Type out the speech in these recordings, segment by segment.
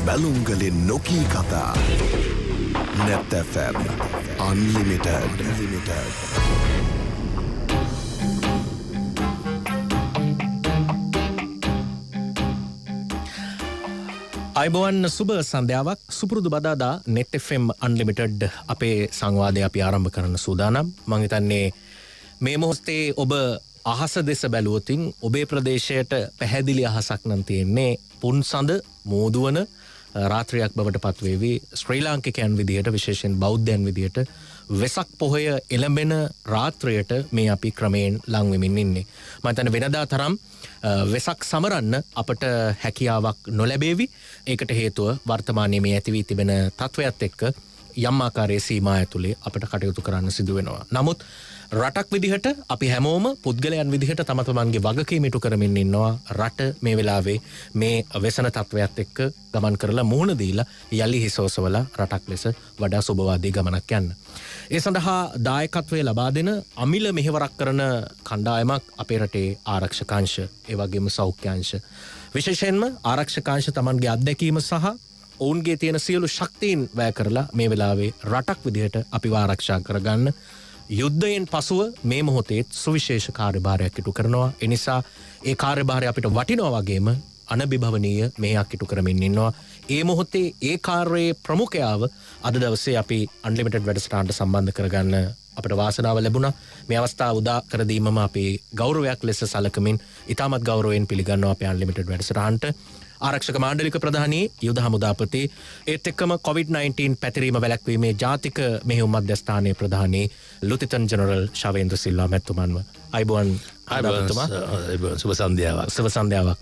බැලුම්ගලින් නොකී කතා Net FM Unlimited. අයිබෝවන් සුබ සන්ධ්‍යාවක් සුපුරුදු බදාදා Net FM Unlimited අපේ සංවාදය අපි ආරම්භ කරන්න සූදානම්. මම හිතන්නේ මේ මොහොතේ ඔබ අහස දෙස බැලුවොතින් ඔබේ ප්‍රදේශයට පැහැදිලි අහසක් නම් තියෙන්නේ පුන්සඳ මෝදුවන රාත්‍රියක් බවට පත්වේවි. ශ්‍රී ලාංකිකයන් විදිහට විශේෂයෙන් බෞද්ධයන් විදිහට වෙසක් පොහොය එළඹෙන රාත්‍රියට මේ අපි ක්‍රමයෙන් ලං වෙමින් ඉන්නේ. මම හිතන්නේ වෙනදා තරම් වෙසක් සමරන්න අපට හැකියාවක් නොලැබේවි. ඒකට හේතුව වර්තමානයේ මේ ඇති වී තිබෙන තත්වයක් එක්ක යම් ආකාරයේ සීමා ඇතුලේ අපට කටයුතු කරන්න සිදු වෙනවා. නමුත් රටක් විදිහට අපි හැමෝම පුද්ගලයන් විදිහට තම තමන්ගේ වගකීම ඉටු කරමින් ඉන්නවා. රට මේ වෙලාවේ මේ වෙසන තත්වයක් එක්ක ගමන් කරලා මුහුණ දීලා යලි හිසෝසවලා රටක් ලෙස වඩා සුබවාදී ගමනක් යන්න. ඒ සඳහා දායකත්වය ලබා දෙන අමිල මෙහෙවරක් කරන කණ්ඩායමක් අපේ රටේ ආරක්ෂකාංශ, ඒ වගේම සෞඛ්‍යාංශ, විශේෂයෙන්ම ආරක්ෂකාංශ තමන්ගේ අත්දැකීම සහ ඔවුන්ගේ තියෙන සියලු ශක්තියින් වැය කරලා මේ වෙලාවේ රටක් විදිහට අපිව ආරක්ෂා කරගන්න යුද්ධයෙන් පසුව මේ මොහොතේ සුවිශේෂ කාර්යභාරයක් ඉටු කරනවා. ඒ නිසා ඒ කාර්යභාරය අපිට වටිනවා වගේම අනබිභවනීය මෙහෙයක් ඉටු කරමින් ඉන්නවා. ඒ මොහොතේ ඒ කාර්යයේ ප්‍රමුඛයාව අද දවසේ අපි අන්ලිමිටඩ් වැඩසටහනට සම්බන්ධ කරගන්න අපිට වාසනාව ලැබුණා. මේ අවස්ථාව උදා කර දීමම අපේ ගෞරවයක් ලෙස සැලකමින් ඉතාමත් ගෞරවයෙන් පිළිගන්නවා අපේ අන්ලිමිටඩ් වැඩසටහනට ආරක්ෂක මාණ්ඩලික ප්‍රධානී යුද හමුදාපති, ඒත් එක්කම COVID-19 පැතිරීම වැළැක්වීමේ ජාතික මෙහෙයුම් මධ්‍යස්ථානයේ ප්‍රධානී ලුතිතන් ජනරල් ශවේන්ද්‍ර සිල්වා මැතිතුමන්ව අයිබෝන්. සුබ සන්ධ්‍යාවක්. සුබ සන්ධ්‍යාවක්.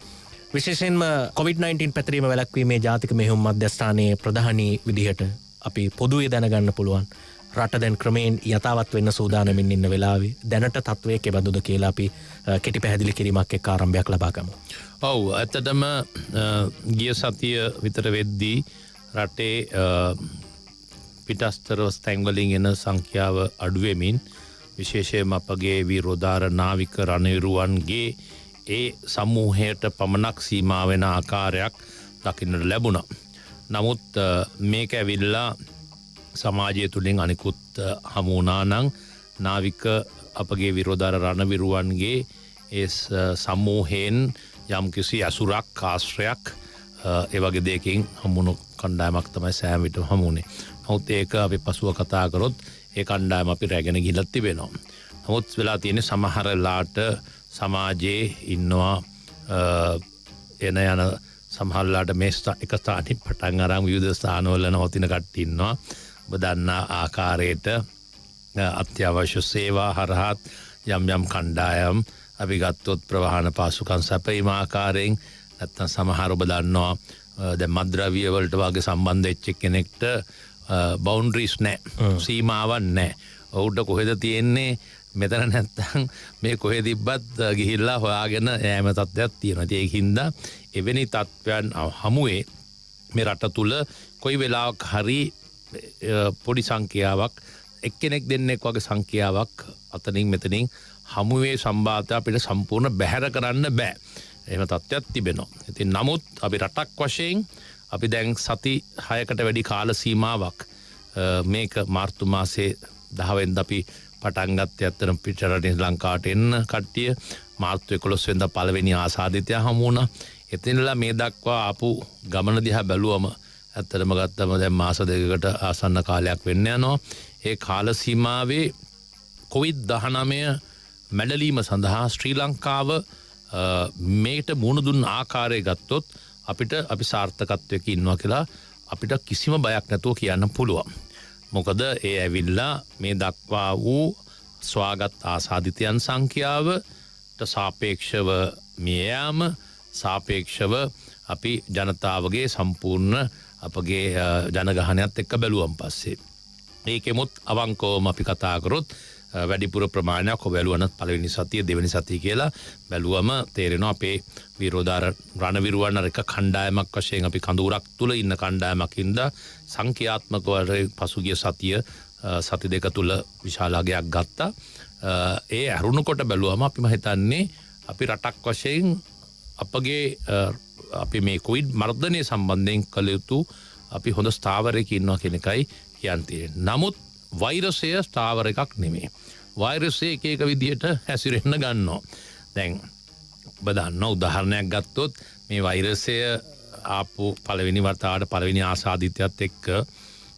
විශේෂයෙන්ම COVID-19 පැතිරීම වැළැක්වීමේ ජාතික මෙහෙයුම් මධ්‍යස්ථානයේ ප්‍රධානී විදිහට අපි පොදුවේ දැනගන්න පුළුවන් රට දැන් ක්‍රමයෙන් යථාවත් වෙන්න සූදානමින් ඉන්න වෙලාවේ දැනට තත්වයේ කෙබඳුද කියලා අපි කෙටි පැහැදිලි කිරීමක් එක්ක ආරම්භයක් ලබා ගමු. ඔව්, ඇත්තටම ගිය සතිය විතර වෙද්දී රටේ පිටස්තර තැන්වලින් එන සංඛ්‍යාව අඩු වෙමින් විශේෂයෙන්ම අපගේ විරෝධාර නාවික රණවිරුවන්ගේ ඒ සමූහයට පමණක් සීමා වෙන ආකාරයක් දකින්නට ලැබුණා. නමුත් මේක ඇවිල්ලා සමාජය තුළින් අනිකුත් හමු වුණා නම් නාවික අපගේ විරෝධාර රණවිරුවන්ගේ ඒ සමූහයෙන් යම්කිසි අසුරක් ආශ්‍රයක් ඒ වගේ දෙයකින් හමුණු කණ්ඩායමක් තමයි සෑම විටම හමුුනේ. නමුත් ඒක අපි පසුව කතා කරොත් ඒ කණ්ඩායම අපි රැගෙන ගිහිල්ලා තිබෙනවා. නමුත් වෙලා තියෙන්නේ සමහර ලාට සමාජයේ ඉන්නවා එන යන සමහරලාට මේ එක ස්ථානින් පටන් අරන් විවිධ ස්ථානවල නවතින කට්ටිය ඉන්නවා. ඔබ දන්නා ආකාරයට අත්‍යවශ්‍ය සේවා හරහත් යම් කණ්ඩායම් අපි ගත්තොත් ප්‍රවාහන පාසුකම් සැපයීම ආකාරයෙන් නැත්නම් සමහර ඔබ දන්නවා දැන් මද්ද්‍රව්‍ය වලට වගේ සම්බන්ධ වෙච්ච කෙනෙක්ට බවුන්ඩරිස් නැහැ, සීමාවක් නැහැ. ඔවුන්ට කොහෙද තියෙන්නේ මෙතන නැත්නම් මේ කොහෙ තිබ්බත් ගිහිල්ලා හොයාගෙන යෑම තත්ත්වයක් තියෙනවා. ඒකින්ද එවැනි තත්ත්වයන් හමුවේ මේ රට තුල කොයි වෙලාවක හරි පොඩි සංඛ්‍යාවක් එක්කෙනෙක් දෙන්නෙක් වගේ සංඛ්‍යාවක් අතනින් මෙතනින් හමුවේ සම්බාධය අපිට සම්පූර්ණ බැහැර කරන්න බෑ. එහෙම තත්ත්වයක් තිබෙනවා. ඉතින් නමුත් අපි රටක් වශයෙන් අපි දැන් සති 6කට වැඩි කාල සීමාවක් මේක මාර්තු මාසේ 10 වෙනිදා අපි පටන් ගත්තේ අතන පිටරටින් ලංකාවට එන්න කට්ටිය මාර්තු 11 වෙනිදා පළවෙනි ආසාදිතයා හමු වුණා. එතනලා මේ දක්වා ආපු ගමන දිහා බැලුවම ඇත්තටම ගත්තම දැන් මාස දෙකකට ආසන්න කාලයක් වෙන්න යනවා. ඒ කාල සීමාවේ COVID-19 මැඩලීම සඳහා ශ්‍රී ලංකාව මේකට මුහුණ දුන්න ආකාරය ගත්තොත් අපිට අපි සාර්ථකත්වයක ඉන්නවා කියලා අපිට කිසිම බයක් නැතුව කියන්න පුළුවන්. මොකද ඒ ඇවිල්ලා මේ දක්වා වූ ස්වාගත් ආසාදිතයන් සංඛ්‍යාවට සාපේක්ෂව මියෑම සාපේක්ෂව අපි ජනතාවගේ සම්පූර්ණ අපගේ ජනගහනයත් එක්ක බැලුවම් පස්සේ ඒකෙමුත් අවංකවම අපි කතා කරොත් වැඩිපුර ප්‍රමාණයක් හොබැලුවන පළවෙනි සතිය දෙවෙනි සතිය කියලා බැලුවම තේරෙනවා අපේ විරෝධාර රණවිරුවන් අර එක කණ්ඩායමක් වශයෙන් අපි කඳවුරක් තුල ඉන්න කණ්ඩායමක් ඉඳලා සංඛ්‍යාත්මකව පසුගිය සති දෙක තුල විශාල අගයක් ගත්තා. ඒ අරුණු කොට බැලුවම අපි හිතන්නේ අපි රටක් වශයෙන් අපගේ අපි මේ කොවිඩ් මර්ධනය සම්බන්ධයෙන් කළ යුතු අපි හොඳ ස්ථාවරයක ඉන්නවා කියන එකයි කියන්න තියෙන්නේ. නමුත් වෛරසය ස්ථාවර එකක් නෙමෙයි. වෛරසය එක විදිහට හැසිරෙන්න ගන්නවා. දැන් ඔබ දන්න උදාහරණයක් ගත්තොත් මේ වෛරසය ආපු පළවෙනි වතාවට පළවෙනි ආසාදිතයත් එක්ක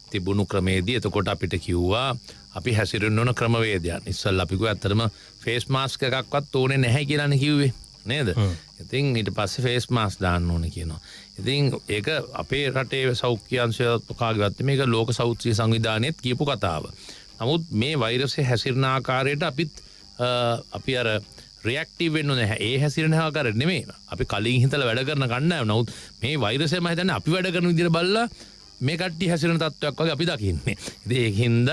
තිබුණු ක්‍රමේදී එතකොට අපිට කිව්වා අපි හැසිරෙන්න ඕන ක්‍රමවේදයන්. ඉස්සෙල්ලා අපි කිව්වා ඇත්තටම ෆේස් මාස්ක් එකක්වත් ඕනේ නැහැ කියලානේ කිව්වේ. නේද? ඉතින් ඊට පස්සේ ෆේස් මාස්ක් දාන්න ඕනේ කියනවා. ඉතින් ඒක අපේ රටේ සෞඛ්‍ය අංශය කාගේවත් මේක ලෝක සෞඛ්‍ය සංවිධානයේත් කියපු කතාව. නමුත් මේ වෛරසය හැසිරෙන ආකාරයට අපි අර රියැක්ටිව් වෙන්න නැහැ. ඒ හැසිරෙන ආකාරය නෙමෙයි. අපි කලින් හිතලා වැඩ කරන කණ්ඩායම. නමුත් මේ වෛරසය මම හිතන්නේ අපි වැඩ කරන විදිහට බලලා මේ කට්ටිය හැසිරෙන තත්ත්වයක් වගේ අපි දකින්නේ. ඉතින් ඒකින්ද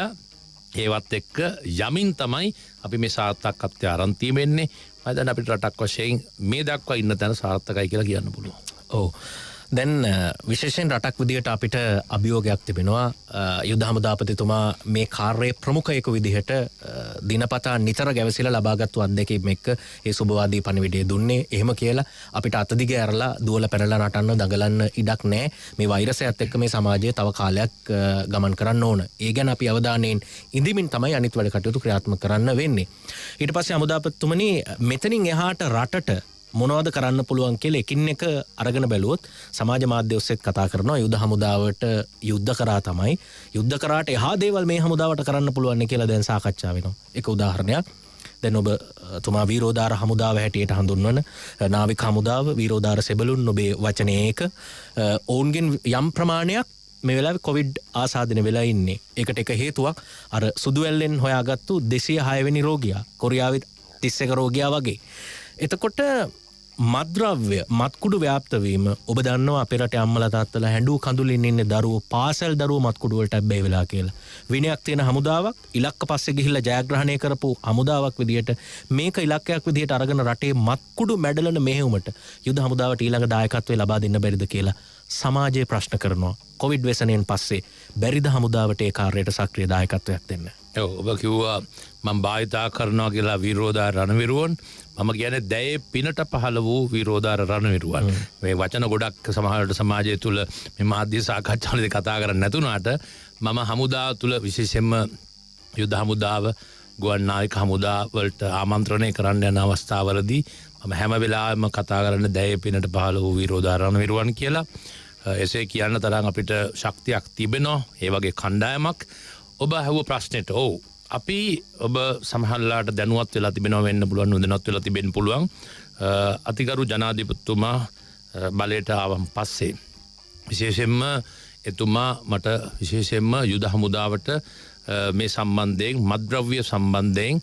ඒවත් එක්ක යමින් තමයි අපි මේ සාර්ථකත්වයට අරන් තියෙන්නේ. මම හිතන්නේ අපිට රටක් වශයෙන් මේ දක්වා ඉන්න තැන සාර්ථකයි කියලා කියන්න පුළුවන්. ඔව්. දැන් විශේෂයෙන් රටක් විදිහට අපිට අභියෝගයක් තිබෙනවා යුද හමුදාපතිතුමා මේ කාර්යයේ ප්‍රමුඛයෙකු විදිහට දිනපතා නිතර ගැවසිලා ලබාගත්තු අත්දැකීම් එක්ක ඒ සුබවාදී පණිවිඩය දුන්නේ. එහෙම කියලා අපිට අතදිග ඇරලා දුවල පැනලා නටන්න දඟලන්න ඉඩක් නැහැ. මේ වෛරසයත් එක්ක මේ සමාජය තව කාලයක් ගමන් කරන්න ඕන. ඒ ගැන අපි අවධානයෙන් ඉඳිමින් තමයි අනිත් වැඩ කටයුතු ක්‍රියාත්මක කරන්න වෙන්නේ. ඊට පස්සේ හමුදාපතිතුමනි මෙතනින් එහාට රටට මොනවද කරන්න පුළුවන් කියලා එකින් එක අරගෙන බැලුවොත් සමාජ මාධ්‍ය ඔස්සේත් කතා කරනවා යුද හමුදාවට යුද්ධ කරා තමයි යුද්ධ කරාට එහා දේවල් මේ හමුදාවට කරන්න පුළුවන් කියලා දැන් සාකච්ඡා වෙනවා. ඒක උදාහරණයක්. දැන් ඔබ තුමා වීරෝදාර හමුදාව හැටියට හඳුන්වන නාවික හමුදාව වීරෝදාර සෙබළුන් ඔබේ වචනේ ඒක ඔවුන්ගෙන් යම් ප්‍රමාණයක් මේ වෙලාවේ කොවිඩ් ආසාදනය වෙලා ඉන්නේ. ඒකට එක හේතුවක් අර සුදුවැල්ලෙන් හොයාගත්තු 206 වෙනි රෝගියා කොරියාවේ 31 රෝගියා වගේ. එතකොට මත්ද්‍රව්‍ය මත්කුඩු ව්‍යාප්ත වීම ඔබ දන්නවා අපේ රටේ අම්මලා තාත්තලා හැඬු කඳුලින් ඉන්නේ දරුවෝ පාසල් දරුවෝ මත්කුඩු වලට බැහැ වෙලා කියලා. විනයක් තියෙන හමුදාවක් ඉලක්ක පස්සේ ගිහිල්ලා ජයග්‍රහණය කරපු හමුදාවක් විදියට මේක ඉලක්කයක් විදියට අරගෙන රටේ මත්කුඩු මැඩලන මෙහෙයුමට යුද හමුදාවට ඊළඟ දායකත්වය ලබා දෙන්න බැරිද කියලා සමාජයේ ප්‍රශ්න කරනවා. කොවිඩ් වසනයෙන් පස්සේ බැරිද හමුදාවට ඒ කාර්යයට සක්‍රීය දායකත්වයක් දෙන්න? ඔබ කිව්වා මම භාවිතා කරනවා කියලා විරෝධා රණවිරුවන්. මම කියන්නේ දැයේ පිනට පහළ වූ විරෝධාර රණවිරුවන්. මේ වචන ගොඩක් සමහරවිට සමාජය තුළ මේ මාධ්‍ය සාකච්ඡාවලදී කතා කරන්නේ නැතුණාට මම හමුදාව තුළ විශේෂයෙන්ම යුද හමුදාව ගුවන් නාවික හමුදාව වලට ආමන්ත්‍රණය කරන්න යන අවස්ථාවලදී මම හැම වෙලාවෙම කතා කරන්නේ දැයේ පිනට පහළ වූ විරෝධාර රණවිරුවන් කියලා. එසේ කියන්න තරම් අපිට ශක්තියක් තිබෙනවා. ඒ වගේ කණ්ඩායමක් ඔබ අහුව ප්‍රශ්නෙට ඔව් අපි ඔබ සමහරලාට දැනුවත් වෙලා තිබෙනවා වෙන්න පුළුවන් නොදැනුවත් වෙලා තිබෙන්න පුළුවන් අතිගරු ජනාධිපතිතුමා බලයට ආවන් පස්සේ විශේෂයෙන්ම එතුමා මට විශේෂයෙන්ම යුද හමුදාවට මේ සම්බන්ධයෙන් මත්ද්‍රව්‍ය සම්බන්ධයෙන්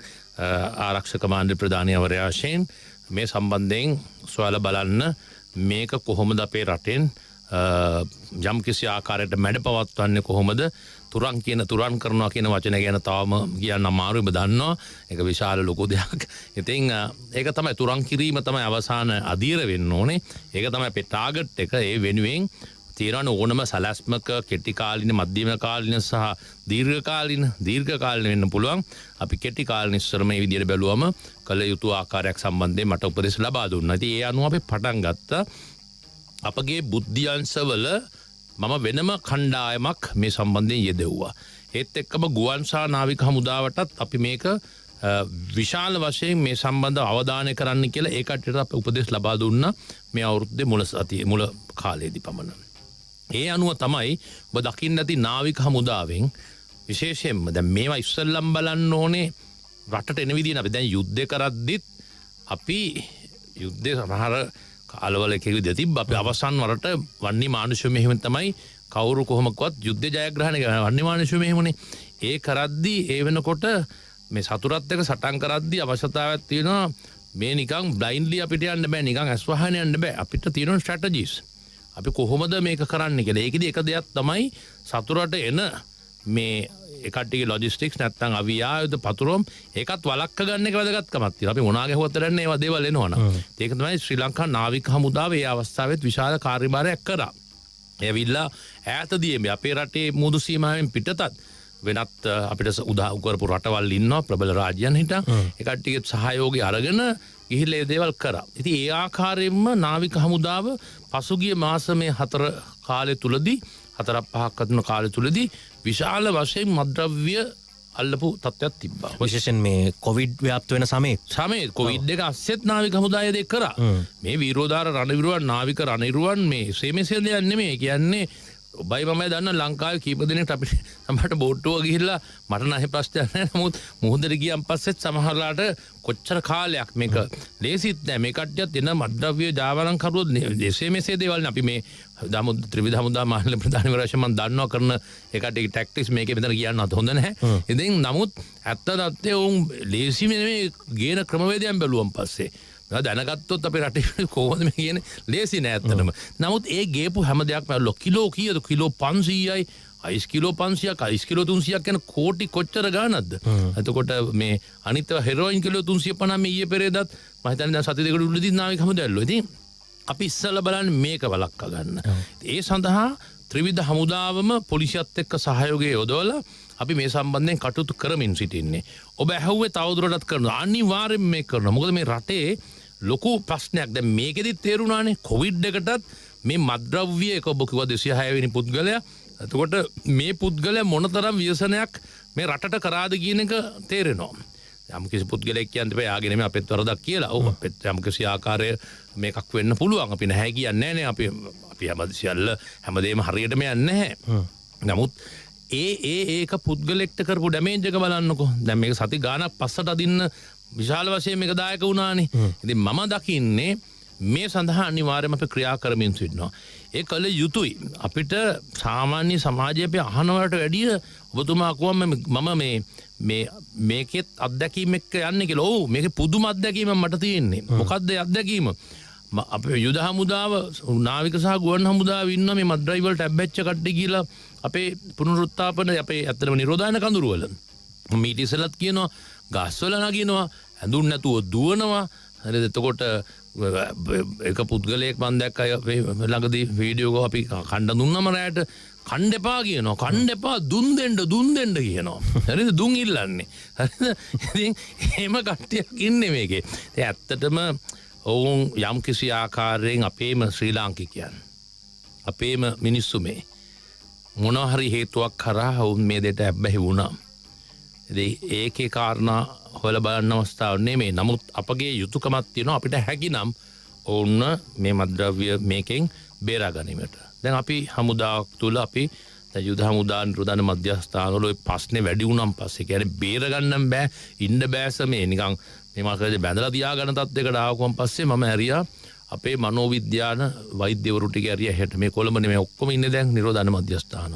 ආරක්ෂක මාණ්ඩල ප්‍රධානිවරයා වශයෙන් මේ සම්බන්ධයෙන් සොයලා බලන්න මේක කොහොමද අපේ රටෙන් යම් කිසි ආකාරයකට මැඩ පවත්වන්නේ කොහොමද තුරන් කරනවා කියන වචන ගැන තාම කියන්න අමාරුයි. ඔබ දන්නවා ඒක විශාල ලොකු දෙයක්. ඉතින් ඒක තමයි තුරන් කිරීම තමයි අවසාන අධීර වෙන්න ඕනේ. ඒක තමයි අපේ ටාගට් එක. ඒ වෙනුවෙන් තියෙන ඕනම සැලැස්මක කෙටි කාලින මධ්‍යම කාලින සහ දීර්ඝ කාලින වෙන්න පුළුවන්. අපි කෙටි කාලින ඉස්සර මේ විදිහට බැලුවම කළ යුතු ආකාරයක් සම්බන්ධයෙන් මට උපදෙස් ලබා දුන්නා. ඉතින් ඒ අනුව අපි පටන් ගත්තා. අපගේ බුද්ධ්‍යංශවල මම වෙනම කණ්ඩායමක් මේ සම්බන්ධයෙන් යෙදෙව්වා. ඒත් එක්කම ගුවන් සහ නාවික හමුදාවටත් අපි මේක විශාල වශයෙන් මේ සම්බන්ධව අවධානය කරන්න කියලා ඒ කට්ටියට අපි උපදෙස් ලබා දුන්නා මේ අවුරුද්දේ මුල කාලයේදී පමණ. ඒ අනුව තමයි ඔබ දකින්න ඇති නාවික හමුදාවෙන් විශේෂයෙන්ම දැන් මේවා ඉස්සෙල්ලම් බලන්න ඕනේ රටට එන විදිහට. අපි දැන් යුද්ධ කරද්දිත් අපි යුද්ධේ සමහර කාලවල එක විදිහට තිබ්බ අපි අවසන් වරට වන්නේ මානුෂ්‍ය මෙහෙම තමයි කවුරු කොහොමකවත් යුද්ධ ජයග්‍රහණය කරන වන්නේ මානුෂ්‍ය මෙහෙමනේ. ඒ කරද්දී ඒ වෙනකොට මේ සතුරත් එක්ක සටන් කරද්දී අවශ්‍යතාවයක් තියෙනවා මේ නිකන් බ්ලයින්ඩ්ලි අපිට යන්න බෑ, නිකන් ඇස් වහගෙන යන්න බෑ. අපිට තියෙන ස්ට්‍රැටජිස් අපි කොහොමද මේක කරන්නේ කියලා. ඒකෙදි එක දෙයක් තමයි සතුරට එන මේ එකට්ටිගේ ලොජිස්ටික්ස් නැත්තම් අවි ආයුධ පතුරම් ඒකත් වළක්ව ගන්න එක වැදගත්කමක් තියෙනවා. අපි මොනවා ගැහුවත් කරන්නේ ඒවා දේවල් එනවනම්. ඒක තමයි ශ්‍රී ලංකා නාවික හමුදාව ඒ අවස්ථාවෙත් විශාල කාර්යභාරයක් කරා. එවිලා ඈතදී මේ අපේ රටේ මුහුදු සීමාවෙන් පිටතත් වෙනත් අපිට උදව් කරපු රටවල් ඉන්නවා ප්‍රබල රාජ්‍යයන් හිටන්. ඒ කට්ටියගේ සහයෝගය අරගෙන ගිහිල්ලා ඒ දේවල් කරා. ඉතින් ඒ ආකාරයෙන්ම නාවික හමුදාව පසුගිය මාස මේ 4 කාලය තුලදී 4-5ක් අතර කාලය තුලදී විශාල වශයෙන් මද්ද්‍රව්‍ය අල්ලපු තත්ත්වයක් තිබ්බා. විශේෂයෙන් මේ කොවිඩ් ව්‍යාප්ත වෙන සමයේ කොවිඩ් එක අස්සෙත් නාවික හමුදාය දෙක කරා. මේ වීරෝදාර රණවිරුවන් නාවික රණවිරුවන් මේ සේමසේ දෙයක් නෙමෙයි. කියන්නේ ඔබයි මමයි දන්න ලංකාවේ කීප දෙනෙක් අපිට සමහරට බෝට්ටුව ගිහිල්ලා මට නැහැ ප්‍රශ්නයක් නැහැ. නමුත් මුහුදට ගියන් පස්සෙත් සමහරලාට කොච්චර කාලයක් මේක ලේසිත් නැහැ. මේ කට්ටියත් එන මද්ද්‍රව්‍ය ජාවාරම් කරුවොත් එසේ මෙසේ දේවල් අපි මේ ත්‍රිවිධ හමුදා මහල ප්‍රධානීවරයන් මම දන්නවා කරන ඒකට ටැක්ටික්ස් මේකේ මෙතන කියන්නත් හොඳ නැහැ. ඉතින් නමුත් ඇත්ත තත්ත්වයේ උන් ලේසි නෙමෙයි ගේන ක්‍රමවේදයන් බැලුවම් පස්සේ දැනගත්තොත් අපේ රටේ කොහොමද මේ කියන්නේ ලේසි නෑ ඇත්තටම. නමුත් ඒ ගේපු හැම දෙයක්ම කිලෝ කීයද? කිලෝ 500යි, අයිස් කිලෝ 500ක්, අයිස් කිලෝ 300ක් යන කෝටි කොච්චර ගානක්ද? එතකොට මේ අනිත් හෙරෝයින් කිලෝ 350 මේ ඊයේ පෙරේදත් මම හිතන්නේ දැන් සති දෙකකට උඩදී නාවික හමුදාවල්ලෝ. ඉතින් අපි ඉස්සෙල්ලා බලන්නේ මේක වළක්වා ගන්න. ඒ සඳහා ත්‍රිවිධ හමුදාවම පොලිසියත් එක්ක සහයෝගය යොදවලා අපි මේ සම්බන්ධයෙන් කටයුතු කරමින් සිටින්නේ. ඔබ ඇහුවේ තවදුරටත් කරනවා. අනිවාර්යෙන් මේක කරනවා. මොකද මේ රටේ ලොකු ප්‍රශ්නයක් දැන් මේකෙදි තේරුණානේ කොවිඩ් එකටත් මේ මද්ද්‍රව්‍ය එක ඔබ කිව්වා 206 වෙනි පුද්ගලයා. එතකොට මේ පුද්ගලයා මොනතරම් ව්‍යසනයක් මේ රටට කරාද කියන එක තේරෙනවා. යම් කිසි පුද්ගලයෙක් කියන්න බෑ යාගේ නෙමෙයි අපෙත් වරදක් කියලා. ඔව් අපෙත් යම් කිසි ආකාරයේ මේකක් වෙන්න පුළුවන්. අපි නැහැ කියන්නේ නැහැ නේ. අපි හැමදේම හරියටම යන්නේ නැහැ. නමුත් ඒක පුද්ගලෙක්ට කරපු ඩැමේජ් එක බලන්නකෝ. දැන් මේක සති ගාණක් පස්සට අදින්න විශාල වශයෙන් මේක දායක වුණානේ. ඉතින් මම දකින්නේ මේ සඳහා අනිවාර්යයෙන්ම අපි ක්‍රියා කරමින් සිටිනවා. ඒ කල යුතුයි. අපිට සාමාන්‍ය සමාජයේ අපි අහනවට වැඩිය ඔබතුමා කිව්වම මම මේකෙත් අත්දැකීම් එක්ක යන්නේ කියලා. ඔව් මේකේ පුදුම අත්දැකීමක් මට තියෙන්නේ. මොකද්ද ඒ අත්දැකීම? අපේ යුද හමුදාව නාවික සහ ගුවන් හමුදාව ඉන්න මේ මද්ද්‍රව්‍ය වලට ඇබ්බැච්ච කට්ටිය කියලා අපේ පුනරුත්ථාපන අපේ ඇත්තටම නිරෝධායන කඳුරු වල මීට ඉස්සෙල්ලත් කියනවා ගස්වල නගිනවා ඇඳුම් නැතුව දුවනවා. හරිද? එතකොට එක පුද්ගලයෙක් මම දැක්කා ළඟදී වීඩියෝ එක අපි කණ්ඩ දුන්නම රැයට කණ්ඩ එපා කියනවා. කණ්ඩ එපා දුන් දෙන්න කියනවා. හරිද? දුන් ඉල්ලන්නේ. හරිද? ඉතින් එහෙම කට්ටියක් ඉන්නේ මේකේ. ඒ ඇත්තටම ඔවුන් යම් කිසි ආකාරයෙන් අපේම ශ්‍රී ලාංකිකයන් අපේම මිනිස්සු මේ මොනවා හරි හේතුවක් කරා ඔවුන් මේ දෙයට ඇබ්බැහි වුණා. ඉතින් ඒකේ කාරණා හොයලා බලන්න අවස්ථාවක් නෙමෙයි. නමුත් අපගේ යුතුයකමක් තියෙනවා අපිට හැකිනම් ඔවුන් මේ මද්ද්‍රව්‍ය මේකෙන් බේරා ගැනීමට. දැන් අපි හමුදාවක් තුල අපි දැන් යුද හමුදා නිරෝධන මධ්‍යස්ථාන වල ප්‍රශ්නේ වැඩි වුණාන් පස්සේ කියන්නේ බේර ගන්න බෑ ඉන්න බෑස මේ නිකන් මේ මාකරේ බැඳලා තියාගන්න තත්යකට ආවකම පස්සේ මම ඇරියා අපේ මනෝවිද්‍යාන වෛද්‍යවරු ටික ඇරියා හෙට මේ කොළඹ නෙමෙයි ඔක්කොම ඉන්නේ දැන් නිරෝධන මධ්‍යස්ථාන.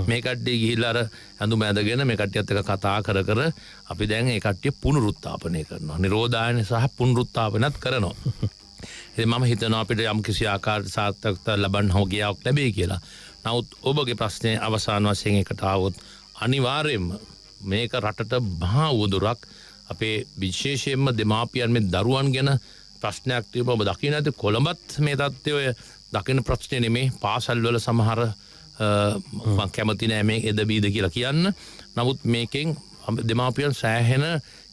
මේ කට්ටිය ගිහිල්ලා අර ඇඳුම ඇඳගෙන මේ කට්ටියත් එක්ක කතා කර අපි දැන් ඒ කට්ටිය පුනරුත්ථාපනය කරනවා. නිරෝධායන සහ පුනරුත්ථාපනත් කරනවා. ඉතින් මම හිතනවා අපිට යම් කිසි ආකාරයක සාර්ථකත්වයක් ලබන්න හොගියාවක් ලැබෙයි කියලා. නමුත් ඔබගේ ප්‍රශ්නේ අවසාන වශයෙන් එකට ආවොත් අනිවාර්යයෙන්ම මේක රටට මහා උවදුරක්. අපේ විශේෂයෙන්ම දෙමාපියන් මේ දරුවන් ගැන ප්‍රශ්නයක් තිබුණා. ඔබ දකින්න ඇති කොළඹත් මේ තත්ත්වය ඔය දකින්න ප්‍රශ්නේ නෙමේ. පාසල් වල සමහර මම කැමති නෑ මේ එද බීද කියලා කියන්න. නමුත් මේකෙන් දෙමාපියන් සෑහෙන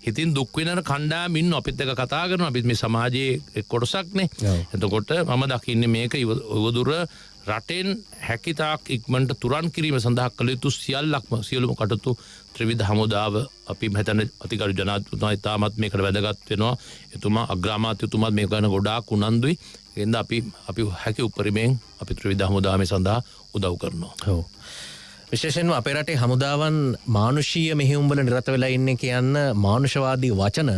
හිතින් දුක් වෙන කණ්ඩායම් ඉන්න අපිත් එක්ක කතා කරනවා. අපිත් මේ සමාජයේ කොටසක්නේ. එතකොට මම දකින්නේ මේක උවදුර රටෙන් හැකිතාක් ඉක්මනට තුරන් කිරීම සඳහා කළ යුතු සියලුම කටයුතු ත්‍රිවිධ හමුදාව අපි මෙතන අතිගරු ජනාධිපතිතුමා ඉතාමත් මේකට වැදගත් වෙනවා. එතුමා අග්‍රාමාත්‍යතුමාත් මේක ගැන ගොඩාක් උනන්දුයි. ඒකෙන්ද අපි හැකි උපරිමයෙන් අපි ත්‍රිවිධ හමුදාව මේ සඳහා උදව් කරනවා. ඔව්. විශේෂයෙන්ම අපේ රටේ හමුදාවන් මානුෂීය මෙහෙයුම් වල නිරත වෙලා ඉන්නේ කියන්න මානුෂවාදී වචන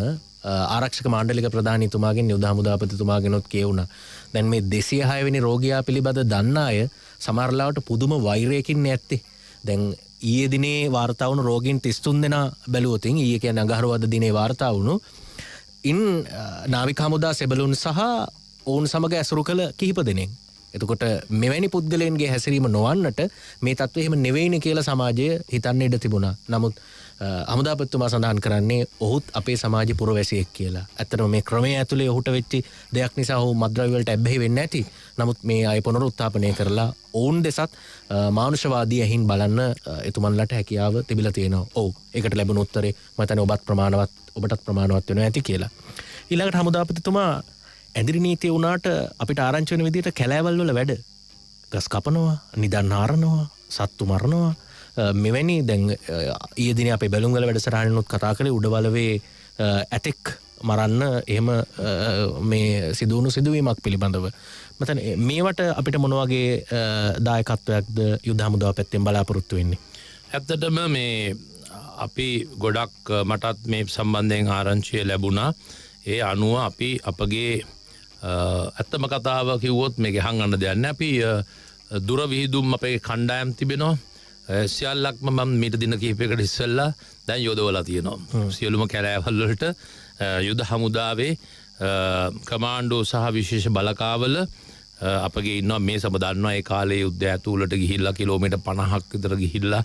ආරක්ෂක මණ්ඩලික ප්‍රධානීතුමාගෙන් යුද හමුදාපතිතුමාගෙනොත් කියවුණා. දැන් මේ 206 වෙනි රෝගියා පිළිබඳ දන්න අය සමහරලාවට පුදුම වෛරයකින් නැත්තේ. දැන් ඊයේ දිනේ වාර්තා වුණු රෝගීන් 33 දෙනා බැලුවොත් ඊයේ කියන්නේ අඟහරුවාදා දිනේ වාර්තා වුණු නාවික හමුදා සෙබළුන් සහ ඔවුන් සමග ඇසුරු කළ කිහිප දෙනෙක්. එතකොට මෙවැනි පුද්ගලයන්ගේ හැසිරීම නොවන්නට මේ තත්ත්වය එහෙම නෙවෙයිනේ කියලා සමාජය හිතන්න ඉඩ තිබුණා. නමුත් හමුදාපතිතුමා සඳහන් කරන්නේ ඔහුත් අපේ සමාජයේ පුරවැසියෙක් කියලා. ඇත්තටම මේ ක්‍රමයේ ඇතුලේ ඔහුට වෙච්ච දෙයක් නිසා ඔහු මද්ද්‍රව්‍ය වලට ඇබ්බැහි වෙන්නේ නැති. නමුත් මේ අය පුනරුත්ථාපනය කරලා ඔවුන් දෙසත් මානුෂවාදී ඇහින් බලන්න එතුමන්ලට හැකියාව තිබිලා තියෙනවා. ඔව්. ඒකට ලැබුණු උත්තරේ මම හිතන්නේ ඔබටත් ප්‍රමාණවත් වෙනවා ඇති කියලා. ඊළඟට හමුදාපතිතුමා ඇඳිරි නීතිය වුණාට අපිට ආරංචි වෙන විදිහට කැලෑවල් වල වැඩ ගස් කපනවා, නිදන් හරනවා, සත්තු මරනවා. මෙවැනි දැන් ඊයේ දිනේ අපේ බැලුම්ගල වැඩසටහනිනුත් කතා කළේ උඩවලවේ ඇතෙක් මරන්න එහෙම මේ සිදුවුණු සිදුවීමක් පිළිබඳව. මතන මේවට අපිට මොන වගේ දායකත්වයක්ද යුද හමුදාව පැත්තෙන් බලාපොරොත්තු වෙන්නේ? ඇත්තටම මේ අපි ගොඩක් මටත් මේ සම්බන්ධයෙන් ආරංචිය ලැබුණා. ඒ අනුව අපි අපගේ ඇත්තම කතාව කිව්වොත් මේක හංගන්න දෙයක් නැහැ. අපි දුර විහිදුම් අපේ කණ්ඩායම් තිබෙනවා. සියල්ලක්ම මම මීට දින කිහිපයකට ඉස්සෙල්ලා දැන් යොදවලා තියෙනවා. සියලුම කැලෑවල් වලට යුද හමුදාවේ කමාන්ඩෝ සහ විශේෂ බලකාවල අපගේ ඉන්නවා. මේ සම දන්නවා ඒ කාලේ යුද්ධය ඇතුළට ගිහිල්ලා කිලෝමීටර් 50ක් විතර ගිහිල්ලා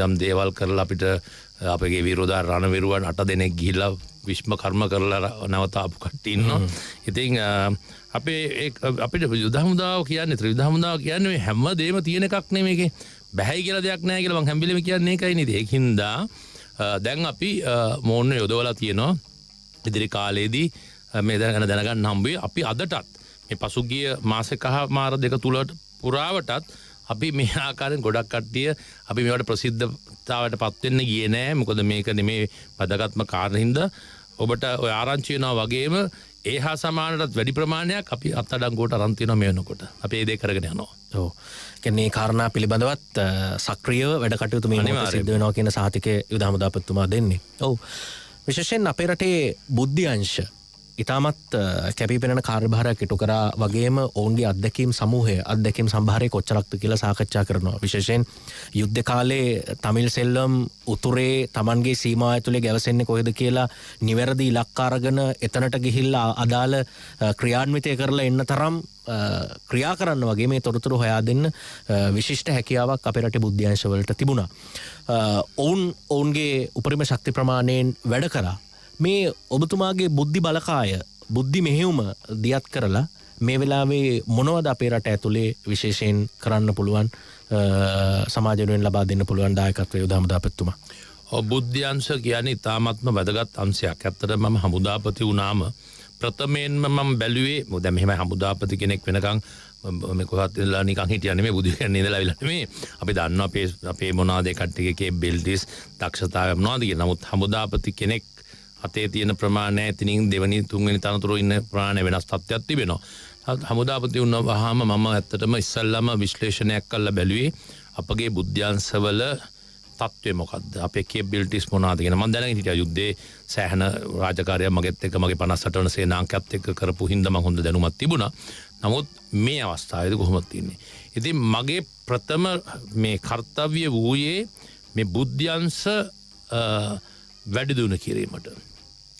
යම් දේවල් කරලා අපිට අපගේ විරෝධා රණවිරුවන් 8 දෙනෙක් ගිහිල්ලා විශ්ම කර්ම කරලා නැවත ආපු කට්ටිය ඉන්නවා. ඉතින් අපිට යුද හමුදාව කියන්නේ ත්‍රිවිධ හමුදාව කියන්නේ මේ හැම දෙයක්ම තියෙන එකක් නෙමෙයි. බැහැයි කියලා දෙයක් නැහැ කියලා මං හැම වෙලෙම කියන්නේ ඒකයි නේද. ඒකින්දා දැන් අපි මෝන්න යොදවලා තියෙනවා. ඉදිරි කාලේදී මේ දැනගන්න හම්බුවේ අපි අදටත් මේ පසුගිය මාසෙකමාර දෙක තුලට පුරාවටත් අපි මේ ආකාරයෙන් ගොඩක් කට්ටිය අපි මේවට ප්‍රසිද්ධතාවයට පත් වෙන්න ගියේ නෑ. මොකද මේක නෙමේ වැදගත්ම කාරණා හින්දා ඔබට ඔය ආරංචි වෙනවා වගේම ඒ හා සමානටත් වැඩි ප්‍රමාණයක් අපි අත්අඩංගුවට අරන් තියෙනවා මේ වෙනකොට. අපි ඒ දේ කරගෙන යනවා. ඔව්. කියන්නේ කාරණා පිළිබඳවත් සක්‍රියව වැඩ කටයුතු මේ මොහොතේ සිද්ධ වෙනවා කියන සහතිකය යුද හමුදාපතිතුමා දෙන්නේ. ඔව්. විශේෂයෙන් අපේ රටේ බුද්ධ්‍යංශ ඉතාමත් කැපිපෙනෙන කාර්යභාරයක් ඉටු කරා වගේම ඔවුන්ගේ අත්දැකීම් සමූහය අත්දැකීම් සම්භාරය කොච්චරක්ද කියලා සාකච්ඡා කරනවා. විශේෂයෙන් යුද්ධ කාලේ තමිල් සෙල්ලම් උතුරේ Tamanගේ සීමාව ඇතුලේ ගැවසෙන්නේ කොහෙද කියලා නිවැරදි ඉලක්ක අරගෙන එතනට ගිහිල්ලා අදාළ ක්‍රියාන්විතය කරලා එන්න තරම් ක්‍රියා කරන්න වගේ මේ තොරතුරු හොයා දෙන්න විශිෂ්ට හැකියාවක් අපේ රටේ බුද්ධ්‍යංශ වලට තිබුණා. ඔවුන්ගේ උපරිම ශක්ති ප්‍රමාණයෙන් වැඩ කරා. මේ ඔබතුමාගේ බුද්ධි බලකාය බුද්ධි මෙහෙයුම දියත් කරලා මේ වෙලාවේ මොනවද අපේ රට ඇතුලේ විශේෂයෙන් කරන්න පුළුවන් සමාජ වෙනුවෙන් ලබා දෙන්න පුළුවන් දායකත්වය යුද හමුදාපතිතුමා? බුද්ධ්‍යංශ කියන්නේ ඉතාමත්ම වැදගත් අංශයක්. ඇත්තටම මම හමුදාපති වුණාම ප්‍රථමයෙන්ම මම බැලුවේ දැන් මෙහෙම හමුදාපති කෙනෙක් වෙනකන් මේ කොහොත් ඉඳලා නිකන් හිටියා නෙමෙයි බුදු කියන්නේ ඉඳලා අවිලා නෙමෙයි. අපි දන්නවා අපේ මොනවාද කට්ටියගේ බෙල්ටිස් දක්ෂතාවය මොනවාද කියලා. නමුත් හමුදාපති කෙනෙක් අතේ තියෙන ප්‍රමාණය එතනින් දෙවෙනි තුන්වෙනි තනතුරු ඉන්න ප්‍රමාණය වෙනස් තත්ත්වයක් තිබෙනවා. හමුදාපති වුණාම මම ඇත්තටම ඉස්සල්ලාම විශ්ලේෂණයක් කරලා බැලුවේ අපගේ බුද්ධ්‍යංශවල තත්ත්වය මොකද්ද? අපේ කේබිලිටිස් මොනවාද කියන මම දැනගෙන හිටියා. යුද්ධේ සෑහෙන රාජකාරියක් මගෙත් එක්ක මගේ 58 වන සේනාංකයත් එක්ක කරපු හින්දා මම හොඳ දැනුමක් තිබුණා. නමුත් මේ අවස්ථාවේදී කොහොමද තින්නේ? ඉතින් මගේ ප්‍රථම මේ කාර්යය වූයේ මේ බුද්ධ්‍යංශ වැඩි දියුණු කිරීමට.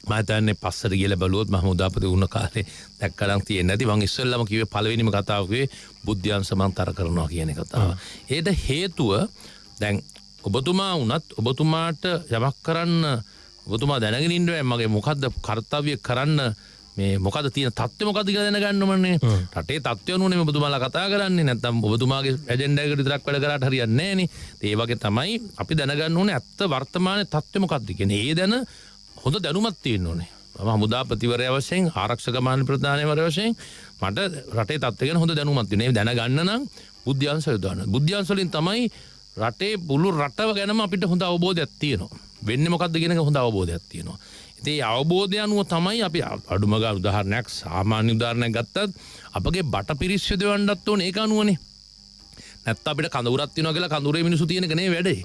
මම හිතන්නේ පස්සට ගිහලා බලුවොත් හමුදාපති වුණ කාලේ දැක්කලන් තියෙන්නේ නැති. මම ඉස්සෙල්ලාම කිව්වේ පළවෙනිම කතාව කිව්වේ බුද්ධ්‍යංශ මම තර කරනවා කියන කතාව. ඒට හේතුව දැන් ඔබතුමා වුණත් ඔබතුමාට යමක් කරන්න ඔබතුමා දැනගෙන ඉන්න මගේ මොකද්ද කාර්යය කරන්න මේ මොකද්ද තියෙන තත්ත්වය මොකද්ද කියලා දැනගන්න ඕනේ. රටේ තත්ත්වය නුනේ ඔබතුමාලා කතා කරන්නේ. නැත්නම් ඔබතුමාගේ ඇජෙන්ඩා එකට විතරක් වැඩ කරාට හරියන්නේ නැහැ නේ. ඒ වගේ තමයි අපි දැනගන්න ඕනේ ඇත්ත වර්තමානයේ තත්ත්වය මොකද්ද කියන්නේ. ඒ දැන හොඳ දැනුමක් තියෙන්න ඕනේ. මම හමුදාපතිවරයා වශයෙන් ආරක්ෂක මාන ප්‍රධානීවරයා වශයෙන් මට රටේ තත්ත්වය ගැන හොඳ දැනුමක් තියෙනවා. ඒ දැනගන්න නම් බුද්ධ්‍යංශ යොදවන්න. බුද්ධ්‍යංශ වලින් තමයි රටේ මුළු රටව ගැනම අපිට හොඳ අවබෝධයක් තියෙනවා. වෙන්නේ මොකද්ද කියන එක හොඳ අවබෝධයක් තියෙනවා. ඉතින් ඒ අවබෝධය අනුව තමයි අපි අඩුම ගාන උදාහරණයක් සාමාන්‍ය උදාහරණයක් ගත්තත් අපගේ බටපිරිස් යොදවන්නත් ඕනේ ඒක අනුවනේ. නැත්නම් අපිට කඳවුරක් තියනවා කියලා කඳවුරේ මිනිස්සු තියෙන එක නෙවෙයි වැඩේ.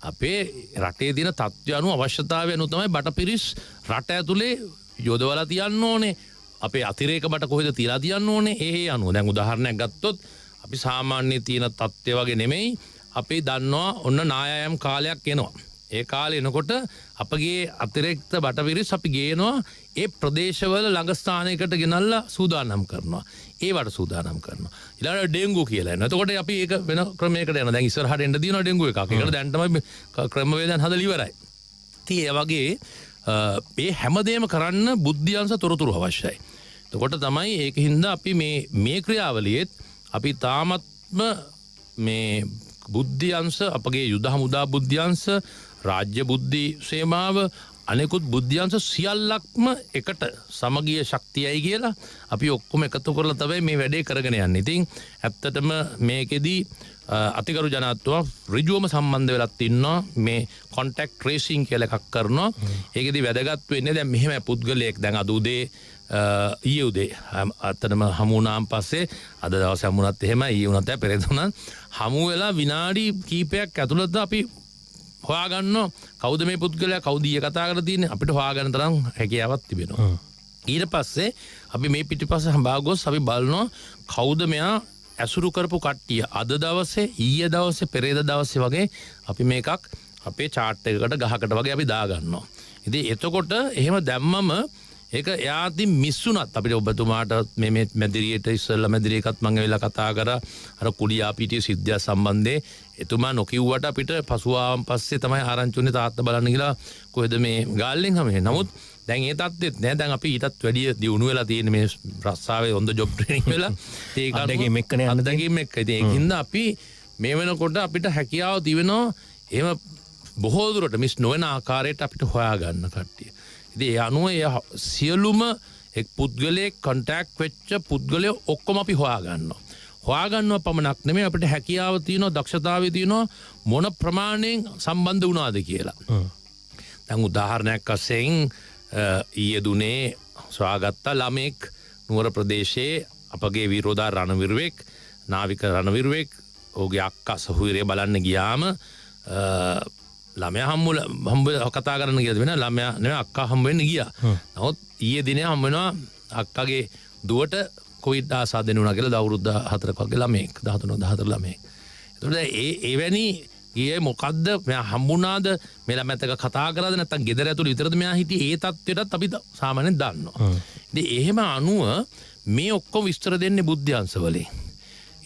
අපේ රටේ තියෙන තත්ත්වය අනුව අවශ්‍යතාවය අනුව තමයි බටපිරිස් රට ඇතුලේ යොදවලා තියන්න ඕනේ. අපේ අතිරේක බට කොහෙද තියලා තියන්න ඕනේ. ඒ අනුව දැන් උදාහරණයක් ගත්තොත් අපි සාමාන්‍ය තියෙන තත්ත්වය වගේ නෙමෙයි. අපි දන්නවා ඔන්න නායම් කාලයක් එනවා. ඒ කාලේ එනකොට අපගේ අතිරේක්ත බටපිරිස් අපි ගේනවා ඒ ප්‍රදේශවල ළඟ ස්ථානයකට ගෙනල්ලා සූදානම් කරනවා. ඒවට සූදානම් කරනවා. ඊළඟට ඩෙන්ගු කියලා එනවා. එතකොට අපි ඒක වෙන ක්‍රමයකට යනවා. දැන් ඉස්සරහට එන්න දිනවා ඩෙන්ගු එකක්. ඒකට දැන් තමයි ක්‍රමවේදයන් හදලා ඉවරයි. ඉතින් ඒ වගේ මේ හැමදේම කරන්න බුද්ධ්‍යංශ තොරතුරු අවශ්‍යයි. එතකොට තමයි ඒකින්ද අපි මේ ක්‍රියාවලියෙත් අපි තාමත්ම මේ බුද්ධ්‍යංශ අපගේ යුද හමුදා බුද්ධ්‍යංශ රාජ්‍ය බුද්ධි සේමාව අනෙකුත් බුද්ධ්‍යංශ සියල්ලක්ම එකට සමගිය ශක්තියයි කියලා අපි ඔක්කොම එකතු කරලා තමයි මේ වැඩේ කරගෙන යන්නේ. ඉතින් ඇත්තටම මේකෙදී අතිගරු ජනාධිපතිතුමා ඍජුවම සම්බන්ධ වෙලත් ඉන්නවා මේ කොන්ටැක්ට් ට්‍රේසිං කියලා එකක් කරනවා. ඒකෙදී වැදගත් වෙන්නේ දැන් මෙහෙම පුද්ගලයෙක් දැන් අද උදේ ඊයේ උදේ අතනම හමු වුණාන් පස්සේ අද දවසේ හමුුණත් එහෙම ඊයේ උනත් පෙරේද උනත් හමු වෙලා විනාඩි කීපයක් ඇතුළත අපි හොයාගන්නවා කවුද මේ පුද්ගලයා කවුද ඊයේ කතා කරලා තියෙන්නේ අපිට හොයාගන්න තරම් හැකියාවක් තිබෙනවා. ඊට පස්සේ අපි මේ පිටිපස්සේ හඹා ගොස් අපි බලනවා කවුද මෙයා ඇසුරු කරපු කට්ටිය අද දවසේ ඊයේ දවසේ පෙරේද දවසේ වගේ අපි මේකක් අපේ chart එකකට ගහකට වගේ අපි දාගන්නවා. ඉතින් එතකොට එහෙම දැම්මම ඒක එයාදී මිස්සුණත් අපිට ඔබතුමාට මේ මැදිරියට ඉස්සෙල්ලා මැදිරියකත් මම ඇවිල්ලා කතා කරා අර කුඩියා පිටිය සිද්ධිය සම්බන්ධේ එතුමා නොකියුවට අපිට පසුවාන් පස්සේ තමයි ආරංචි උනේ තාත්තා බලන්න කියලා කොහෙද මේ ගාල්ලෙන් හැමේ. නමුත් දැන් ඒ තත්ත්වෙත් නෑ. දැන් අපි ඊටත් වැඩිය දියුණු වෙලා තියෙන මේ රස්සාවේ on the job training වෙලා ඒක අඩගින් එක්කනේ යන්න දැන් එක්ක. ඉතින් ඒකින්ද අපි මේ වෙනකොට අපිට හැකියාව තිබෙනවා එහෙම බොහෝ දුරට මිස් නොවන ආකාරයට අපිට හොයාගන්න කට්ටිය. ඉතින් ඒ අනුව සියලුම එක් පුද්ගලයෙක් කොන්ටැක්ට් වෙච්ච පුද්ගලයෝ ඔක්කොම අපි හොයාගන්නවා. හොයාගන්නවා පමණක් නෙමෙයි අපිට හැකියාව තියෙනවා දක්ෂතාවය තියෙනවා මොන ප්‍රමාණයෙන් සම්බන්ධ වුණාද කියලා. දැන් උදාහරණයක් වශයෙන් ඊයේ දුනේ සොයාගත්ත ළමෙක් නුවර ප්‍රදේශයේ අපගේ විරෝධා රණවිරුවෙක් නාවික රණවිරුවෙක් ඔහුගේ අක්කා සහෝදරිය බලන්න ගියාම ළමයා හම්බ කතා කරන්න ගියද වෙන ළමයා නෙවෙයි අක්කා හම්බ වෙන්න ගියා. නමුත් ඊයේ දිනේ හම්බ වෙනවා අක්කාගේ දුවට කොවිඩ් ආසාදෙන්න වුණා කියලා අවුරුදු 4ක වගේ ළමෙක් 13 14 ළමෙක්. ඒතකොට එවැනි ගියේ මොකද්ද මෙයා හම්බුණාද මේ ළමයාත් එක්ක කතා කරාද නැත්නම් ගෙදර ඇතුළේ විතරද මෙයා හිටියේ ඒ තත්ත්වයටත් අපි සාමාන්‍යයෙන් දන්නවා. ඉතින් එහෙම අනුව මේ ඔක්කොම විස්තර දෙන්නේ බුද්ධ්‍යංශ වලින්.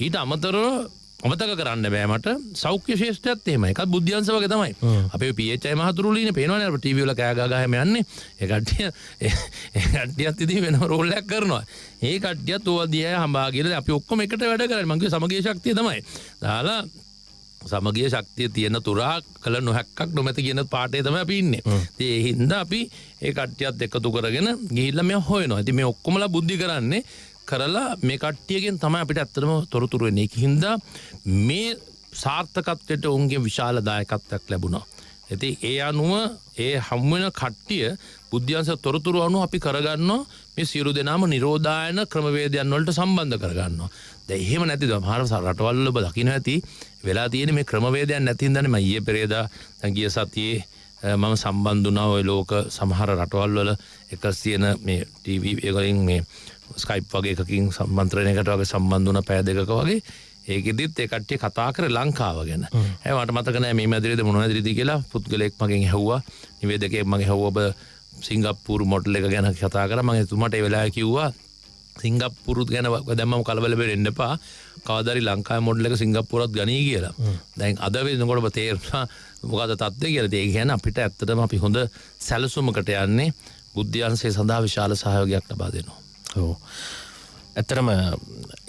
ඊට අමතරව අමතක කරන්න බෑ මට සෞඛ්‍ය ශේෂ්ත්‍රයත් එහෙමයි. ඒකත් බුද්ධ්‍යංශ වගේ තමයි. අපේ PHI මහතුරුලීනේ පේනවනේ අර ටීවී වල කෑ ගහ හැම යන්නේ. ඒ කට්ටියත් ඉතින් වෙනම රෝල් එකක් කරනවා. ඒ කට්ටියත් ඕවා දිහා හඹා ගිහලා අපි ඔක්කොම එකට වැඩ කරන්නේ. මං කිව්වේ සමගිය ශක්තිය තමයි. දාලා සමගිය ශක්තිය තියෙන තුරා කළ නොහැක්කක් නොමැති කියන පාඩේ තමයි අපි ඉන්නේ. ඉතින් ඒ හින්දා අපි ඒ කට්ටියත් එකතු කරගෙන ගිහිල්ලා මේ හොයනවා. ඉතින් මේ ඔක්කොමලා බුද්ධි කරන්නේ කරලා මේ කට්ටියගෙන් තමයි අපිට ඇත්තටම තොරතුරු එන්නේ. ඒකින්ද මේ සාර්ථකත්වයට උන්ගේ විශාල දායකත්වයක් ලැබුණා. ඉතින් ඒ අනුව ඒ හම් වෙන කට්ටිය බුද්ධ්‍යංශ තොරතුරු අනුව අපි කරගන්නවා මේ සියලු දෙනාම නිරෝධායන ක්‍රමවේදයන් වලට සම්බන්ධ කරගන්නවා. දැන් එහෙම නැතිද මහර රටවල් වල ඔබ දකින්න ඇති වෙලා තියෙන මේ ක්‍රමවේදයන් නැති හින්දානේ මම ඊයේ පෙරේදා දැන් ගිය සතියේ මම සම්බන්ධ වුණා ওই ලෝක සමහර රටවල් වල එකස් තියෙන මේ ටීවී එකකින් මේ ස්කයිප් වගේ එකකින් සම්මන්ත්‍රණයකට වගේ සම්බන්ධ වුණා පැය දෙකක වගේ. ඒකෙදිත් ඒ කට්ටිය කතා කරේ ලංකාව ගැන. මට මතක නැහැ මේ මැදිරියද මොන මැදිරියද කියලා පුද්ගලයෙක් මගෙන් ඇහුවා. නිවේදකයෙක් මගෙන් ඇහුවා ඔබ සිංගප්පූරු මොඩල් එක ගැන කතා කරා. මම එතුමාට ඒ වෙලාවේ කිව්වා සිංගප්පූරු ගැන දැන් මම කලබල වෙන්න එපා. කවදාරි ලංකාවේ මොඩල් එක සිංගප්පූරුවත් ගනී කියලා. දැන් අද වෙනකොට ඔබ තේරුණා මොකද තත්ත්වය කියලා. ඒ කියන්නේ අපිට ඇත්තටම අපි හොඳ සැලසුමකට යන්නේ බුද්ධ්‍යංශය සඳහා විශාල සහයෝගයක් ලබා දෙනවා. ඔව්. ඇත්තටම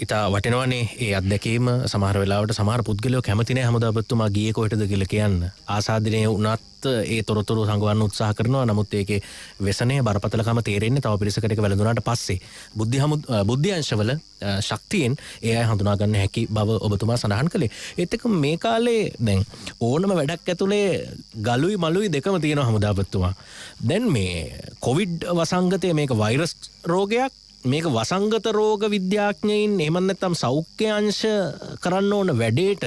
ඉතා වටිනවනේ ඒ අත්දැකීම. සමහර වෙලාවට සමහර පුද්ගලයෝ කැමති නැහැ හමුදාපතිතුමා ගියේ කොහෙටද කියලා කියන්න. ආසාදනය වුණත් ඒ තොරතුරු සංගවන්න උත්සාහ කරනවා. නමුත් ඒකේ व्यसනයේ බරපතලකම තේරෙන්නේ තව පිරිසකට ඒක වැළඳුනාට පස්සේ. බුද්ධ්‍යංශවල ශක්තියෙන් ඒ අය හඳුනා ගන්න හැකි බව ඔබතුමා සඳහන් කළේ. ඒත් එක්ක මේ කාලේ දැන් ඕනම වැඩක් ඇතුලේ ගලුයි මලුයි දෙකම තියෙනවා හමුදාපතිතුමා. දැන් මේ කොවිඩ් වසංගතය මේක වෛරස් රෝගයක්. මේක වසංගත රෝග විද්‍යාඥයින් එහෙම නැත්නම් සෞඛ්‍ය අංශ කරන්න ඕන වැඩේට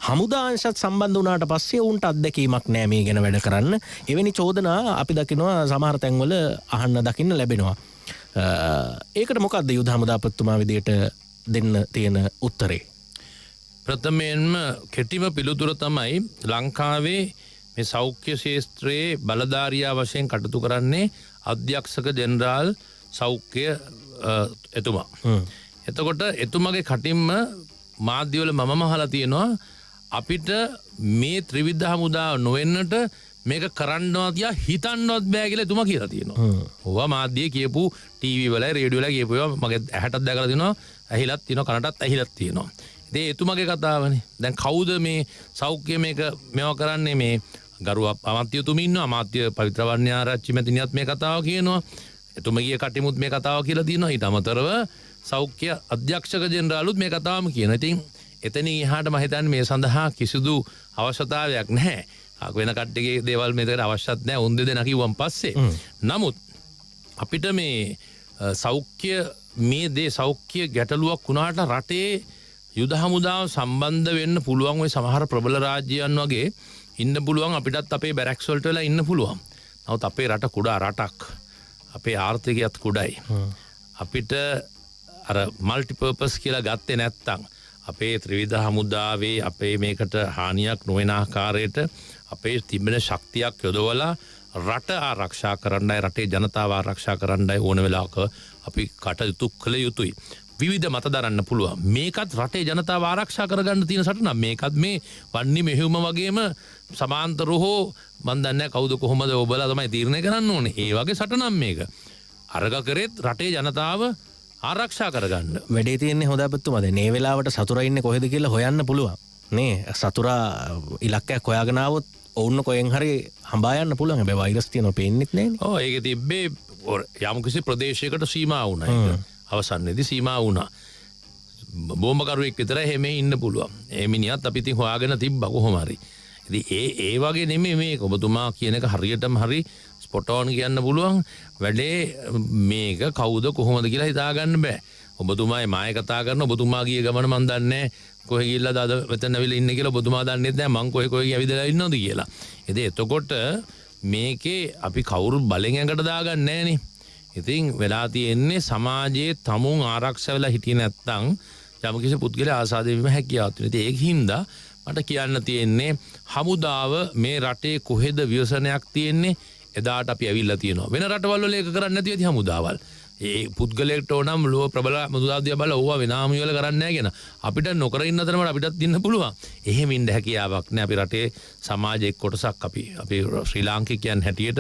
හමුදා අංශත් සම්බන්ධ වුණාට පස්සේ උන්ට අත්දැකීමක් නෑ මේ ගැන වැඩ කරන්න. එවැනි චෝදනා අපි දකිනවා සමහර තැන්වල අහන්න දකින්න ලැබෙනවා. ඒකට මොකක්ද යුද හමුදාපතිතුමා විදියට දෙන්න තියෙන උත්තරේ? ප්‍රථමයෙන්ම කෙටිම පිළිතුර තමයි ලංකාවේ මේ සෞඛ්‍ය ශාස්ත්‍රයේ බලධාරියා වශයෙන් කටයුතු කරන්නේ අධ්‍යක්ෂක ජෙනරාල් සෞඛ්‍ය එතුමා. එතකොට එතුමාගේ කටින්ම මාධ්‍යවල මමම අහලා තියෙනවා අපිට මේ ත්‍රිවිධ හමුදාව නොවෙන්නට මේක කරන්නවත් යා හිතන්නවත් බෑ කියලා එතුමා කියලා තියෙනවා. ඕවා මාධ්‍යයේ කියපු ටීවී වල රේඩියෝ වල කියපු ඒවා මගේ ඇහැටත් දැකලා තියෙනවා, ඇහිලත් තියෙනවා, කනටත් ඇහිලත් තියෙනවා. ඉතින් එතුමාගේ කතාවනේ. දැන් කවුද මේ සෞඛ්‍ය මේවා කරන්නේ මේ ගරු අමාත්‍යතුමින් ඉන්නවා අමාත්‍ය පවිත්‍රවර්ණ ආරච්චි මැතිණියත් මේ කතාව කියනවා එතුමගේ කටිමුත් මේ කතාව කියලා තියෙනවා ඊට අමතරව සෞඛ්‍ය අධ්‍යක්ෂක ජෙනරාලුත් මේ කතාවම කියන. ඉතින් එතනින් එහාට මම හිතන්නේ මේ සඳහා කිසිදු අවශ්‍යතාවයක් නැහැ. වෙන කට්ටියගේ දේවල් මෙතන අවශ්‍යත් නැහැ. උන් දෙදෙනා කිව්වන් පස්සේ. නමුත් අපිට මේ සෞඛ්‍ය මේ දේ සෞඛ්‍ය ගැටලුවක් වුණාට රටේ යුද හමුදාව සම්බන්ධ වෙන්න පුළුවන් ওই සමහර ප්‍රබල රාජ්‍යයන් වගේ ඉන්න පුළුවන් අපිටත් අපේ බැරැක්ස් වලට වෙලා ඉන්න පුළුවන්. නමුත් අපේ රට කුඩා රටක්. අපේ ආර්ථිකයත් කුඩයි. අපිට අර මල්ටිපර්පස් කියලා ගත්තේ නැත්තම් අපේ ත්‍රිවිධ හමුදාවේ අපේ මේකට හානියක් නොවන ආකාරයට අපේ තිබෙන ශක්තියක් යොදවලා රට ආරක්ෂා කරන්නයි රටේ ජනතාව ආරක්ෂා කරන්නයි ඕන වෙලාවක අපි කටයුතු කළ යුතුයි. විවිධ මත දරන්න පුළුවන්. මේකත් රටේ ජනතාව ආරක්ෂා කරගන්න තියෙන සටනක්. මේකත් මේ වන්නි මෙහෙයුම වගේම සමාන්තර හෝ මන් දන්නේ කවුද කොහොමද ඔබලා තමයි තීරණය කරන්න ඕනේ. ඒ වගේ සටනක් මේක. අරග කරෙත් රටේ ජනතාව ආරක්ෂා කරගන්න. වැඩේ තියෙන්නේ හොදාපත්තුමද මේ වෙලාවට සතුරා ඉන්නේ කොහෙද කියලා හොයන්න පුළුවන්. නේ සතුරා ඉලක්කයක් හොයාගෙන ආවොත් ඔවුන් කොහෙන් හරි හඹා යන්න පුළුවන්. හැබැයි වෛරස් තියෙනවා පේන්නෙත් නැහැනේ. ඔව් ඒක තිබ්බේ යම්කිසි ප්‍රදේශයකට සීමා වුණා ඒක. අවසන්නේදී සීමා වුණා. බෝම්බකරුවෙක් විතර එහෙම ඉන්න පුළුවන්. ඒ මිනිහත් අපි ඉතින් හොයාගෙන තිබ්බා කොහොම හරි. ඉතින් ඒ වගේ නෙමෙයි මේක. ඔබතුමා කියන එක හරියටම හරි ස්පොට් ඔන් කියන්න පුළුවන්. වැඩේ මේක කවුද කොහොමද කියලා හිතා ගන්න බෑ. ඔබතුමායි මාය කතා කරන ඔබතුමා ගිය ගමන මන් දන්නේ කොහෙ ගිහිල්ලාද අද මෙතන ඇවිල්ලා ඉන්නේ කියලා ඔබතුමා දන්නෙත් නෑ මං කොහෙ ඇවිදලා ඉන්නවද කියලා. ඉතින් එතකොට මේකේ අපි කවුරු බලෙන් ඇඟට දාගන්නේ නෑනේ. ඉතින් වෙලා තියෙන්නේ සමාජයේ තමුන් ආරක්ෂා වෙලා හිටියේ නැත්නම් යම්කිසි පුද්ගලයා ආසාද වීම හැකියාවක් තියෙනවා. ඉතින් ඒක හින්දා මට කියන්න තියෙන්නේ හමුදාව මේ රටේ කොහෙද ව්‍යසනයක් තියෙන්නේ එදාට අපි ඇවිල්ලා තියෙනවා. වෙන රටවල් වල ඒක කරන්නේ නැති වෙති හමුදාවල්. ඒ පුද්ගලයෙක්ට ඕනම් ලෝ ප්‍රබල මුදාදියා බල ඕවා වෙනාම වල කරන්නේ නැහැ කියන. අපිට නොකර ඉන්න තරමට අපිටත් ඉන්න පුළුවන්. එහෙම ඉන්න හැකියාවක් නැහැ. අපි රටේ සමාජයේ කොටසක් අපි ශ්‍රී ලාංකිකයන් හැටියට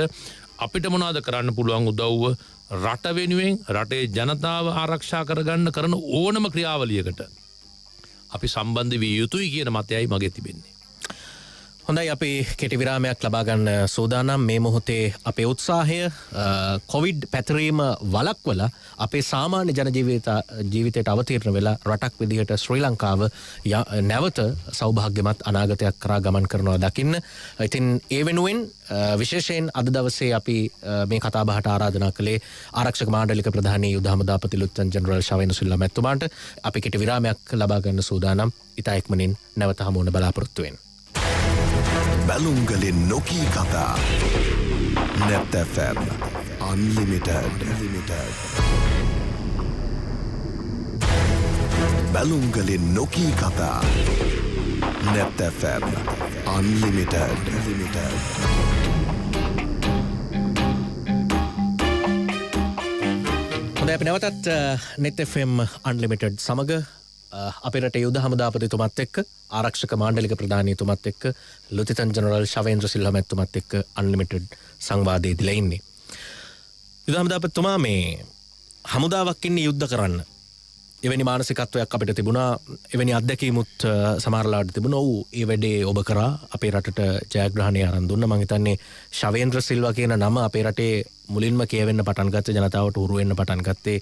අපිට මොනවද කරන්න පුළුවන් උදව්ව රට වෙනුවෙන් රටේ ජනතාව ආරක්ෂා කරගන්න කරන ඕනම ක්‍රියාවලියකට අපි සම්බන්ධ විය යුතුයි කියන මතයයි මගේ තිබෙන්නේ. හොඳයි අපි කෙටි විරාමයක් ලබා ගන්න සූදානම්. මේ මොහොතේ අපේ උත්සාහය කොවිඩ් පැතිරීම වළක්වලා අපේ සාමාන්‍ය ජන ජීවිතයට අවතීර්ණ වෙලා රටක් විදිහට ශ්‍රී ලංකාව නැවත සෞභාග්‍යමත් අනාගතයක් කරා ගමන් කරනවා දකින්න. ඉතින් ඒ වෙනුවෙන් විශේෂයෙන් අද දවසේ අපි මේ කතාබහට ආරාධනා කළේ ආරක්ෂක මාණ්ඩලික ප්‍රධානී යුද හමුදාපති ලුත්තන් ජෙනරල් ශවේන්ද්‍ර සිල්වා මැතිතුමාට. අපි කෙටි විරාමයක් ලබා ගන්න සූදානම්. ඉතා ඉක්මනින් නැවත හමු වන බලාපොරොත්තු වෙන්න. බැලුම්ගලින් නොකී කතා net fm unlimited බැලුම්ගලින් නොකී කතා net fm unlimited හොඳයි අපි නැවතත් net fm unlimited සමග අපේ රටේ යුද හමුදාපතිතුමත් එක්ක ආරක්ෂක මාණ්ඩලික ප්‍රධානීතුමත් එක්ක ලුතිතන් ජෙනරල් ශවේන්ද්‍ර සිල්වා මැතිතුමත් එක්ක අන්ලිමිටඩ් සංවාදයේදීලා ඉන්නේ. යුද හමුදාපතිතුමා මේ හමුදාවක් ඉන්නේ යුද්ධ කරන්න. එවැනි මානසිකත්වයක් අපිට තිබුණා. එවැනි අත්දැකීමුත් සමහරලාට තිබුණා. ඔව් ඒ වැඩේ ඔබ කරා අපේ රටට ජයග්‍රහණය අරන් දුන්නා. මම හිතන්නේ ශවේන්ද්‍ර සිල්වා කියන නම අපේ රටේ මුලින්ම කියවෙන්න පටන් ගත්ත ජනතාවට උරු වෙන්න පටන් ගත්තේ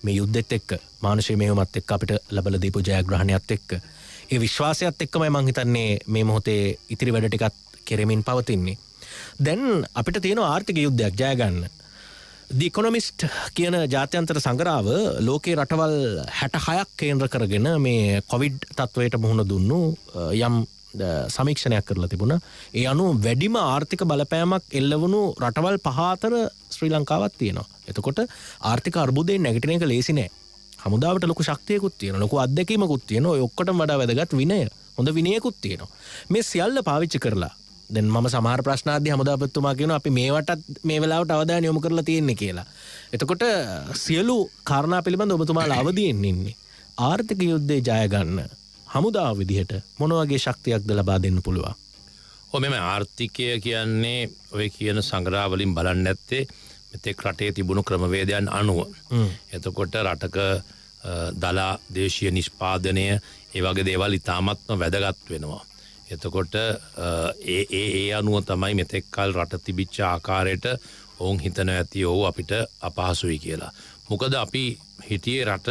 මේ යුද්ධෙත් එක්ක මානසික මෙහෙයුමත් එක්ක අපිට ලැබලා දීපු ජයග්‍රහණයත් එක්ක. ඒ විශ්වාසයත් එක්කමයි මම හිතන්නේ මේ මොහොතේ ඉතිරි වැඩ ටිකත් කෙරෙමින් පවතින්නේ. දැන් අපිට තියෙන ආර්ථික යුද්ධයක් ජය ගන්න. The Economist කියන ජාත්‍යන්තර සංග්‍රහව ලෝකේ රටවල් 66ක් කේන්ද්‍ර කරගෙන මේ කොවිඩ් තත්වයට මුහුණ දුන්නු යම් සමීක්ෂණයක් කරලා තිබුණා. ඒ අනුව වැඩිම ආර්ථික බලපෑමක් එල්ලවුණු රටවල් 5 අතර ශ්‍රී ලංකාවක් තියෙනවා. එතකොට ආර්ථික අර්බුදයෙන් නැගිටින එක ලේසි නෑ. හමුදාවට ලොකු ශක්තියකුත් තියෙනවා. ලොකු අත්දැකීමකුත් තියෙනවා. ඔය ඔක්කොටම වඩා වැදගත් විනය. හොඳ විනයකුත් තියෙනවා. මේ සියල්ල පාවිච්චි කරලා දැන් මම සමහර ප්‍රශ්න ආදී හමුදාපතිතුමා කියනවා අපි මේවටත් මේ වෙලාවට අවධානය යොමු කරලා තියෙන්නේ කියලා. එතකොට සියලු කාරණා පිළිබඳ ඔබතුමාලා අවදියෙන් ඉන්නේ. ආර්ථික යුද්ධේ ජය ගන්න හමුදාව විදිහට මොන වගේ ශක්තියක්ද ලබා දෙන්න පුළුවන්? මෙම ආර්ථිකය කියන්නේ ඔය කියන සංග්‍රහ වලින් බලන්නේ නැත්තේ මෙතෙක් රටේ තිබුණු ක්‍රමවේදයන් අනුව. එතකොට රටක දලා දේශීය නිෂ්පාදනය ඒ වගේ දේවල් ඉතාමත්ම වැදගත් වෙනවා. එතකොට ඒ අනුව තමයි මෙතෙක් කල් රට තිබිච්ච ආකාරයට ඔවුන් හිතන ඇති ඔව් අපිට අපහසුයි කියලා. මොකද අපි හිටියේ රට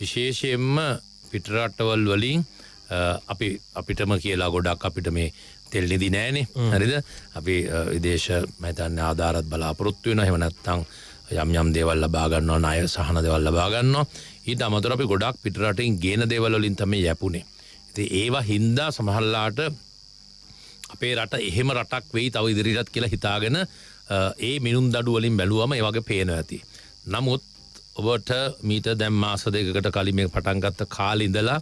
විශේෂයෙන්ම පිටරටවල් වලින් අපිටම කියලා ගොඩක් අපිට මේ තෙල් නිදි නෑනේ. හරිද? අපි විදේශ මම හිතන්නේ ආධාරත් බලාපොරොත්තු වෙනවා. එහෙම නැත්නම් යම් දේවල් ලබා ගන්නවා, ණය සහන දේවල් ලබා ගන්නවා. ඊට අමතරව අපි ගොඩක් පිටරටින් ගේන දේවල් වලින් තමයි යැපුනේ. ඉතින් ඒවා හින්දා සමහරලාට අපේ රට එහෙම රටක් වෙයි තව ඉදිරියටත් කියලා හිතාගෙන ඒ මිනුම් දඩු වලින් බැලුවම ඒ වගේ පේනවා ඇති. නමුත් ඔබට මීට දැන් මාස දෙකකට කලින් මේක පටන් ගත්ත කාලේ ඉඳලා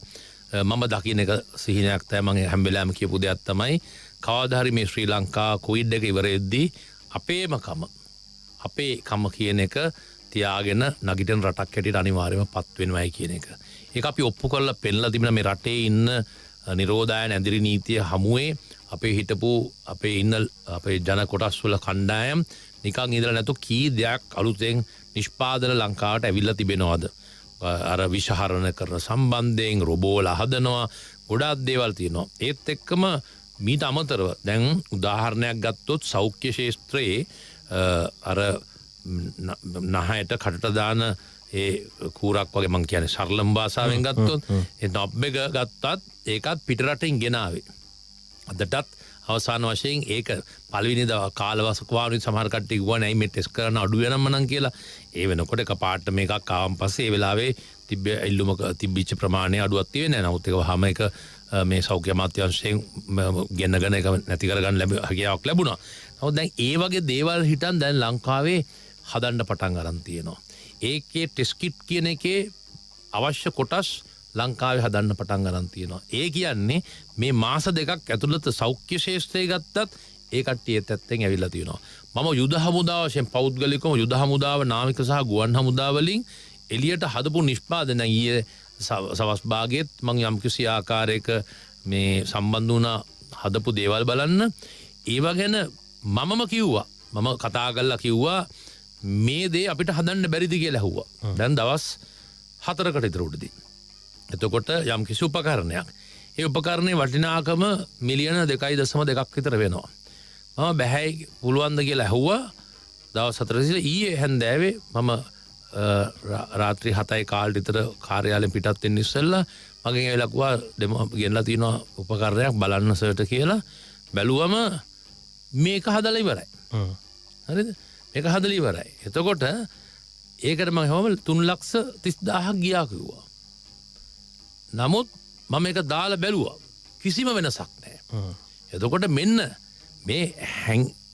මම දකින්න එක සිහිනයක් තමයි මම හැම වෙලාවෙම කියපු දෙයක් තමයි කවදා හරි මේ ශ්‍රී ලංකා කොවිඩ් එක ඉවරෙද්දී අපේ කම කියන එක තියාගෙන නගිටින රටක් හැටියට අනිවාර්යයෙන්ම පත් වෙනවයි කියන එක. ඒක අපි ඔප්පු කරලා පෙන්නලා තිබුණා මේ රටේ ඉන්න නිරෝධායන ඇදිරි නීතිය හමුවේ අපේ හිටපු අපේ ජන කොටස් වල කණ්ඩායම් නිකන් ඉඳලා නැතු කී දෙයක් අලුතෙන් නිෂ්පාදන ලංකාවට ඇවිල්ලා තිබෙනවද? අර විෂහරණ කරන සම්බන්ධයෙන් රොබෝලා හදනවා, ගොඩාක් දේවල් තියෙනවා. ඒත් එක්කම මීට අමතරව දැන් උදාහරණයක් ගත්තොත් සෞඛ්‍ය ශාස්ත්‍රයේ අර නහයට කටට දාන ඒ කූරක් වගේ මං කියන්නේ සරලම භාෂාවෙන් ගත්තොත් ඒ නොබ් එක ගත්තත් ඒකත් පිටරටින් ගෙනාවේ. අදටත් අවසාන වශයෙන් ඒක පළවෙනි කාලවසක වාරුවේ සමහර කට්ටිය කිව්වා නෑ මේ ටෙස්ට් කරන්න අඩු වෙනම නම් කියලා. ඒ වෙනකොට එකපාරට මේකක් ආවන් පස්සේ ඒ වෙලාවේ තිබිච්ච ප්‍රමාණය අඩුවක් තියෙන්නේ නෑ. නමුත් ඒක වහම එක මේ සෞඛ්‍ය අමාත්‍යාංශයෙන් ගෙනගෙන එක නැති කරගන්න හැකියාවක් ලැබුණා. නමුත් දැන් ඒ වගේ දේවල් හිටන් දැන් ලංකාවේ හදන්න පටන් අරන් තියෙනවා. ඒකේ ටෙස්ට් කිට් කියන එකේ අවශ්‍ය කොටස් ලංකාවේ හදන්න පටන් අරන් තියෙනවා. ඒ කියන්නේ මේ මාස දෙකක් ඇතුළත සෞඛ්‍ය ශාස්ත්‍රය ගත්තත් ඒ කට්ටිය ඇත්තෙන් ඇවිල්ලා තියෙනවා. මම යුද හමුදාව වශයෙන් පෞද්ගලිකව යුද හමුදාව නාවික සහ ගුවන් හමුදාව වලින් එළියට හදපු නිෂ්පාදන ඊයේ සවස් භාගයේත් මම යම්කිසි ආකාරයක මේ සම්බන්ධ වුණා හදපු දේවල් බලන්න. ඒවා ගැන මමම කිව්වා. මම කතා කරලා කිව්වා මේ දේ අපිට හදන්න බැරිද කියලා ඇහුවා. දැන් දවස් 4කට විතර උඩදී. එතකොට යම් කිසි උපකරණයක්. ඒ උපකරණේ වටිනාකම මිලියන 2.2ක් විතර වෙනවා. මම බැහැයි පුළුවන්ද කියලා ඇහුවා. දවස් 4 ඊයේ හැන්දෑවේ මම රාත්‍රී 7යි කාලේ විතර කාර්යාලයෙන් පිටත් වෙන්න ඉස්සෙල්ලා මගෙන් ඇවිල්ලා කිව්වා ගෙනලා තියෙනවා උපකරණයක් බලන්න සර්ට කියලා. බැලුවම මේක හදලා ඉවරයි. හරිද? මේක හදලා ඉවරයි. එතකොට ඒකට මම හැමෝම 3,30,000ක් ගියා කිව්වා. නමුත් මම මේක දාලා බැලුවා. කිසිම වෙනසක් නැහැ. එතකොට මෙන්න මේ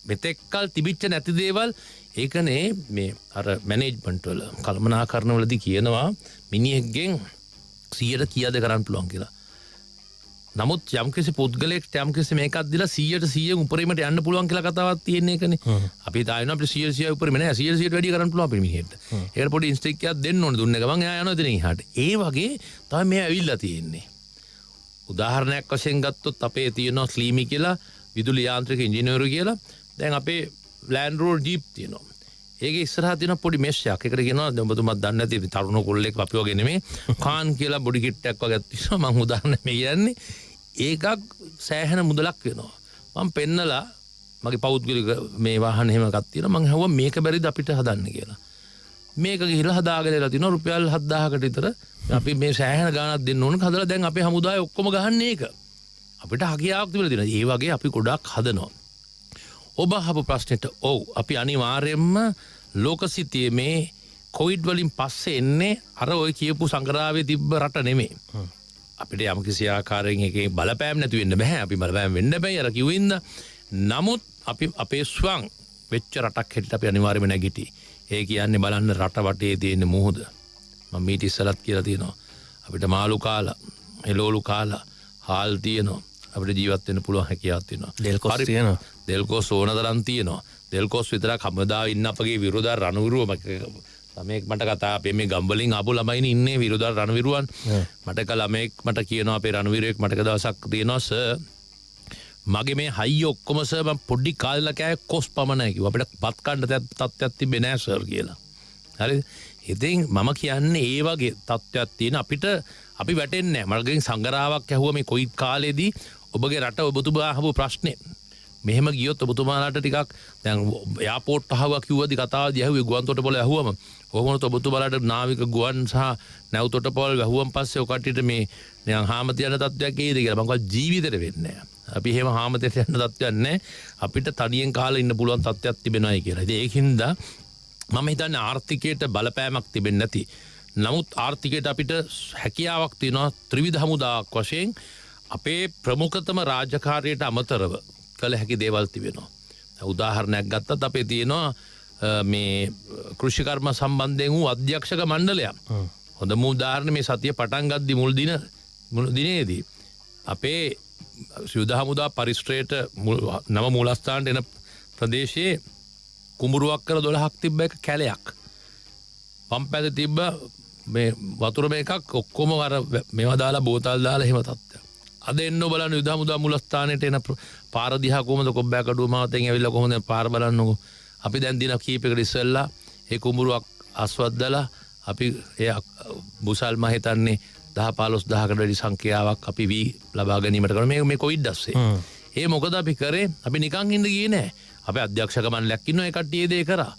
මෙතෙක්කල් තිබිච්ච නැති දේවල් ඒකනේ මේ අර මැනේජ්මන්ට් වල කළමනාකරණ වලදී කියනවා මිනිහෙක්ගෙන් 100ට කීයද කරන්න පුළුවන් කියලා. නමුත් යම්කිසි පුද්ගලයෙක්ට යම්කිසි මේකක් දීලා 100% උපරිමයට යන්න පුළුවන් කියලා කතාවක් තියෙන එකනේ. අපි හිතාගෙන අපිට 100% උපරිම නෑ 100% වැඩි කරන්න පුළුවන් අපේ මිනිහෙට. ඒකට පොඩි ඉන්ස්ට්‍රක්ට් එකක් දෙන්න ඕනේ. දුන්න ගමන් එයා යනවා එතනින් එහාට. ඒ වගේ තමයි මේ ඇවිල්ලා තියෙන්නේ. උදාහරණයක් වශයෙන් ගත්තොත් අපේ තියෙනවා ස්ලීමි කියලා විදුලි යාන්ත්‍රික ඉංජිනේරු කියලා. දැන් අපේ ලෑන්ඩ් රෝවර් ජීප් තියෙනවා. ඒකේ ඉස්සරහා තියෙන පොඩි මෙෂ් එකක්. ඒකට කියනවා දැන් ඔබතුමත් දන්නේ නැති තරුණ කොල්ලෙක් අපි වගේ නෙමෙයි. කාන් කියලා බොඩි කිට් එකක් වගේ තියෙනවා. මම උදාහරණයක් මේ කියන්නේ. ඒකක් සෑහෙන මුදලක් වෙනවා. මම පෙන්නලා මගේ පෞද්ගලික මේ වාහන එහෙම එකක් තියෙනවා. මම හැවුවා මේක බැරිද අපිට හදන්න කියලා. මේක ගිහිල්ලා හදාගෙන ඉලා තිනවා රුපියල් 7,000කට විතර. අපි මේ සෑහෙන ගාණක් දෙන්න ඕන. හදලා දැන් අපේ හමුදායේ ඔක්කොම ගහන්නේ ඒක. අපිට හැකියාවක් තිබිලා තියෙනවා. ඒ වගේ අපි ගොඩක් හදනවා. ඔබ අහපු ප්‍රශ්නෙට ඔව් අපි අනිවාර්යයෙන්ම ලෝකසිතියේ මේ කොවිඩ් වලින් පස්සේ එන්නේ අර ඔය කියපු සංග්‍රහයේ තිබ්බ රට නෙමෙයි. අපිට යම් කිසි ආකාරයෙන් එකේ බලපෑම් නැති වෙන්න බෑ. අපි බලපෑම් වෙන්න බෑ අර කිව්වින්ද. නමුත් අපි අපේ ස්වං වෙච්ච රටක් හැටියට අපි අනිවාර්යයෙන්ම නැගිටි. ඒ කියන්නේ බලන්න රට වටේ තියෙන මුහුද. මම මීට ඉස්සලත් කියලා තියෙනවා. අපිට මාළු කාලා, එළවලු කාලා, හාල් තියෙනවා. අපිට ජීවත් වෙන්න පුළුවන් හැකියාවක් තියෙනවා. දෙල්කොස් තියෙනවා. දෙල්කොස් ඕනතරම් තියෙනවා. දෙල්කොස් විතරක් හැමදා ඉන්න අපගේ විරෝධා රණවිරුව ළමෙක් මට කතා අපේ මේ ගම්වලින් ආපු ළමයිනේ ඉන්නේ විරෝධා රණවිරුවන්. මට ළමෙක් මට කියනවා අපේ රණවිරුවෙක් මට දවසක් තියෙනවා සර් මගේ මේ හයිය ඔක්කොම සර් මම පොඩි කාලේ කෑ කොස් පමණයි කිව්වා. අපිට පත් කන්න තත්ත්වයක් තිබ්බේ නෑ සර් කියලා. හරිද? ඉතින් මම කියන්නේ ඒ වගේ තත්ත්වයක් තියෙන අපිට අපි වැටෙන්නේ නෑ. මගෙන් සංගරාවක් ඇහුවා මේ කොවිඩ් කාලේදී ඔබගේ රට ඔබතුමා අහපු ප්‍රශ්නේ මෙහෙම ගියොත් ඔබතුමාලාට ටිකක් දැන් එයාපෝට් අහුවා කිව්වද කතාවදී ඇහුවේ ගුවන් තොටුපොළ ඇහුවම කොහොමද ඔබතුමාලාට නාවික ගුවන් සහ නැව් තොටුපොළ ඇහුවම් පස්සේ ඔය කට්ටියට මේ නිකන් හාම තියන තත්ත්වයක් එයිද කියලා මම කිව්වා ජීවිතේට වෙන්නේ නැහැ. අපි එහෙම හාම තියන තත්ත්වයක් නැහැ. අපිට තනියෙන් කාලා ඉන්න පුළුවන් තත්ත්වයක් තිබෙනවායි කියලා. ඉතින් ඒකින්ද මම හිතන්නේ ආර්ථිකයට බලපෑමක් තිබෙන්නේ නැති. නමුත් ආර්ථිකයට අපිට හැකියාවක් තියෙනවා ත්‍රිවිධ හමුදාවක් වශයෙන් අපේ ප්‍රමුඛතම රාජකාරියට අමතරව කළ හැකි දේවල් තිබෙනවා. උදාහරණයක් ගත්තත් අපේ තියෙනවා මේ කෘෂිකර්ම සම්බන්ධයෙන් වූ අධ්‍යක්ෂක මණ්ඩලයක්. හොඳම උදාහරණ මේ සතිය පටන් ගද්දි මුල් දිනේදී අපේ යුද හමුදා පරිශ්‍රයට නව මූලස්ථානට එන ප්‍රදේශයේ කුඹුරුවක් කර 12ක් තිබ්බ එක කැලයක්. වම් පැත්තේ තිබ්බ මේ වතුර මේකක් ඔක්කොම අර මේවා දාලා බෝතල් දාලා එහෙම තත්ත්වයක්. අද එන්න බලන්න යුද හමුදා මූලස්ථානයට එන පාර දිහා කොහොමද කොබ්බෑ කඩුව මාවතෙන් ඇවිල්ලා කොහොමද පාර බලන්නකො. අපි දැන් දින කීපයකට ඉස්සෙල්ලා ඒ කුඹුරුවක් අස්වද්දලා අපි ඒ බුසල් මම හිතන්නේ 10-15000කට වැඩි සංඛ්‍යාවක් අපි වී ලබා ගැනීමට කරන මේ කොවිඩ් ඇස්සේ. ඒ මොකද අපි කරේ අපි නිකන් ඉඳ ගියේ නෑ. අපේ අධ්‍යක්ෂක මණ්ඩලයක් ඉන්නවා ඒ කට්ටිය දේ කරා.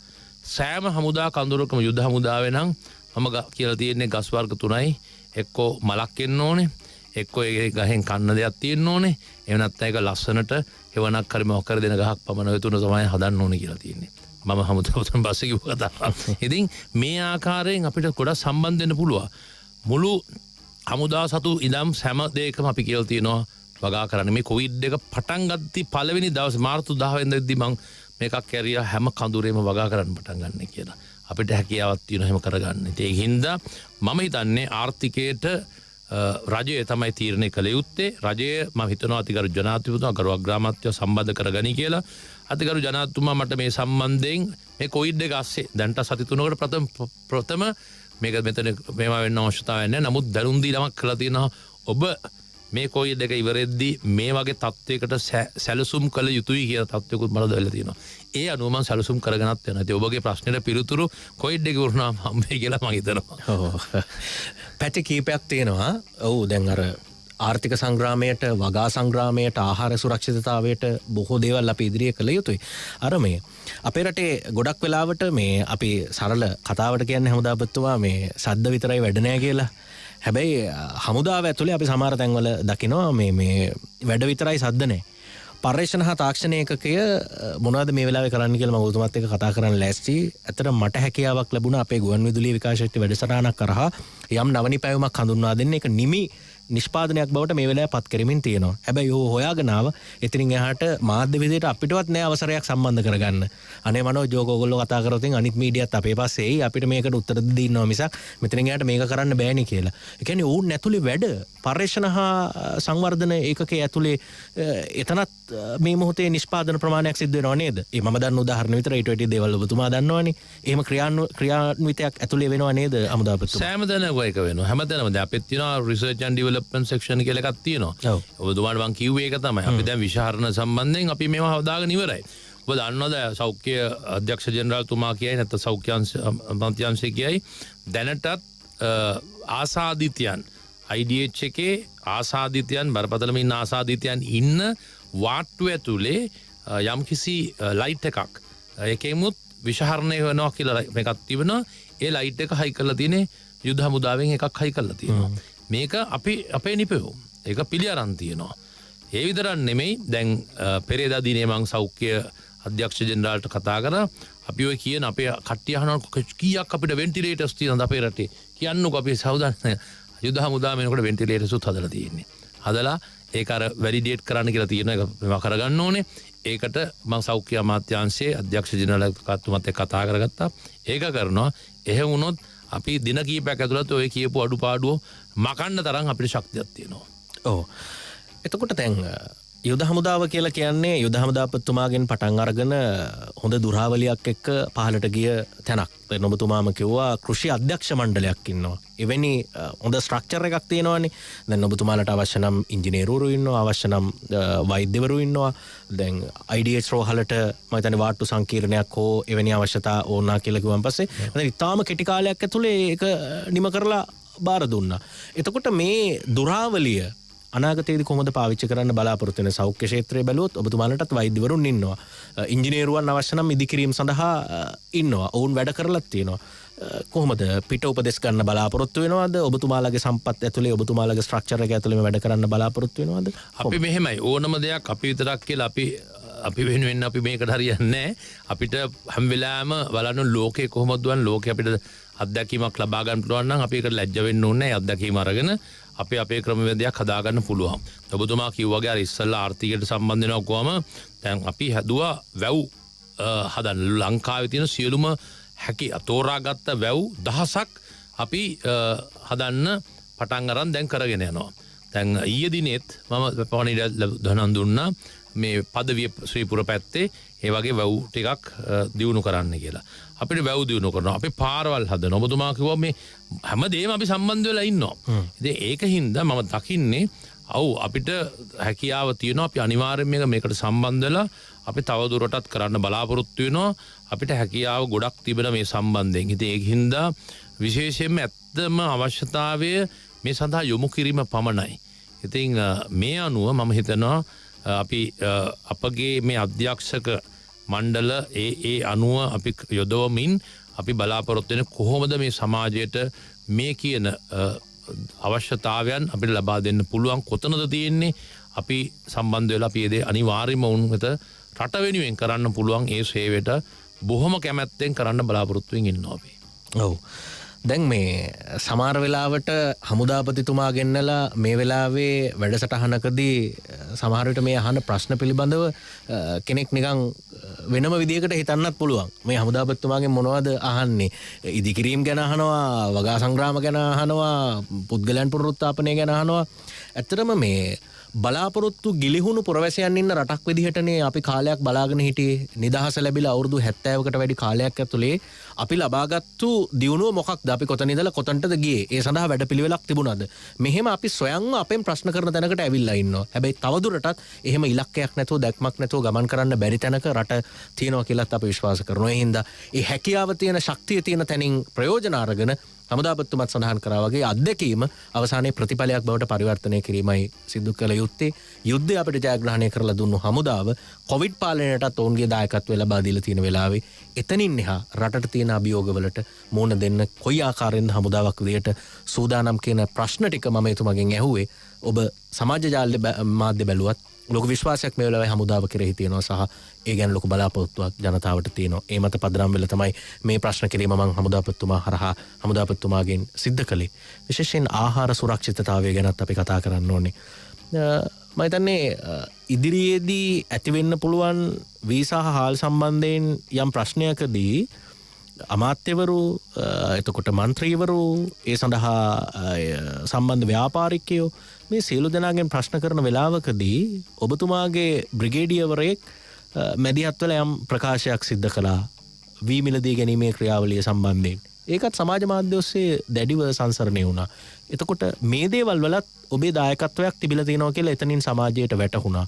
සෑම හමුදා කඳුරකම යුද හමුදාවේ නම් මම කියලා තියෙන්නේ ගස් වර්ග 3යි එක්කෝ මලක් එන්න ඕනේ එක්කෝ ඒ ගහෙන් කන්න දෙයක් තියෙන්න ඕනේ එහෙම නැත්නම් ඒක ලස්සනට හෙවණක් හරි මොකක් හරි දෙන ගහක් පමණ ඔය තුන තමයි හදන්න ඕනේ කියලා තියෙන්නේ. මම හමුදාවට පස්සේ කිව්ව කතාව. ඉතින් මේ ආකාරයෙන් අපිට ගොඩක් සම්බන්ධ වෙන්න පුළුවන්. මුළු හමුදා සතු ඉදම් සෑම දෙයකම අපි කියලා තියෙනවා වගා කරන්න. මේ කොවිඩ් එක පටන් ගත්ති පළවෙනි දවසේ මාර්තු 10 වෙනිදාදී මම මේකක් කැරියා හැම කඳුරේම වගා කරන්න පටන් ගන්න කියලා. අපිට හැකියාවක් තියෙනවා එහෙම කරගන්න. ඒ හින්දා මම හිතන්නේ ආර්ථිකයට රජය තමයි තීරණය කළ යුත්තේ. රජය මම හිතනවා අතිගරු ජනාධිපතිතුමා ගරු අග්‍රාමාත්‍ය සම්බන්ධ කරගනි කියලා. අතිගරු ජනාධිපතිතුමා මට මේ සම්බන්ධයෙන් මේ කොවිඩ් එක ASCII දැන්ට සති 3කට ප්‍රථම මේක මෙතන මේවා වෙන්න අවශ්‍යතාවයක් නැහැ. නමුත් දරුන් දීලමක් කළා තියෙනවා ඔබ මේ කොවිඩ් එක ඉවරෙද්දී මේ වගේ තත්වයකට සැලසුම් කළ යුතුයි කියලා තත්වයකුත් මට දැල්ලා තියෙනවා. ඒ අනුව මම සැලසුම් කරගෙනත් යනවා. ඉතින් ඔබගේ ප්‍රශ්නෙට පිළිතුරු කොවිඩ් එක වුණාම හම්බෙයි කියලා මම හිතනවා. ඔව්. පැති කීපයක් තියෙනවා. ඔව් දැන් අර ආර්ථික සංග්‍රාමයට වගා සංග්‍රාමයට ආහාර සුරක්ෂිතතාවයට බොහෝ දේවල් අපි ඉදිරියේ කළ යුතුයි. අර මේ අපේ රටේ ගොඩක් වෙලාවට මේ අපි සරල කතාවට කියන්නේ හමුදාපතිතුමා මේ සද්ද විතරයි වැඩ නැහැ කියලා. හැබැයි හමුදාව ඇතුලේ අපි සමහර තැන්වල දකිනවා මේ වැඩ විතරයි සද්ද නැහැ. පර්යේෂණ හා තාක්ෂණ ඒකකය මොනවද මේ වෙලාවේ කරන්න කියලා මම ඔබතුමාත් එක්ක කතා කරන්න ලෑස්ති. ඇත්තට මට හැකියාවක් ලැබුණා අපේ ගුවන් විදුලි විකාශ ශක්ති වැඩසටහනක් කරහා යම් නවනිපැයුමක් හඳුන්වා දෙන්න. ඒක නිමි නිෂ්පාදනයක් බවට මේ වෙලාවේ පත් කරමින් තියෙනවා. හැබැයි ਉਹ හොයාගෙන ආව එතනින් එහාට මාධ්‍ය විදියට අපිටවත් නෑ අවසරයක් සම්බන්ධ කරගන්න. අනේ මනෝජ් ඔයගොල්ලෝ කතා කරොත් අනිත් මීඩියාත් අපේ පස්සේ එයි අපිට මේකට උත්තර දෙන්න ඉන්නවා මිසක් මෙතනින් එහාට මේක කරන්න බෑනේ කියලා. ඒ කියන්නේ ඌන් ඇතුලේ වැඩ පර්යේෂණ හා සංවර්ධන ඒකකයේ ඇතුලේ එතනත් මේ මොහොතේ නිෂ්පාදන ප්‍රමාණයක් සිද්ධ වෙනව නේද? ඒ මම දන්න උදාහරණ විතර ඊට වැඩි දේවල් ඔබතුමා දන්නවනේ. එහෙම ක්‍රියාන්විතයක් ඇතුලේ වෙනව නේද අමුදාපතිතුමා? සෑම තැනම ඒක වෙනවා. හැමතැනම දැන් අපිත් තියෙනවා රිසර්ච් ඇන්ඩ් ඩෙවලොප්මන්ට් සෙක්ෂන් කියලා එකක් තියෙනවා. ඔබතුමාට මම කිව්වේ ඒක තමයි. අපි දැන් විෂහරණ සම්බන්ධයෙන් අපි මේවා හදාගෙන ඉවරයි. ඔබ දන්නවද සෞඛ්‍ය අධ්‍යක්ෂ ජෙනරාල්තුමා කියයි නැත්නම් සෞඛ්‍ය අමාත්‍යාංශය කියයි දැනටත් ආසාදිතයන් IDH එකේ ආසාදිතයන් බරපතලම ඉන්න ආසාදිතයන් ඉන්න වාට්ටු ඇතුලේ යම්කිසි ලයිට් එකක් ඒකෙමුත් විෂහරණය වෙනවා කියලා මේකක් තිබෙනවා. ඒ ලයිට් එක හයි කරලා තියෙන්නේ යුද හමුදාවෙන් එකක් හයි කරලා තියෙනවා. මේක අපේ නිපෙවුම්. ඒක පිළි අරන් තියෙනවා. ඒ විතරක් නෙමෙයි දැන් පෙරේදා දිනේ මං සෞඛ්‍ය අධ්‍යක්ෂ ජෙනරාල්ට කතා කරා. අපි ඔය කියන අපේ කට්ටිය අහනවා කීයක් අපිට වෙන්ටිලේටර්ස් තියෙනවද අපේ රටේ කියන්නකෝ අපි සෞදාන යුද හමුදාව වෙනකොට වෙන්ටිලේටර්ස් උත් හදලා තියෙන්නේ. හදලා ඒක අර වැලිඩේට් කරන්න කියලා තියෙන එක මේවා කරගන්න ඕනේ. ඒකට මම සෞඛ්‍ය අමාත්‍යාංශයේ අධ්‍යක්ෂ ජෙනරාල්තුමත් එක්ක කතා කරගත්තා. ඒක කරනවා. එහෙම වුණොත් අපි දින කීපයක් ඇතුළත ඔය කියපු අඩුපාඩුව මකන්න තරම් අපිට ශක්තියක් තියෙනවා. ඔව්. එතකොට දැන් යුද හමුදාව කියලා කියන්නේ යුද හමුදාපතිතුමාගෙන් පටන් අරගෙන හොඳ දුරාවලියක් එක්ක පහළට ගිය තැනක්. දැන් ඔබතුමාම කිව්වා කෘෂි අධ්‍යක්ෂ මණ්ඩලයක් ඉන්නවා. එවැනි හොඳ ස්ට්‍රක්චර් එකක් තියෙනවානේ. දැන් ඔබතුමාලට අවශ්‍ය නම් ඉංජිනේරුවරු ඉන්නවා, අවශ්‍ය නම් වෛද්‍යවරු ඉන්නවා. දැන් IDH රෝහලට මම හිතන්නේ වාට්ටු සංකීර්ණයක් හෝ එවැනි අවශ්‍යතා ඕනා කියලා කිව්වන් පස්සේ දැන් ඉතාලම කෙටි කාලයක් ඇතුලේ ඒක නිම කරලා බාර දුන්නා. එතකොට මේ දුරාවලිය අනාගතයේදී කොහොමද පාවිච්චි කරන්න බලාපොරොත්තු වෙන සෞඛ්‍ය ක්ෂේත්‍රයේ බැලුවොත් ඔබතුමාලටත් වෛද්‍යවරුන් ඉන්නවා. ඉංජිනේරුවන් අවශ්‍ය නම් ඉදිකිරීම සඳහා ඉන්නවා. ඔවුන් වැඩ කරලත් තියෙනවා. කොහොමද පිට උපදෙස් ගන්න බලාපොරොත්තු වෙනවද? ඔබතුමාලගේ සම්පත් ඇතුලේ ඔබතුමාලගේ ස්ට්‍රක්චර් එක ඇතුලේම වැඩ කරන්න බලාපොරොත්තු වෙනවද? අපි මෙහෙමයි ඕනම දෙයක් අපි විතරක් කියලා අපි වෙනුවෙන් අපි මේකට හරියන්නේ නැහැ. අපිට හැම වෙලාවෙම බලන්න ලෝකේ කොහොමද වань ලෝකේ අපිට අත්දැකීමක් ලබා ගන්න පුළුවන් නම් අපි ඒකට ලැජ්ජ වෙන්න ඕනේ නැහැ. අත්දැකීම අරගෙන අපි අපේ ක්‍රමවේදයක් හදා ගන්න පුළුවන්. ඔබතුමා කිව්වාගේ අර ඉස්සල්ලා ආර්ථිකයට සම්බන්ධ වෙනවා කොහම දැන් අපි හැදුවා වැව් හදන්න ලංකාවේ තියෙන සියලුම හැකි තෝරාගත්ත වැව් දහසක් අපි හදන්න පටන් අරන් දැන් කරගෙන යනවා. දැන් ඊයේ දිනෙත් මම පණිවිඩ දහනන් දුන්නා මේ පදවිය ශ්‍රීපුර පැත්තේ ඒ වගේ වැව් ටිකක් දියුණු කරන්න කියලා. අපිට වැව් දියුණු කරනවා. අපි පාරවල් හදනවා. ඔබතුමා කිව්වා මේ හැමදේම අපි සම්බන්ධ වෙලා ඉන්නවා. ඉතින් ඒකින්ද මම දකින්නේ අපිට හැකියාව තියෙනවා. අපි අනිවාර්යයෙන් මේකට සම්බන්ධ වෙලා අපි තවදුරටත් කරන්න බලාපොරොත්තු වෙනවා. අපිට හැකියාව ගොඩක් තිබෙන මේ සම්බන්ධයෙන්. ඉතින් ඒකින්ද විශේෂයෙන්ම ඇත්තම අවශ්‍යතාවය මේ සඳහා යොමු කිරීම පමණයි. ඉතින් මේ අනුව මම හිතනවා අපි අපගේ මේ අධ්‍යක්ෂක මණ්ඩල ඒ අනුව අපි යොදවමින් අපි බලාපොරොත්තු වෙන කොහොමද මේ සමාජයට මේ කියන අවශ්‍යතාවයන් අපිට ලබා දෙන්න පුළුවන් කොතනද තියෙන්නේ අපි සම්බන්ධ වෙලා අපි ඒ අනිවාර්යයෙන්ම උන් වෙත රට වෙනුවෙන් කරන්න පුළුවන් ඒ සේවයට බොහොම කැමැත්තෙන් කරන්න බලාපොරොත්තු වෙමින් ඉන්නවා අපි. ඔව්. දැන් මේ සමහර වෙලාවට හමුදාපතිතුමා ගෙන්නලා මේ වෙලාවේ වැඩසටහනකදී සමහර විට මේ අහන ප්‍රශ්න පිළිබඳව කෙනෙක් නිකන් වෙනම විදියකට හිතන්නත් පුළුවන්. මේ හමුදාපතිතුමාගෙන් මොනවද අහන්නේ? ඉදිකිරීම ගැන අහනවා, වගා සංග්‍රාම ගැන අහනවා, පුද්ගලයන් පුනරුත්ථාපනය ගැන අහනවා. ඇත්තටම මේ බලාපොරොත්තු ගිලිහුණු පුරවැසියන් ඉන්න රටක් විදිහටනේ අපි කාලයක් බලාගෙන හිටියේ. නිදහස ලැබිලා අවුරුදු 70කට වැඩි කාලයක් ඇතුලේ අපි ලබාගත්තු දියුණුව මොකක්ද? අපි කොතන ඉඳලා කොතනටද ගියේ? ඒ සඳහා වැඩපිළිවෙලක් තිබුණාද? මෙහෙම අපි සොයන්ව අපෙන් ප්‍රශ්න කරන තැනකට ඇවිල්ලා ඉන්නවා. හැබැයි තවදුරටත් එහෙම ඉලක්කයක් නැතුව දැක්මක් නැතුව ගමන් කරන්න බැරි තැනක රට තියෙනවා කියලාත් අපි විශ්වාස කරනවා. ඒ හින්දා ඒ හැකියාව තියෙන ශක්තිය තියෙන තැනින් ප්‍රයෝජන අරගෙන හමුදාපතිතුමත් සඳහන් කරා වගේ අත්දැකීම අවසානයේ ප්‍රතිඵලයක් බවට පරිවර්තනය කිරීමයි සිදු කළ යුත්තේ. යුද්ධය අපිට ජයග්‍රහණය කරලා දුන්නු හමුදාව කොවිඩ් පාලනයටත් ඔවුන්ගේ දායකත්වය ලබා දීලා තියෙන වෙලාවේ එතනින් එහා රටට තියෙන අභියෝගවලට මුහුණ දෙන්න කොයි ආකාරයෙන්ද හමුදාවක් විදියට සූදානම් කියන ප්‍රශ්න ටික මම එතුමාගෙන් ඇහුවේ. ඔබ සමාජ ජාල මාධ්‍ය බැලුවත් ලොකු විශ්වාසයක් මේ වෙලාවේ හමුදාව කෙරෙහි තියෙනවා සහ ඒ ගැන ලොකු බලාපොරොත්තුවක් ජනතාවට තියෙනවා. ඒ මත පදනම් වෙලා තමයි මේ ප්‍රශ්න කිරීම මම හමුදාපතිතුමා හරහා හමුදාපතිතුමාගෙන් සිද්ධ කළේ. විශේෂයෙන් ආහාර සුරක්ෂිතතාවය ගැනත් අපි කතා කරන්න ඕනේ. මම හිතන්නේ ඉදිරියේදී ඇති වෙන්න පුළුවන් වීසා හාල් සම්බන්ධයෙන් යම් ප්‍රශ්නයකදී අමාත්‍යවරු එතකොට මන්ත්‍රීවරු ඒ සඳහා සම්බන්ධ ව්‍යාපාරිකයෝ මේ සියලු දෙනාගෙන් ප්‍රශ්න කරන වෙලාවකදී ඔබතුමාගේ බ්‍රිගේඩියවරයෙක් මැදිහත් වෙලා යම් ප්‍රකාශයක් සිද්ධ කළා වී මිලදී ගැනීමේ ක්‍රියාවලිය සම්බන්ධයෙන්. ඒකත් සමාජ මාධ්‍ය ඔස්සේ දැඩිව සංසරණය වුණා. එතකොට මේ දේවල් වලත් ඔබේ දායකත්වයක් තිබිලා තියෙනවා කියලා එතනින් සමාජයට වැටහුණා.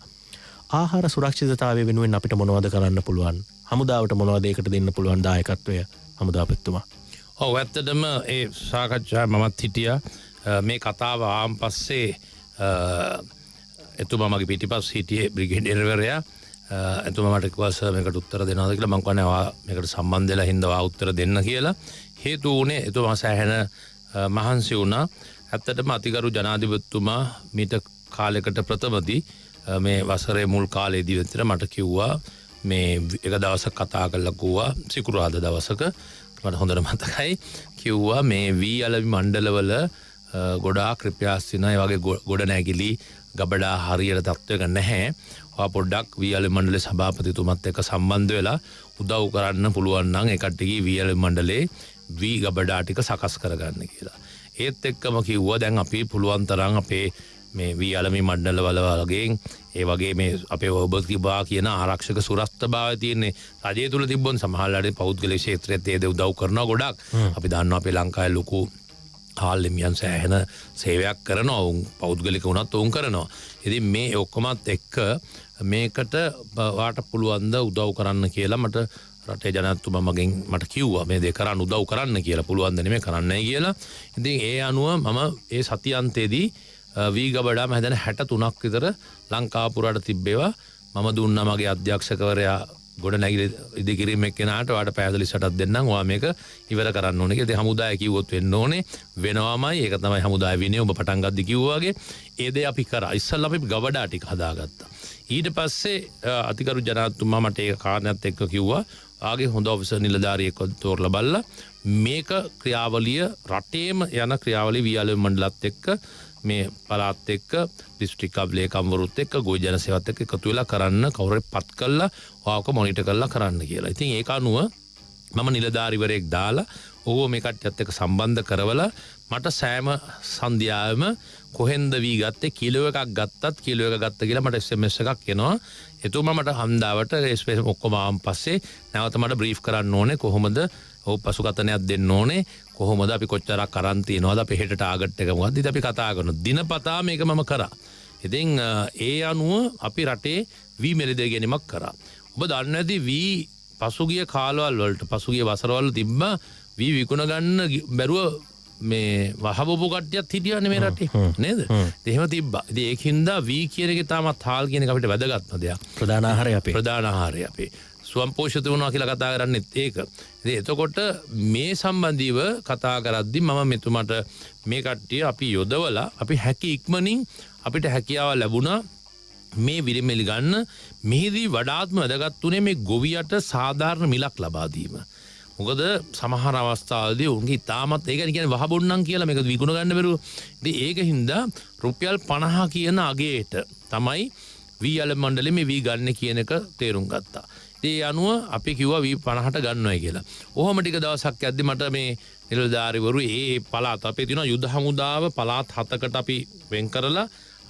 ආහාර සුරක්ෂිතතාවය වෙනුවෙන් අපිට මොනවද කරන්න පුළුවන්? හමුදාවට මොනවද ඒකට දෙන්න පුළුවන් දායකත්වය හමුදාපතිතුමා? ඔව් ඇත්තටම ඒ සාකච්ඡා මමත් හිටියා. මේ කතාව ආන් පස්සේ එතුමා මගේ පිටිපස්ස හිටියේ බ්‍රිගේඩියර්වරයා. එතුමා මට කිව්වා සර් මේකට උත්තර දෙනවද කියලා. මම කිව්වා නෑ මේකට සම්බන්ධ වෙලා හින්දා උත්තර දෙන්න කියලා. හේතු උනේ එතුමා සෑහෙන මහන්සි වුණා. ඇත්තටම අතිගරු ජනාධිපතිතුමා මීට කාලයකට ප්‍රථමදී මේ වසරේ මුල් කාලේදී විතර මට කිව්වා මේ එක දවසක් කතා කරලා කිව්වා සිකුරාදා දවසක මට හොඳට මතකයි කිව්වා මේ වී අලවි මණ්ඩලවල ගොඩාක් ක්‍රිප්‍යාස් තියෙනවා. ඒ වගේ ගොඩ නැගිලි ගබඩා හරියට තත්ත්වයක නැහැ. ඔයා පොඩ්ඩක් වී අලවි මණ්ඩලේ සභාපතිතුමත් එක්ක සම්බන්ධ වෙලා උදව් කරන්න පුළුවන් නම් ඒ කට්ටියගේ වී අලවි මණ්ඩලේ වී ගබඩා ටික සකස් කරගන්න කියලා. ඒත් එක්කම කිව්වා දැන් අපි පුළුවන් තරම් අපේ මේ වී අලවි මණ්ඩලවල වගේ ඒ වගේ මේ අපේ ඔබ කිව්වා කියන ආරක්ෂක සුරක්ෂිතභාවය තියෙන්නේ රජය තුල තිබ්බොත් සමහරවිට පෞද්ගලික ක්ෂේත්‍රයේත් ඒ දේ උදව් කරනවා ගොඩක්. අපි දන්නවා අපේ ලංකාවේ ලොකු හාල්ලෙමියන් සෑහෙන සේවයක් කරනවා. උන් පෞද්ගලික වුණත් උන් කරනවා. ඉතින් මේ ඔක්කොමත් එක්ක මේකට වාට පුළුවන් ද උදව් කරන්න කියලා මට රටේ ජනාධිපතිතුමා මගෙන් මට කිව්වා මේ දේ කරන්න උදව් කරන්න කියලා. පුළුවන් ද නෙමෙයි කරන්නයි කියලා. ඉතින් ඒ අනුව මම ඒ සතියන්තයේදී වී ගබඩා මම හිතන්නේ 63ක් විතර ලංකාව පුරාට තිබ්බේවා. මම දුන්නා මගේ අධ්‍යක්ෂකවරයා ගොඩ නැගිලි ඉදිකිරීම එක්කෙනාට ඔයාලට පැහැදිලි සටක් දෙන්නම්. ඔයා මේක ඉවර කරන්න ඕනේ කියලා. ඉතින් හමුදාය කිව්වොත් වෙන්න ඕනේ. වෙනවාමයි. ඒක තමයි හමුදාය විනය. ඔබ පටන් ගද්දි කිව්වා වගේ. ඒ දේ අපි කරා. ඉස්සල්ලා අපි ගබඩා ටික හදාගත්තා. ඊට පස්සේ අතිගරු ජනාධිපතිතුමා මට ඒක කාරණාත් එක්ක කිව්වා. ආගේ හොඳ ඔෆිසර් නිලධාරියෙක් තෝරලා බලලා මේක ක්‍රියාවලිය රටේම යන ක්‍රියාවලිය වියලම් මණ්ඩලත් එක්ක මේ පළාත් එක්ක දිස්ත්‍රික් අබ්ලේකම්වරුත් එක්ක ගොවි ජන සේවත් එක්ක එකතු වෙලා කරන්න කවුරුරේ පත් කළා ඔයාක මොනිටර් කරලා කරන්න කියලා. ඉතින් ඒක අනුව මම නිලධාරිවරයෙක් දාලා ඕව මේ කට්ටියත් එක්ක සම්බන්ධ කරවලා මට සෑම සන්ධ්‍යාවෙම කොහෙන්ද වී ගත්තේ කිලෝ එකක් ගත්තත් කිලෝ එක ගත්ත කියලා මට SMS එකක් එනවා. එතුමා මට හන්දාවට ස්පේස් ඔක්කොම ආන් පස්සේ නැවත මට බ්‍රීෆ් කරන්න ඕනේ කොහොමද ඔව් පසුකතනයක් දෙන්න ඕනේ කොහොමද අපි කොච්චරක් අරන් තියනවද අපි හෙට ටාගට් එක මොකද්ද ඉතින් අපි කතා කරනවා දිනපතා මේක මම කරා. ඉතින් ඒ අනුව අපි රටේ වී මෙලදේ ගැනීමක් කරා. ඔබ දන්නේ නැති වී පසුගිය කාලවල වලට පසුගිය වසරවල තිබ්බ වී විකුණ ගන්න බැරුව මේ වහබොපු කට්ටියත් හිටියනේ මේ රටේ නේද? එහෙම තිබ්බා. ඉතින් ඒකින්ද වී කියන එක තාමත් හාල් කියන එක අපිට වැදගත්ම දෙයක්. ප්‍රධාන ආහාරය අපේ. ප්‍රධාන ආහාරය අපේ. ස්වයංපෝෂිත වුණා කියලා කතා කරන්නේත් ඒක. ඉතින් එතකොට මේ සම්බන්ධීව කතා කරද්දි මම මෙතුමට මේ කට්ටිය අපි යොදවලා අපි හැකි ඉක්මනින් අපිට හැකියාව ලැබුණා මේ විරිමෙලි ගන්න. මෙහිදී වඩාත්ම වැදගත් උනේ මේ ගොවියට සාධාරණ මිලක් ලබා දීම. මොකද සමහර අවස්ථාවලදී උන්ගේ තාමත් ඒක කියන්නේ වහබොන්නම් කියලා මේක විකුණ ගන්න බැරුව. ඉතින් ඒකින්ද රුපියල් 50 කියන අගේට තමයි වීඇල මණ්ඩලෙ මේ වී ගන්න කියන එක තේරුම් ගත්තා. ඒ අනුව අපි කිව්වා වී 50ට ගන්නවයි කියලා. ඔහොම ටික දවසක් යද්දි මට මේ නිලධාරිවරු ඒ පළාත් අපේ තියෙන යුද හමුදාව පළාත් 7කට අපි වෙන් කරලා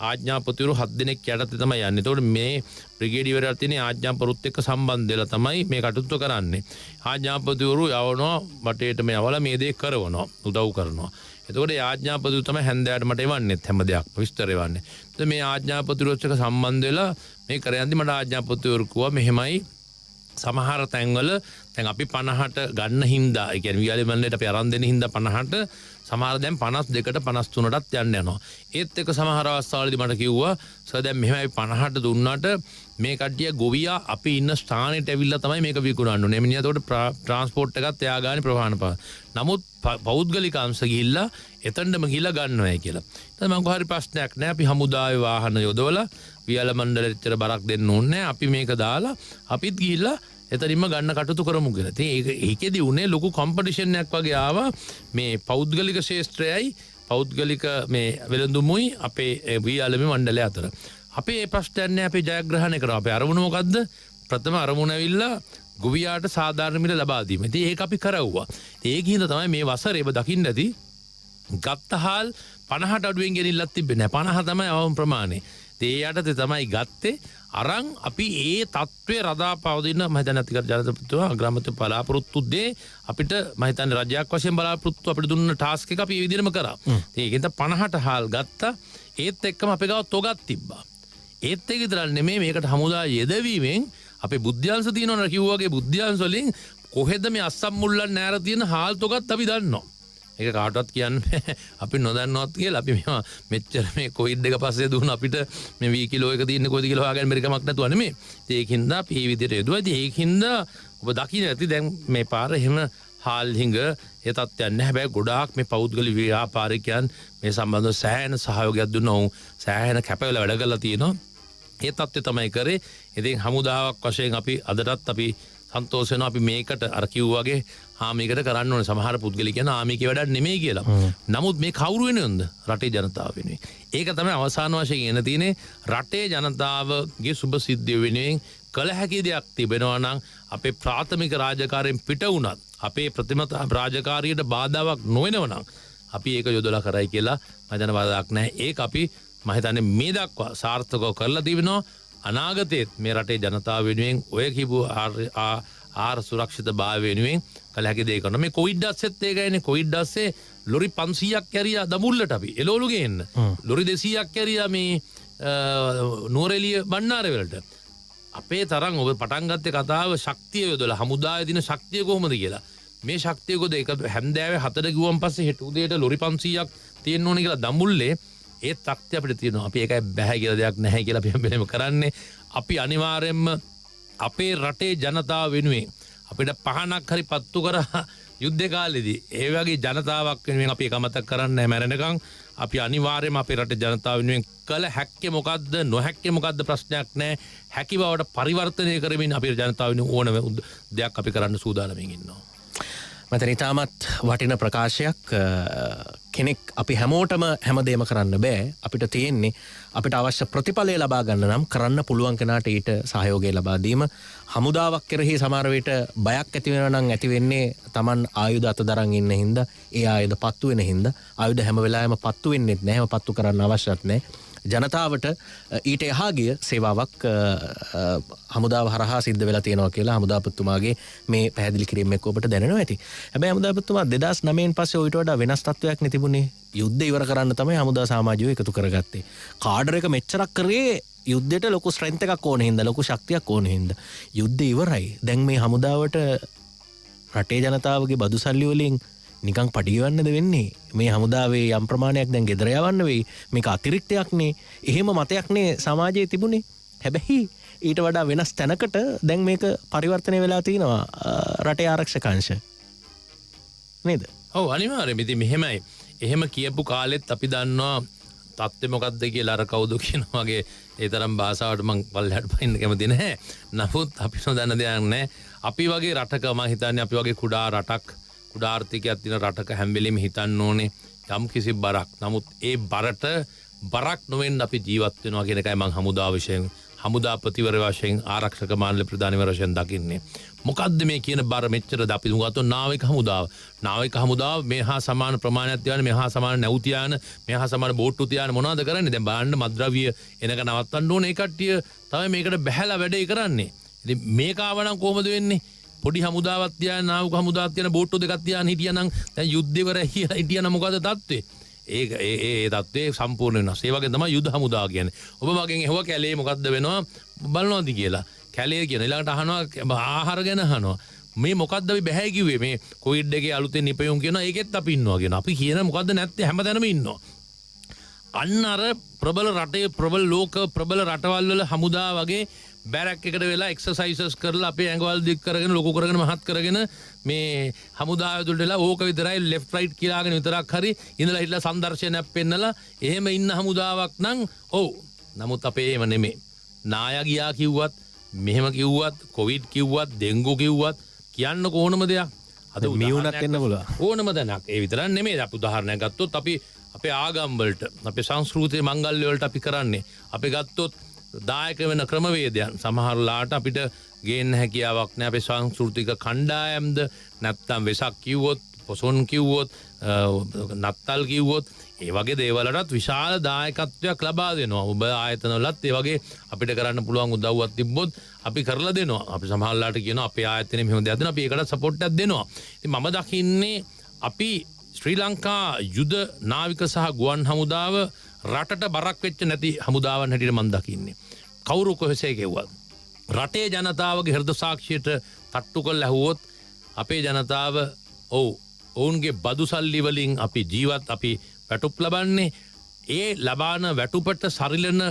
ආඥාපතිවරු 7 දෙනෙක් යටතේ තමයි යන්නේ. ඒතකොට මේ බ්‍රිගේඩියවරයා තියෙන ආඥාපරුත් එක්ක සම්බන්ධ වෙලා තමයි මේ කටයුතු කරන්නේ. ආඥාපතිවරු යවනවා බටේටම යවලා මේ දේ කරවනවා උදව් කරනවා. එතකොට ඒ ආඥාපතිවරු තමයි හැන්දෑවට මට එවන්නේත් හැම දෙයක්ම විස්තර එවන්නේ. එතකොට මේ ආඥාපතිවරුත් එක්ක සම්බන්ධ වෙලා මේ කරයන්දි මට ආඥාපතිවරු කිව්වා මෙහෙමයි සමහර තැන්වල දැන් අපි 50ට ගන්න හින්දා ඒ කියන්නේ වියලි මණ්ඩලයට අපි අරන් දෙන හින්දා 50ට සමහර දැන් 52ට 53ටත් යන්න යනවා. ඒත් එක සමහර අවස්ථාවලදී මට කිව්වා සර් දැන් මෙහෙමයි 50ට දුන්නාට මේ කට්ටිය ගොවියා අපි ඉන්න ස්ථානෙට ඇවිල්ලා තමයි මේක විකුණන්න ඕනේ. එමිනියා එතකොට ට්‍රාන්ස්පෝර්ට් එකත් එයා ගානේ ප්‍රවාහන පාන. නමුත් පෞද්ගලික අංශ ගිහිල්ලා එතනටම ගිහිල්ලා ගන්නවයි කියලා. දැන් මම කොහරි ප්‍රශ්නයක් නැහැ. අපි හමුදාවේ වාහන යොදවලා වියල මණ්ඩලෙට බරක් දෙන්න ඕනේ නැහැ. අපි මේක දාලා අපිත් ගිහිල්ලා එතනින්ම ගන්න කටයුතු කරමු කියලා. ඉතින් ඒකෙදි උනේ ලොකු කොම්පිටිෂන් එකක් වගේ ආවා මේ පෞද්ගලික ශාස්ත්‍රයයි පෞද්ගලික මේ වෙළඳුමුයි අපේ වියලමේ මණ්ඩලය අතර. අපේ මේ ප්‍රශ්නයක් නැහැ. අපි ජයග්‍රහණය කරා. අපේ අරමුණ මොකද්ද? ප්‍රථම අරමුණ ඇවිල්ලා ගොවියාට සාධාරණ මිල ලබා දීම. ඉතින් ඒක අපි කරවුවා. ඒකින්ද තමයි මේ වසරේ ඔබ දකින්න ඇති ගත්තහල් 50ට අඩුවෙන් ගෙනිල්ලක් තිබෙන්නේ නැහැ. 50 තමයි අවම ප්‍රමාණය. ඒ යටතේ තමයි ගත්තේ අරන් අපි ඒ තත්ත්වය රදා පවතින මම හිතන්නේ අතිගත ජනතාවතුමා අග්‍රාමාත්‍ය බලාපොරොත්තු දෙ අපිට මම හිතන්නේ රජයක් වශයෙන් බලාපොරොත්තු අපිට දුන්න ටාස්ක් එක අපි මේ විදිහටම කරා. ඒකෙන්ද 50ට හාල් ගත්තා. ඒත් එක්කම අපේ ගාව තොගක් තිබ්බා. ඒත් ඒක විතරක් නෙමෙයි මේකට හමුදා යෙදවීමෙන් අපේ බුද්ධ්‍යංශ තියෙනවා කිව්වා වගේ බුද්ධ්‍යංශ වලින් කොහෙද මේ අස්සම් මුල්ලන් නෑර තියෙන හාල් තොගත් අපි දන්නවා. ඒක කාටවත් කියන්නේ අපි නොදන්නවත් කියලා අපි මේවා මෙච්චර මේ කොවිඩ් එක පස්සේ දුන්න අපිට මේ වී කිලෝ එක තියෙන කොයිද කියලා හොයාගන්න බැරි කමක් නැතුව නෙමෙයි. ඒකින්ද අපි මේ විදිහට යදුවා. ඉතින් ඒකින්ද ඔබ දකින්න ඇති දැන් මේ පාර එහෙම හාල් හිඟ ඒ තත්ත්වයක් නැහැ. හැබැයි ගොඩාක් මේ පෞද්ගලික ව්‍යාපාරිකයන් මේ සම්බන්ධව සෑහෙන සහයෝගයක් දුන්නා. උන් සෑහෙන කැපවෙලා වැඩ කරලා තියෙනවා. ඒ තත්ත්වය තමයි කරේ. ඉතින් හමුදාවක් වශයෙන් අපි අදටත් අපි සන්තෝෂ වෙනවා අපි මේකට අර කිව්වාගේ මේකට කරන්න ඕනේ. සමහර පුද්ගලිකයන් මේකේ වැඩක් නෙමෙයි කියලා. නමුත් මේ කවුරු වෙනුවෙන්ද? රටේ ජනතාව වෙනුවෙන්. ඒක තමයි අවසාන වශයෙන් එන තියෙන්නේ රටේ ජනතාවගේ සුබ සිද්ධිය වෙනුවෙන් කළ හැකි දෙයක් තිබෙනවා නම් අපේ ප්‍රාථමික රාජකාරියෙන් පිට වුණත් අපේ ප්‍රතිමත රාජකාරියට බාධාවක් නොවනව නම් අපි ඒක යොදලා කරයි කියලා මම හිතන බාධාවක් නැහැ. ඒක අපි මම හිතන්නේ මේ දක්වා සාර්ථකව කරලා තිබෙනවා. අනාගතයේත් මේ රටේ ජනතාව වෙනුවෙන් ඔය කිව්ව ආහාර සුරක්ෂිත භාවය වෙනුවෙන් කළ හැකි දේ කරනවා. මේ කොවිඩ් ඇස්සෙත් ඒකයිනේ. කොවිඩ් ඇස්සේ ලොරි 500ක් කැරියා දඹුල්ලට අපි එළවලු ගේන්න. ලොරි 200ක් කැරියා මේ නුවරඑළිය බණ්ණාර වලට. අපේ තරම් ඔබ පටන් ගත්තේ කතාව ශක්තිය යොදලා හමුදායේ දින ශක්තිය කොහොමද කියලා. මේ ශක්තිය කොහොද ඒක හැන්දෑවේ 4ට ගිවුවන් පස්සේ හෙට උදේට ලොරි 500ක් තියෙන්න ඕනේ කියලා දඹුල්ලේ ඒ තත්ත්වය අපිට තියෙනවා. අපි ඒකයි බැහැ කියලා දෙයක් නැහැ කියලා අපි හැමෝම කරන්නේ. අපි අනිවාර්යයෙන්ම අපේ රටේ ජනතාව වෙනුවෙන් අපිට පහනක් හරි පත්තු කරා යුද්ධ කාලෙදී ඒ වගේ ජනතාවක් වෙනුවෙන් අපි ඒක අමතක කරන්නේ නැහැ මැරෙනකන්. අපි අනිවාර්යයෙන්ම අපේ රටේ ජනතාව වෙනුවෙන් කළ හැක්කේ මොකද්ද නොහැක්කේ මොකද්ද ප්‍රශ්නයක් නැහැ. හැකි බවට පරිවර්තනය කරමින් අපේ ජනතාව වෙනුවෙන් ඕනම දෙයක් අපි කරන්න සූදානම්ින් ඉන්නවා. මතන ඉතාමත් වටින ප්‍රකාශයක්. කෙනෙක් අපි හැමෝටම හැමදේම කරන්න බෑ. අපිට තියෙන්නේ අපිට අවශ්‍ය ප්‍රතිඵලය ලබා ගන්න නම් කරන්න පුළුවන් කෙනාට ඊට සහයෝගය ලබා දීම. හමුදාවක් කෙරෙහි සමහර විට බයක් ඇති වෙනවා නම් ඇති වෙන්නේ Taman ආයුධ අතදරන් ඉන්න හින්දා, ඒ ආයුධ පත්තු වෙන හින්දා. ආයුධ හැම වෙලාවෙම පත්තු වෙන්නේ නැහැ, පත්තු කරන්න අවශ්‍යත් නැහැ. ජනතාවට ඊට එහා ගිය සේවාවක් හමුදාව හරහා සිද්ධ වෙලා තියෙනවා කියලා හමුදාපතිතුමාගේ මේ පැහැදිලි කිරීම එක්ක ඔබට දැනෙනවා ඇති. හැබැයි හමුදාපතිතුමා 2009න් පස්සේ ඊට වඩා වෙනස් තත්වයක් නේ තිබුණේ. යුද්ධය ඉවර කරන්න තමයි හමුදා සමාජය එකතු කරගත්තේ. කාඩර් එක මෙච්චරක් කරේ යුද්ධයට ලොකු ස්ට්‍රෙන්ත් එකක් ඕන හින්දා, ලොකු ශක්තියක් ඕන හින්දා. යුද්ධය ඉවරයි. දැන් මේ හමුදාවට රටේ ජනතාවගේ බදු සල්ලි වලින් නිකන් පඩියවන්නද වෙන්නේ. මේ හමුදාවේ යම් ප්‍රමාණයක් දැන් ගෙදර යවන්න වෙයි. මේක අතිරික්තයක්නේ. එහෙම මතයක්නේ සමාජයේ තිබුණේ. හැබැයි ඊට වඩා වෙනස් තැනකට දැන් මේක පරිවර්තනය වෙලා තිනවා රටේ ආරක්ෂක අංශ. නේද? ඔව් අනිවාර්යයෙන්. ඉතින් මෙහෙමයි. එහෙම කියපු කාලෙත් අපි දන්නවා තත්ත්වය මොකද්ද කියලා අර කවුද කියන වගේ ඒ තරම් භාෂාවට මම පල්ලෙහාට පයින්න කැමති නැහැ. නමුත් අපි නොදන්න දෙයක් නැහැ. අපි වගේ රටක මම හිතන්නේ අපි වගේ කුඩා රටක් කුඩා ආර්ථිකයක් තියෙන රටක හැම වෙලෙම හිතන්න ඕනේ යම් කිසි බරක්. නමුත් ඒ බරට බරක් නොවෙන්න අපි ජීවත් වෙනවා කියන එකයි මම හමුදා විශේෂයෙන් හමුදාපතිවර වශයෙන් ආරක්ෂක මාණ්ඩල ප්‍රධානීවර වශයෙන් දකින්නේ. මොකද්ද මේ කියන බර මෙච්චරද අපි දුඟතෝ නාවික හමුදාව. නාවික හමුදාව මෙහා සමාන ප්‍රමාණයක් තියාගෙන මෙහා සමාන නැව් තියාගෙන මෙහා සමාන බෝට්ටු තියාගෙන මොනවද කරන්නේ? දැන් බලන්න මද්ද්‍රව්‍ය එනක නවත්තන්න ඕනේ. ඒ කට්ටිය තමයි මේකට බැහැලා වැඩේ කරන්නේ. ඉතින් මේක ආවනම් කොහොමද වෙන්නේ? පොඩි හමුදාවක් තියාගෙන නාවික හමුදාවක් තියාගෙන බෝට්ටු දෙකක් තියාගෙන හිටියනම් දැන් යුද්ධෙවර හිටියනම් මොකද තත්ත්වේ? ඒ තත්ත්වේ සම්පූර්ණ වෙනස්. ඒ වගේ තමයි යුද හමුදාව කියන්නේ. ඔබ වගේ ඇහුව කැලේ මොකද්ද වෙනවා බලනවාද කියලා. කැලේ කියන ඊළඟට අහනවා ආහාර ගැන අහනවා. මේ මොකද්ද අපි බැහැ කිව්වේ? මේ කොවිඩ් එකේ අලුතෙන් නිපයුම් කියනවා. ඒකෙත් අපි ඉන්නවා කියනවා. අපි කියන මොකද්ද නැත්තේ හැමතැනම ඉන්නවා. අන්න අර ප්‍රබල රටේ ප්‍රබල ලෝක ප්‍රබල රටවල් වල හමුදා වගේ බැරක් එකට වෙලා එක්සර්සයිසස් කරලා අපේ ඇඟවල් දික් කරගෙන ලොකු කරගෙන මහත් කරගෙන මේ හමුදාව ඇතුළට වෙලා ඕක විතරයි ලෙෆ්ට් රයිට් කියලාගෙන විතරක් හරි ඉඳලා හිටලා සංදර්ශනයක් පෙන්නලා එහෙම ඉන්න හමුදාවක් නම් ඔව්. නමුත් අපේ එහෙම නෙමෙයි. නායා ගියා කිව්වත් මෙහෙම කිව්වත් කොවිඩ් කිව්වත් ඩෙන්ගු කිව්වත් කියන්න ඕනම දෙයක් අද මියුණක් එන්න පුළුවන්. ඕනම දැනක්. ඒ විතරක් නෙමෙයි. අපි උදාහරණයක් ගත්තොත් අපි අපේ ආගම් වලට අපේ සංස්කෘතිය මංගල්‍ය වලට අපි කරන්නේ අපි ගත්තොත් දායක වෙන ක්‍රමවේදයන් සමහරලාට අපිට ගේන්න හැකියාවක් නැහැ. අපේ සංස්කෘතික කණ්ඩායම්ද නැත්තම් වෙසක් කිව්වොත් පොසොන් කිව්වොත් නත්තල් කිව්වොත් ඒ වගේ දේවල්වලටත් විශාල දායකත්වයක් ලබා දෙනවා. ඔබ ආයතනවලත් ඒ වගේ අපිට කරන්න පුළුවන් උදව්වක් තිබ්බොත් අපි කරලා දෙනවා. අපි සමහරලාට කියනවා අපේ ආයතනේ මෙහෙම දෙයක් දෙනවා අපි ඒකට සපෝට් එකක් දෙනවා. ඉතින් මම දකින්නේ අපි ශ්‍රී ලංකා යුද නාවික සහ ගුවන් හමුදාව රටට බරක් වෙච්ච නැති හමුදාවන් හැටියට මම දකින්නේ. කවුරු කොහෙසේ කෙව්වත් රටේ ජනතාවගේ හෘද සාක්ෂියට තට්ටු කරලා ඇහුවොත් අපේ ජනතාව ඔවුන්ගේ බදු සල්ලි වලින් අපි ජීවත් අපි වැටුප් ලබන්නේ ඒ ලබාන වැටුපට සරිලන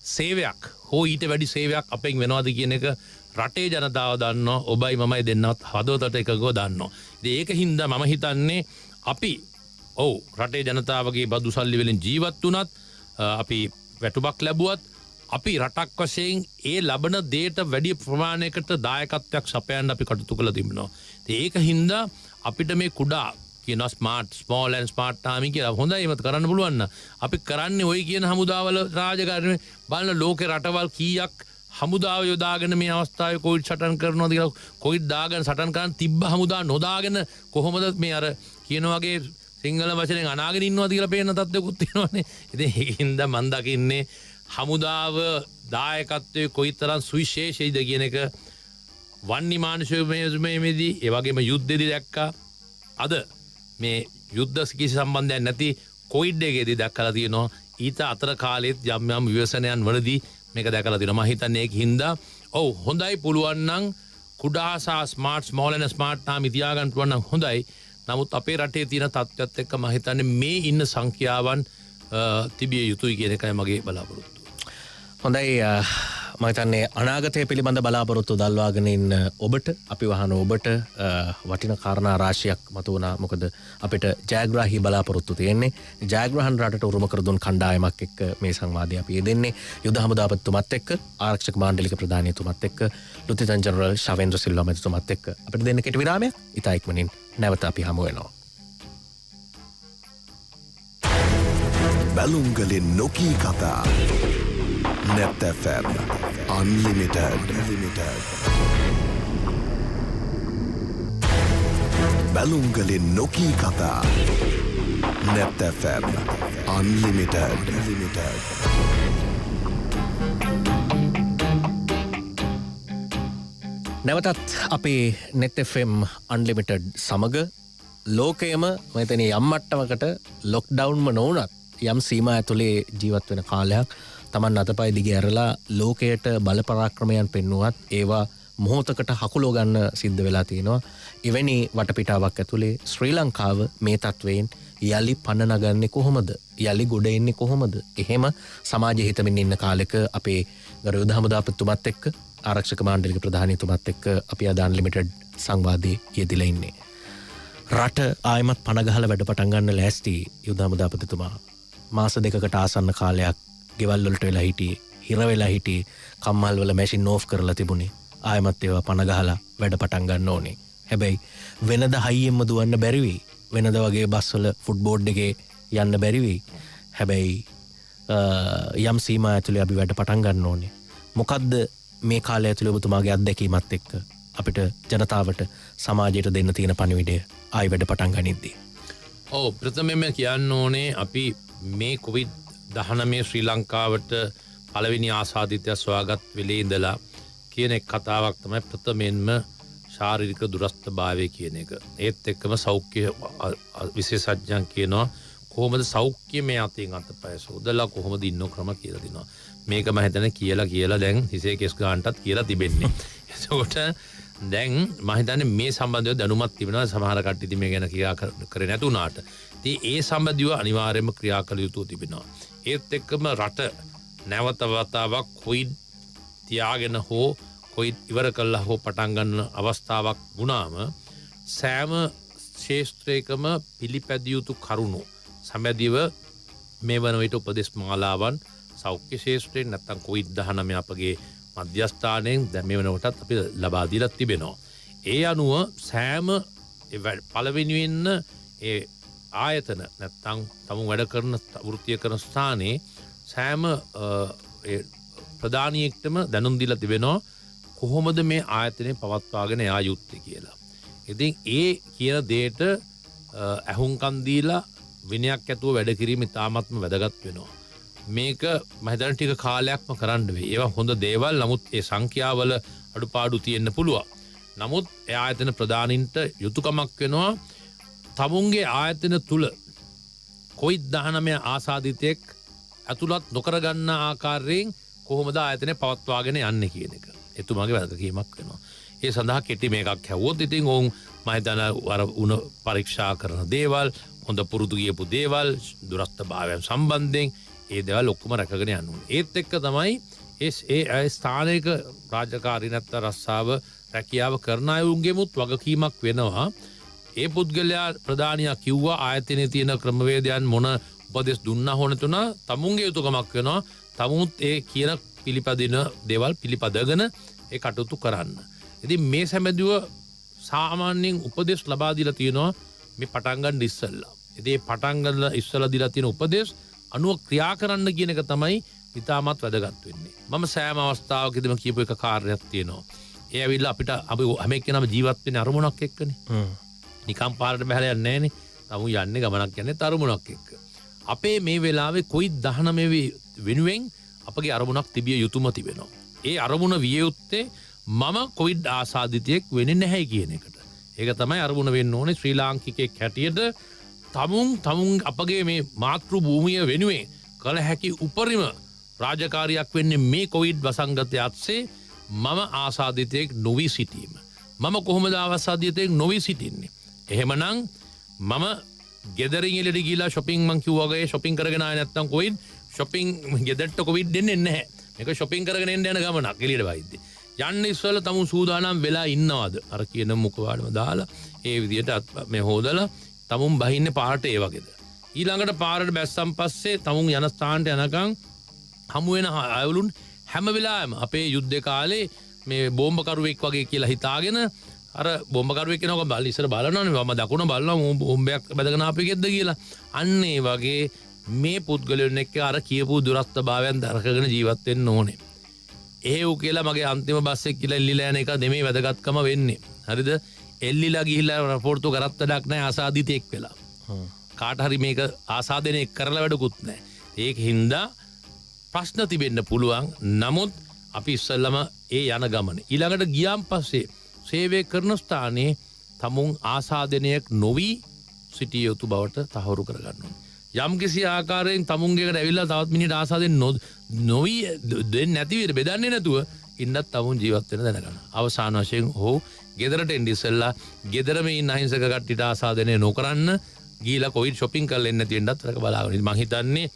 සේවයක් හෝ ඊට වැඩි සේවයක් අපෙන් වෙනවද කියන එක රටේ ජනතාව දන්නවා. ඔබයි මමයි දෙන්නත් හදවතට එකගව දන්නවා. ඉතින් ඒක හින්දා මම හිතන්නේ අපි රටේ ජනතාවගේ බදු සල්ලි වලින් ජීවත් වුණත් අපි වැටුපක් ලැබුවත් අපි රටක් වශයෙන් ඒ ලබන දේට වැඩි ප්‍රමාණයකට දායකත්වයක් සපයන්න අපි කටයුතු කළ තිබෙනවා. ඒක හින්දා අපිට මේ කුඩා කියන ස්මෝල් ඇන්ඩ් ස්මාර්ට් ආමි කියලා හොඳයි එහෙම කරන්න පුළුවන් නම් අපි කරන්නේ ওই කියන හමුදාවල රාජකාරී බලන ලෝකේ රටවල් කීයක් හමුදාව යොදාගෙන මේ අවස්ථාවේ කොවිඩ් සටන් කරනවාද කියලා කොවිඩ් දාගෙන සටන් කරන් තිබ්බ හමුදා නොදාගෙන කොහොමද මේ අර කියන වගේ සිංහල වචනෙන් අනාගෙන ඉන්නවද කියලා පේන තත්ත්වයක්ත් තියෙනවානේ. ඉතින් ඒකින්ද මම දකින්නේ හමුදාව දායකත්වයේ කොයිතරම් සුවිශේෂීද කියන එක වන්නි මානුෂයමේදී ඒ වගේම යුද්ධෙදී දැක්කා. අද මේ යුද්ධ කිසි සම්බන්ධයක් නැති කොවිඩ් එකේදී දැක්කලා තියෙනවා. ඊට අතර කාලෙත් යම් යම් විවසනයන් වලදී මේක දැකලා තියෙනවා. මම හිතන්නේ ඒක හින්දා හොඳයි පුළුවන් නම් කුඩා සහ ස්මෝල් ඇන්ඩ් ස්මාර්ට් නාම තියාගන්න පුළුවන් නම් හොඳයි. නමුත් අපේ රටේ තියෙන තත්ත්වයක් එක්ක මම හිතන්නේ මේ ඉන්න සංඛ්‍යාවන් තිබිය යුතුයි කියන එකයි මගේ බලාපොරොත්තු. හොඳයි මම හිතන්නේ අනාගතය පිළිබඳ බලාපොරොත්තු දල්වාගෙන ඉන්න ඔබට අපි වහන ඔබට වටින කාරණා රාශියක් මතුවුණා. මොකද අපිට ජයග්‍රාහී බලාපොරොත්තු තියෙන්නේ. ජයග්‍රහණ රටට උරුම කර දුන් කණ්ඩායමක් එක්ක මේ සංවාදය අපි යෙදෙන්නේ. යුද හමුදාපතිතුමත් එක්ක, ආරක්ෂක මාණ්ඩලික ප්‍රධානීතුමත් එක්ක, ලුතිතන් ජනරල් ශවේන්ද්‍ර සිල්වා මැතිතුමත් එක්ක අපිට දෙන්න කෙටි විරාමයක්. ඉතා ඉක්මනින් නැවත අපි හමු වෙනවා. බැලුම්ගලින් නොකී කතා Net FM Unlimited. බැලුම්ගලින් නොකී කතා Net FM Unlimited. නැවතත් අපේ Net FM Unlimited සමග ලෝකයම මෙතන යම් මට්ටමකට ලොක්ඩවුන්ම නොවුනත් යම් සීමා ඇතුලේ ජීවත් වෙන කාලයක් තමන් අතපය දිගේ ඇරලා ලෝකයට බල පරාක්‍රමයන් පෙන්නුවත් ඒවා මොහොතකට හකුලෝ ගන්න සිද්ධ වෙලා තියෙනවා. එවැනි වටපිටාවක් ඇතුලේ ශ්‍රී ලංකාව මේ තත්වයෙන් යලි පණ නගන්නේ කොහොමද? යලි ගොඩ එන්නේ කොහොමද? එහෙම සමාජය හිතමින් ඉන්න කාලෙක අපේ ගරු යුද හමුදාපතිතුමත් එක්ක ආරක්ෂක මාණ්ඩලික ප්‍රධානීතුමත් එක්ක අපි අද අන්ලිමිටඩ් සංවාදයේ යෙදিলা ඉන්නේ. රට ආයමත් පණ ගහලා වැඩ පටන් ගන්න ලෑස්ති යුද හමුදාපතිතුමා. මාස දෙකකට ආසන්න කාලයක් ගෙවල් වලට වෙලා හිටියේ, හිර වෙලා හිටියේ, කම්මල් වල මැෂින් ඕෆ් කරලා තිබුණේ. ආයමත් ඒවා පණ ගහලා වැඩ පටන් ගන්න ඕනේ. හැබැයි වෙනද හයියෙන්ම දුවන්න බැරි වෙයි. වෙනද වගේ බස් වල ෆුට්බෝඩ් එකේ යන්න බැරි වෙයි. හැබැයි යම් සීමා ඇතුලේ අපි වැඩ පටන් ගන්න ඕනේ. මොකද්ද මේ කාලය ඇතුලේ ඔබතුමාගේ අත්දැකීමත් එක්ක අපිට ජනතාවට සමාජයට දෙන්න තියෙන පණිවිඩය ආයි වැඩ පටන් ගනිද්දී? ඔව් ප්‍රථමයෙන්ම කියන්න ඕනේ අපි මේ COVID-19 ශ්‍රී ලංකාවට පළවෙනි ආසාදිතය සොයාගත් වෙලේ ඉඳලා කියන එක් කතාවක් තමයි ප්‍රථමයෙන්ම ශාරීරික දුරස්ථභාවය කියන එක. ඒත් එක්කම සෞඛ්‍ය විශේෂඥයන් කියනවා කොහොමද සෞඛ්‍ය මේ අතින් අතපය සෝදලා කොහොමද ඉන්න ක්‍රම කියලා දෙනවා. මේක මම හිතන්නේ කියලා දැන් හිසේ කෙස් ගන්නටත් කියලා තිබෙන්නේ. ඒකට දැන් මම හිතන්නේ මේ සම්බන්ධව දැනුමක් තිබෙනවා සමහර කට්ටිය ඉතින් මේ ගැන ක්‍රියා කරේ නැතුණාට. ඉතින් ඒ සම්බන්ධව අනිවාර්යයෙන්ම ක්‍රියා කළ යුතු තිබෙනවා. ඒත් එක්කම රට නැවත වතාවක් කොයිඩ් තියාගෙන හෝ කොයිඩ් ඉවර කළා හෝ පටන් ගන්න අවස්ථාවක් වුණාම සෑම ශාස්ත්‍රයකම පිළිපැදිය යුතු කරුණු සම්බන්ධව මේ වන විට උපදේශ මාලාවන් සෞඛ්‍ය ශාස්ත්‍රයෙන් නැත්නම් COVID-19 අපගේ මධ්‍යස්ථානයෙන් දැන් මේ වෙනකොටත් අපි ලබා දීලා තිබෙනවා. ඒ අනුව සෑම පළවෙනිවෙන්න ඒ ආයතන නැත්නම් තමුන් වැඩ කරන වෘත්තීය කරන ස්ථානයේ සෑම ප්‍රධානියෙක්ටම දැනුම් දීලා තිබෙනවා කොහොමද මේ ආයතනය පවත්වාගෙන යා යුත්තේ කියලා. ඉතින් ඒ කියන දෙයට ඇහුම්කන් දීලා විනයක් ඇතුව වැඩ කිරීම ඉතාමත්ම වැදගත් වෙනවා. මේක මම හිතන්නේ ටික කාලයක්ම කරන්න වෙයි. ඒවා හොඳ දේවල්. නමුත් ඒ සංඛ්‍යාවල අඩුපාඩු තියෙන්න පුළුවන්. නමුත් ඒ ආයතන ප්‍රධානින්ට යුතුයකමක් වෙනවා තමුන්ගේ ආයතන තුල COVID-19 ආසාදිතෙක් ඇතුළත් නොකර ගන්න ආකාරයෙන් කොහොමද ආයතනය පවත්වාගෙන යන්නේ කියන එක. එතුමාගේ වැදගත්කමක් වෙනවා. ඒ සඳහා කෙටි මේකක් හැවුවොත් ඉතින් ඔවුන් මම හිතන අර උණ පරීක්ෂා කරන දේවල්, හොඳ පුරුදු ගියපු දේවල්, දුරස්ථභාවයන් සම්බන්ධයෙන් ඒ දේවල් ඔක්කොම රැකගෙන යන්න ඕනේ. ඒත් එක්ක තමයි ඒ ස්ථානයක රාජකාරී නැත්නම් රස්සාව රැකියාව කරන අයුන්ගේමුත් වගකීමක් වෙනවා. ඒ පුද්ගලයා ප්‍රධානියා කිව්වා ආයතනයේ තියෙන ක්‍රමවේදයන් මොන උපදෙස් දුන්නා හොන තුන තමුන්ගේ යුතුයකමක් වෙනවා. තමුත් ඒ කියන පිළිපදින දේවල් පිළිපදගෙන ඒ කටයුතු කරන්න. ඉතින් මේ සම්බන්ධව සාමාන්‍යයෙන් උපදෙස් ලබා දීලා තියෙනවා මේ පටන් ගන්න ඉස්සෙල්ලා. ඉතින් පටන් ගන්න ඉස්සෙල්ලා දීලා තියෙන උපදෙස් අනුව ක්‍රියා කරන්න කියන එක තමයි ඉතාමත් වැදගත් වෙන්නේ. මම සෑම අවස්ථාවකදීම කියපු එක කාර්යයක් තියෙනවා. ඒ ඇවිල්ලා අපිට අපි හැම එක්කෙනාම ජීවත් වෙන්නේ අරමුණක් එක්කනේ. නිකම් පාරට බහලා යන්නේ නැහනේ. තමුන් යන්නේ ගමනක් යන්නේ අරමුණක් එක්ක. අපේ මේ වෙලාවේ COVID-19 වෙනුවෙන් අපගේ අරමුණක් තිබිය යුතුම තිබෙනවා. ඒ අරමුණ විය යුත්තේ මම COVID ආසාදිතයෙක් වෙන්නේ නැහැ කියන එකට. ඒක තමයි අරමුණ වෙන්න ඕනේ ශ්‍රී ලාංකිකයෙක් හැටියට තමුන් අපගේ මේ මාතෘ භූමිය වෙනුවෙන් කළ හැකි උපරිම රාජකාරියක් වෙන්නේ මේ COVID වසංගතය අත්සේ මම ආසාදිතයෙක් නොවි සිටීම. මම කොහොමද ආසාදිතයෙක් නොවි සිටින්නේ? එහෙමනම් මම ගෙදරින් එළියට ගිහලා shopping මං කිව්වා වගේ shopping කරගෙන ආය නැත්තම් කොයින් shopping ගෙදරට කොවිඩ් දෙන්නේ නැහැ. මේක shopping කරගෙන එන්න යන ගමනක් එළියට වයිද්දි. යන්න ඉස්සෙල්ලා තමුන් සූදානම් වෙලා ඉන්නවද? අර කියන මුඛවාඩම දාලා ඒ විදියට මේ හොදලා තමුන් බහින්නේ පාරට ඒ වගේද. ඊළඟට පාරට බැස්සන් පස්සේ තමුන් යන ස්ථානට යනකම් හමු වෙන අයවලුන් හැම වෙලාවෙම අපේ යුද්ධ කාලේ මේ බෝම්බකරුවෙක් වගේ කියලා හිතාගෙන අර බෝම්බකරුවෙක් කෙනෙක් බල ඉස්සර බලනවනේ මම දකුණ බලනවා බෝම්බයක් බැදගෙන ආපෙකෙද්ද කියලා. අන්න ඒ වගේ මේ පුද්ගලයන් එක්ක අර කියපු දුරස්ථභාවයන් දරකගෙන ජීවත් වෙන්න ඕනේ. එහෙව් කියලා මගේ අන්තිම බස් එක කියලා එල්ලිලා යන එක නෙමෙයි වැදගත්කම වෙන්නේ. හරිද? එල්ලිලා ගිහිල්ලා රපෝර්ට් කරත් වැඩක් නැහැ ආසාදිතෙක් වෙලා. කාට හරි මේක ආසාදනය කරලා වැඩකුත් නැහැ. ඒක හින්දා ප්‍රශ්න තිබෙන්න පුළුවන්. නමුත් අපි ඉස්සෙල්ලම ඒ යන ගමන ඊළඟට ගියාන් පස්සේ සේවය කරන ස්ථානයේ තමුන් ආසාදනයක් නොවි සිටිය යුතු බවට තහවුරු කරගන්න ඕනේ. යම් කිසි ආකාරයෙන් තමුන්ගේකට ඇවිල්ලා තවත් මිනිහට ආසාදෙන් නොවි දෙන්නේ නැති විදිහට බෙදන්නේ නැතුව ඉන්නත් තමුන් ජීවත් වෙන දැනගන්න. අවසාන වශයෙන් හෝ ගෙදරට එන්න ඉස්සෙල්ලා ගෙදරම ඉන්න අහිංසක කට්ටියට ආසාදනය නොකරන්න ගිහිලා කොවිඩ් shopping කරලා එන්න තියෙන්නත් රක බලාගෙන. මම හිතන්නේ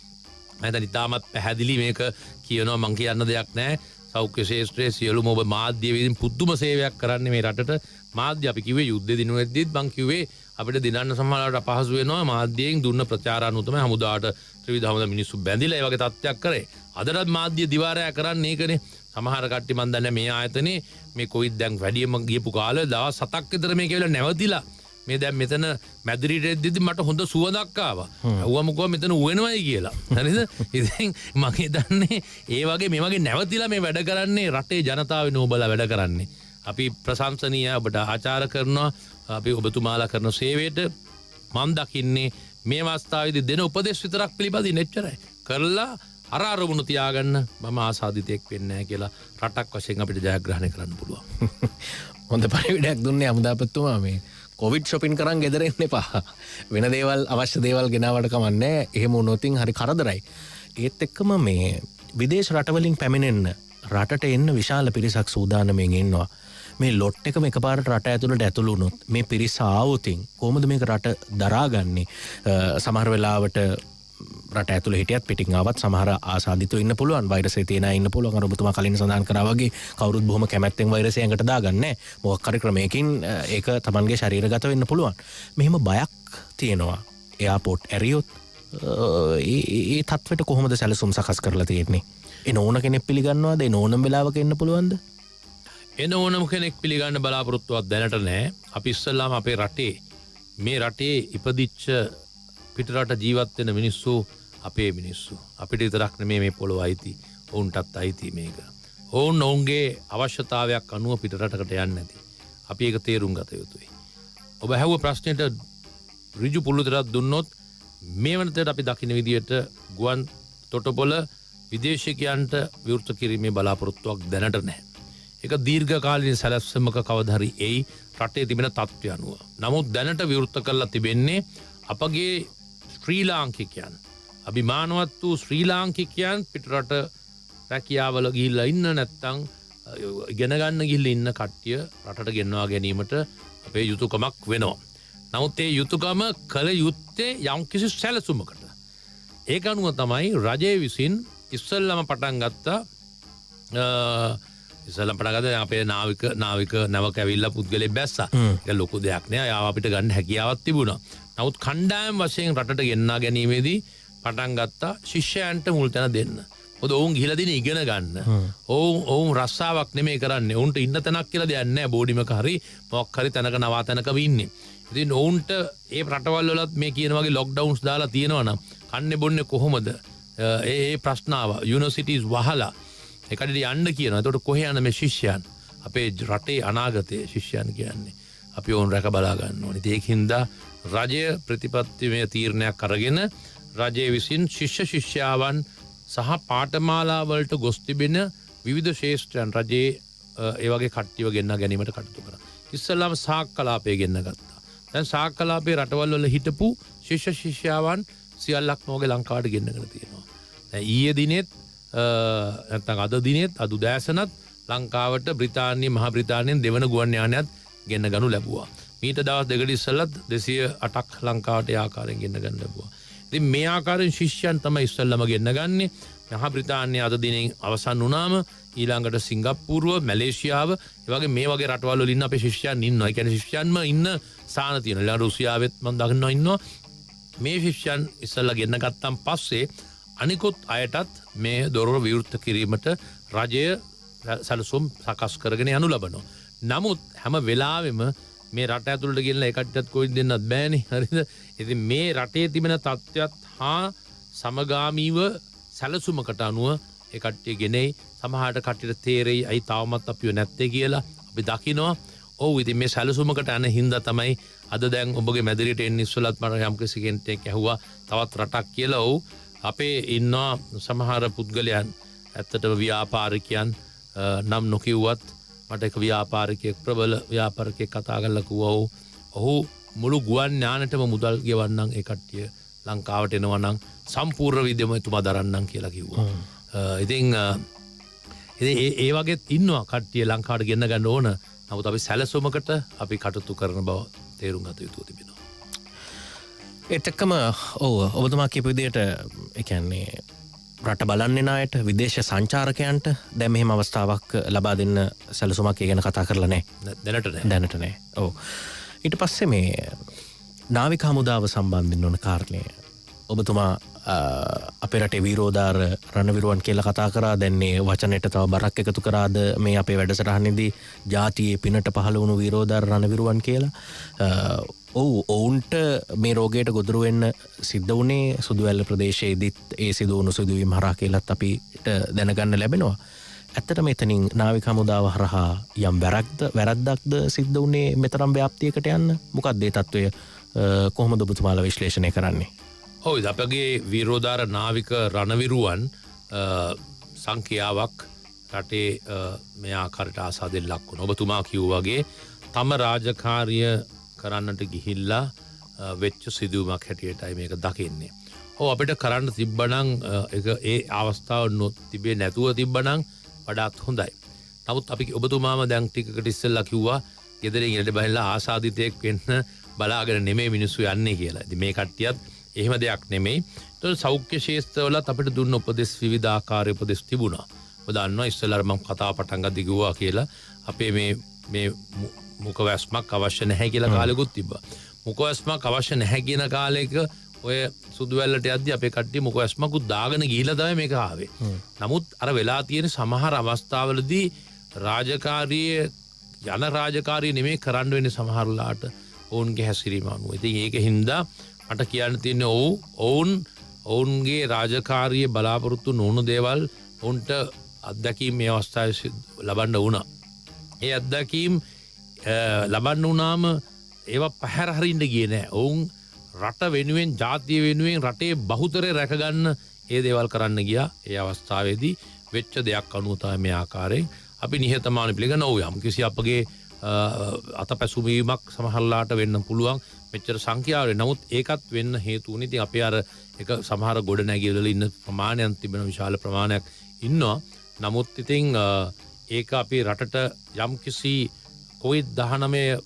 මම ඉතාමත් පැහැදිලි මේක කියනවා මං කියන්න දෙයක් නැහැ. සෞඛ්‍ය ශාස්ත්‍රයේ සියලුම ඔබ මාධ්‍ය විසින් පුදුම සේවයක් කරන්නේ මේ රටට. මාධ්‍ය අපි කිව්වේ යුද්ධ දිනුවෙද්දිත් මං කිව්වේ අපිට දිනන්න සමහරවිට අපහසු වෙනවා මාධ්‍යයෙන් දුන්න ප්‍රචාර අනුව තමයි හමුදාට ත්‍රිවිධ හමුදා මිනිස්සු බැඳිලා ඒ වගේ තත්ත්වයක් කරේ. අදටත් මාධ්‍ය දිවාරය කරන්නේ ඒකනේ. සමහර කට්ටිය මන් දන්නේ මේ ආයතනේ මේ කොවිඩ් දැන් වැඩියම ගියපු කාලේ දවස් 7ක් විතර මේක වෙලා නැවතිලා මේ දැන් මෙතන මැදිරිට එද්දිදි මට හොඳ සුවඳක් ආවා. අවුවම කිව්වා මෙතන උවෙනවයි කියලා. හරිද? ඉතින් මම හිතන්නේ ඒ වගේ මේ වගේ නැවතිලා මේ වැඩ කරන්නේ රටේ ජනතාවේ නෝබලා වැඩ කරන්නේ. අපි ප්‍රශංසනීය ඔබට ආචාර කරනවා. අපි ඔබතුමාලා කරන සේවයට මම දකින්නේ මේ අවස්ථාවේදී දෙන උපදෙස් විතරක් පිළිපදින්න එච්චරයි. කරලා අර අරමුණු තියාගන්න මම ආසාදිතෙක් වෙන්නේ නැහැ කියලා රටක් වශයෙන් අපිට ජයග්‍රහණය කරන්න පුළුවන්. හොඳ පරිවිඩයක් දුන්නේ අමුදාපත්තුමා මේ කොවිඩ් shopping කරන් ගෙදර එන්න එපා. වෙන දේවල් අවශ්‍ය දේවල් ගෙනාවට කමන්නේ. එහෙම වුණොතින් හරි කරදරයි. ඒත් එක්කම මේ විදේශ රටවලින් පැමිණෙන්න රටට එන්න විශාල පිරිසක් සූදානම්ෙන් ඉන්නවා. මේ ලොට් එකම එකපාරට රට ඇතුළට ඇතුළු වුණොත් මේ පිරිස ආවොතින් කොහොමද මේක රට දරාගන්නේ? සමහර වෙලාවට රට ඇතුළේ හිටියත් පිටින් ආවත් සමහර ආසාදිතව ඉන්න පුළුවන්. වෛරසය තියෙන අය ඉන්න පුළුවන්. අර ඔබතුමා කලින් සඳහන් කරා වගේ කවුරුත් බොහොම කැමැත්තෙන් වෛරසය ඇඟට දාගන්නේ නැහැ. මොකක් හරි ක්‍රමයකින් ඒක Tamanගේ ශරීරගත වෙන්න පුළුවන්. මෙහෙම බයක් තියෙනවා. එයාපෝට් ඇරියොත් ඒ තත්වෙට කොහොමද සැලසුම් සකස් කරලා තියෙන්නේ? එන ඕන කෙනෙක් පිළිගන්නවද? එන ඕනම වෙලාවක එන්න පුළුවන්ද? එන ඕනම කෙනෙක් පිළිගන්න බලාපොරොත්තුවක් දැනට නැහැ. අපි ඉස්සල්ලාම අපේ රටේ මේ රටේ ඉපදිච්ච පිටරට ජීවත් වෙන මිනිස්සු අපේ මිනිස්සු. අපිට විතරක් නෙමෙයි මේ පොළොව අයිති. ඔවුන්ටත් අයිති මේක. ඔවුන්ගේ අවශ්‍යතාවයක් අනුව පිටරටකට යන්නේ නැති. අපි ඒක තේරුම් ගත යුතුයි. ඔබ ඇහුව ප්‍රශ්නෙට ඍජු පුළුතරක් දුන්නොත් මේ වෙනතට අපි දකින්න විදියට ගුවන් තොටුපොළ විදේශිකයන්ට විවෘත කිරීමේ බලාපොරොත්තුවක් දැනට නැහැ. ඒක දීර්ඝකාලීන සැලැස්මක කවදා හරි එයි රටේ තිබෙන තත්ත්වය අනුව. නමුත් දැනට විවෘත කරලා තිබෙන්නේ අපගේ ශ්‍රී ලාංකිකයන් අභිමානවත් වූ ශ්‍රී ලාංකිකයන් පිටරට රැකියාවල ගිහිල්ලා ඉන්න නැත්නම් ඉගෙන ගන්න ගිහිල්ලා ඉන්න කට්ටිය රටට ගෙන්වා ගැනීමට අපේ යුතුයකමක් වෙනවා. නමුත් ඒ යුතුයකම කළ යුත්තේ යම්කිසි සැලසුමකට. ඒක අනුව තමයි රජය විසින් ඉස්සෙල්ලාම පටන් ගත්තා අපේ නාවික නැවක ඇවිල්ලා පුද්ගලෙක් බැස්සා. ඒක ලොකු දෙයක් නෑ. යාව අපිට ගන්න හැකියාවක් තිබුණා. නමුත් කණ්ඩායම් වශයෙන් රටට ගෙන්නා ගැනීමේදී පටන් ගත්තා ශිෂ්‍යයන්ට මුල් තැන දෙන්න. මොකද ඔවුන් ගිහිලා දින ඉගෙන ගන්න. ඔවුන් රස්සාවක් නෙමෙයි කරන්නේ. ඔවුන්ට ඉන්න තැනක් කියලා දෙයක් නැහැ. බෝඩිමක හරි මොකක් හරි තැනක නවාතැනක ඉන්නේ. ඉතින් ඔවුන්ට ඒ රටවල් වලත් මේ කියන වගේ ලොක්ඩවුන්ස් දාලා තියෙනවා නම් කන්නේ බොන්නේ කොහොමද? ඒ ප්‍රශ්න ආවා. යුනිවර්සිටිස් වහලා ඒකට යන්න කියනවා. එතකොට කොහේ යන මේ ශිෂ්‍යයන්? අපේ රටේ අනාගතයේ ශිෂ්‍යයන් කියන්නේ. අපි ඕන් රැක බලා ගන්න ඕනේ. ඒකින්ද රජය ප්‍රතිපත්තිමය තීරණයක් අරගෙන රජයේ විසින් ශිෂ්‍ය ශිෂ්‍යාවන් සහ පාඨමාලා වලට ගොස් තිබෙන විවිධ ශාස්ත්‍රයන් රජයේ ඒ වගේ කට්ටියව ගෙන්න ගැනීමට කටයුතු කරා. ඉස්සෙල්ලාම සාක්කලාපය ගෙන්න ගත්තා. දැන් සාක්කලාපේ රටවල් වල හිටපු ශිෂ්‍ය ශිෂ්‍යාවන් සියල්ලක්ම ඔගේ ලංකාවට ගෙන්නගෙන තියෙනවා. දැන් ඊයේ දිනෙත් නැත්නම් අද දිනෙත් අද උදෑසනත් ලංකාවට බ්‍රිතාන්‍ය මහා බ්‍රිතාන්‍යයෙන් දෙවන ගුවන් යානයත් ගෙන්න ගනු ලැබුවා. මීට දවස් දෙකකට ඉස්සෙල්ලත් 208ක් ලංකාවට ඒ ආකාරයෙන් ගෙන්න ගන්න ලැබුවා. ඉතින් මේ ආකාරයෙන් ශිෂ්‍යයන් තමයි ඉස්සෙල්ලාම ගෙන්න ගන්නේ. මහා බ්‍රිතාන්‍ය අද දිනෙන් අවසන් වුණාම ඊළඟට සිංගප්පූරුව, මැලේසියාව, ඒ වගේ මේ වගේ රටවල් වල ඉන්න අපේ ශිෂ්‍යයන් ඉන්නවා. ඒ කියන්නේ ශිෂ්‍යයන්ම ඉන්න ස්ථාන තියෙනවා. ඊළඟ රුසියාවෙත් මම දකින්නවා ඉන්නවා. මේ ශිෂ්‍යයන් ඉස්සෙල්ලා ගෙන්න ගත්තන් පස්සේ අනිකුත් අයටත් මේ දොර විවෘත කිරීමට රජය සැලසුම් සකස් කරගෙන යනු ලබනවා. නමුත් හැම වෙලාවෙම මේ රට ඇතුළට ගෙනලා එකටත් කොයි දෙන්නත් බෑනේ. හරිද? ඉතින් මේ රටේ තිබෙන තත්ත්වයක් හා සමගාමීව සැලසුමකට අනුව ඒ කට්ටිය ගෙනෙයි. සමහරට කට්ටියට තේරෙයි අයි තාමත් අපිව නැත්තේ කියලා අපි දකිනවා. ඔව් ඉතින් මේ සැලසුමකට යන හින්දා තමයි අද දැන් ඔබගේ මැදිරියට එන්න ඉස්සෙල්ලත් මට යම්කිසි කෙනෙක් ඇහුවා තවත් රටක් කියලා. ඔව් අපේ ඉන්නවා සමහර පුද්ගලයන් ඇත්තටම ව්‍යාපාරිකයන් නම් නොකිව්වත් මට එක ව්‍යාපාරිකයෙක් ප්‍රබල ව්‍යාපාරිකයෙක් කතා කරලා කිව්වා ඔහු මුළු ගුවන් යානටම මුදල් ගෙවන්නම් ඒ කට්ටිය ලංකාවට එනවා නම් සම්පූර්ණ විදිහම එතුමා දරන්නම් කියලා කිව්වා. ඉතින් ඒ වගේ ඉන්නවා කට්ටිය ලංකාවට ගෙන්න ගන්න ඕන. නමුත් අපි සැලසුමකට අපි කටයුතු කරන බව තේරුම් ගත යුතු තිබෙනවා. ඒත් එක්කම ඔබතුමා කියපු විදිහට ඒ කියන්නේ රට බලන්නේ අයට විදේශ සංචාරකයන්ට දැන් මෙහෙම අවස්ථාවක් ලබා දෙන්න සැලසුමක් ගැන කතා කරලා නැහැ. දැනට නැහැ. ඔව්. ඊට පස්සේ මේ නාවික හමුදාව සම්බන්ධයෙන් වුණ කාරණය ඔබතුමා අපේ රටේ වීරෝදාර රණවිරුවන් කියලා කතා කරා. දැන් මේ වචනෙට තව බරක් එකතු කරාද මේ අපේ වැඩසටහනේදී ජාතියේ පිනට පහළ වුණු වීරෝදාර රණවිරුවන් කියලා. ඔවුන්ට මේ රෝගයට ගොදුරු වෙන්න සිද්ධ වුණේ සුදුවැල්ල ප්‍රදේශයේදීත් ඒ සිදු වුණු සිදුවීම් හරහා කියලාත් අපිට දැනගන්න ලැබෙනවා. ඇත්තට මෙතනින් නාවික හමුදාව හරහා යම් වැරද්දක්ද සිද්ධ වුණේ මෙතරම් ව්‍යාප්තියකට යන්න? මොකක්ද ඒ තත්ත්වය? කොහොමද ඔබතුමාලා විශ්ලේෂණය කරන්නේ? ඔව් අපගේ වීරෝදාර නාවික රණවිරුවන් සංඛ්‍යාවක් රටේ මේ ආකාරයට ආසාදෙන් ලක් වුණා. ඔබතුමා කිව්වා වගේ තම රාජකාරිය කරන්නට ගිහිල්ලා වෙච්ච සිදුවීමක් හැටියටයි මේක දකින්නේ. ඔව් අපිට කරන්න තිබ්බනම් ඒ අවස්ථාව තිබේ නැතුව තිබ්බනම් වඩාත් හොඳයි. නමුත් අපි ඔබතුමාම දැන් ටිකකට ඉස්සෙල්ලා කිව්වා ගෙදරින් ඉරට බහිලා ආසාදිතයෙක් වෙන්න බලාගෙන නෙමෙයි මිනිස්සු යන්නේ කියලා. ඉතින් මේ කට්ටියත් එහෙම දෙයක් නෙමෙයි. ඒතකොට සෞඛ්‍ය ශාස්ත්‍රවලත් අපිට දුන්න උපදෙස් විවිධ ආකාර උපදෙස් තිබුණා. ඔබ දන්නවා ඉස්සෙල්ලා මම කතාව පටන් ගද්දි කිව්වා කියලා අපේ මේ මුඛවැස්මක් අවශ්‍ය නැහැ කියලා කාලෙකුත් තිබ්බා. මුඛවැස්මක් අවශ්‍ය නැහැ කියන කාලෙක ඔය සුදුවැල්ලට යද්දි අපේ කට්ටිය මුඛවැස්මකුත් දාගෙන ගිහිලා තමයි මේක ආවේ. නමුත් අර වෙලා තියෙන සමහර අවස්ථාවලදී රාජකාරිය නෙමෙයි කරන්න වෙන්නේ සමහරලාට ඔවුන්ගේ හැසිරීම අනුව. ඉතින් ඒක හින්දා මට කියන්න තියෙන්නේ ඔවුන්ගේ රාජකාරිය බලාපොරොත්තු නොවුණු දේවල් ඔවුන්ට අත්දැකීම් මේ අවස්ථාවේ ලබන්න වුණා. ඒ අත්දැකීම් ලබන්න වුණාම ඒවා පැහැර හරින්න ගියේ නෑ. ඔවුන් රට වෙනුවෙන් ජාතිය වෙනුවෙන් රටේ බහුතරය රැකගන්න ඒ දේවල් කරන්න ගියා. ඒ අවස්ථාවේදී වෙච්ච දෙයක් අනුව තමයි මේ ආකාරයෙන් අපි නිහතමානී පිළිගන්න ඕ යම් කිසි අපගේ අතපැසුමීමක් සමහරලාට වෙන්න පුළුවන් මෙච්චර සංඛ්‍යාවේ. නමුත් ඒකත් වෙන්න හේතු වුණේ ඉතින් අපේ අර එක සමහර ගොඩනැගිලි වල ඉන්න ප්‍රමාණයක් තිබෙන විශාල ප්‍රමාණයක් ඉන්නවා. නමුත් ඉතින් ඒක අපේ රටට යම් කිසි COVID-19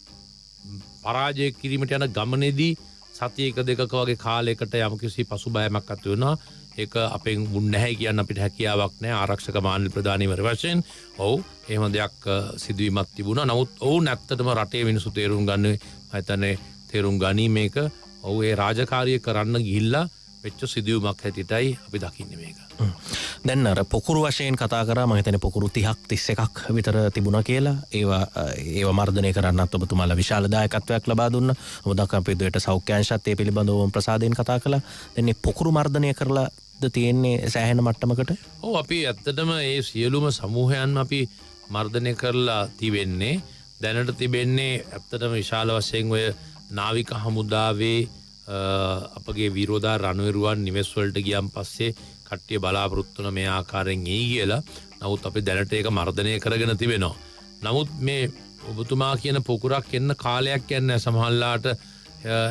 පරාජය කිරීමට යන ගමනේදී සතියක දෙකක වගේ කාලයකට යම් කිසි පසුබෑමක් ඇති වෙනවා. ඒක අපෙන් වුණ නැහැ කියන්න අපිට හැකියාවක් නැහැ ආරක්ෂක මාන්‍ය ප්‍රධානීවර වශයෙන්. ඔව් එහෙම දෙයක් සිදුවීමක් තිබුණා. නමුත් ඔවුන් ඇත්තටම රටේ මිනිස්සු තේරුම් ගන්න මම හිතන්නේ තේරුම් ගනී මේක. ඔව් ඒ රාජකාරිය කරන්න ගිහිල්ලා වෙච්ච සිදුවීමක් හැටියටයි අපි දකින්නේ මේක. දැන් අර පොකුරු වශයෙන් කතා කරා මම හිතන්නේ පොකුරු 30ක් 31ක් විතර තිබුණා කියලා. ඒවා මර්ධනය කරන්නත් ඔබතුමාලා විශාල දායකත්වයක් ලබා දුන්නා. ඔබ දක්වපු විදිහට සෞඛ්‍ය අංශත් ඒ පිළිබඳව ප්‍රසාදයෙන් කතා කළා. දැන් මේ පොකුරු මර්ධනය කරලාද තියෙන්නේ සෑහෙන මට්ටමකට? ඔව් අපි ඇත්තටම මේ සියලුම සමූහයන් අපි මර්ධනය කරලා තිබෙන්නේ. දැනට තිබෙන්නේ ඇත්තටම විශාල වශයෙන් ඔය නාවික හමුදාවේ අපගේ වීරෝදාර රණවිරුවන් නිවෙස් වලට ගියන් පස්සේ කට්ටිය බලාපොරොත්තු වෙන මේ ආකාරයෙන් එයි කියලා. නමුත් අපි දැනට ඒක මර්ධනය කරගෙන තිබෙනවා. නමුත් මේ ඔබතුමා කියන පොකුරක් එන්න කාලයක් යන්නේ සමහරලාට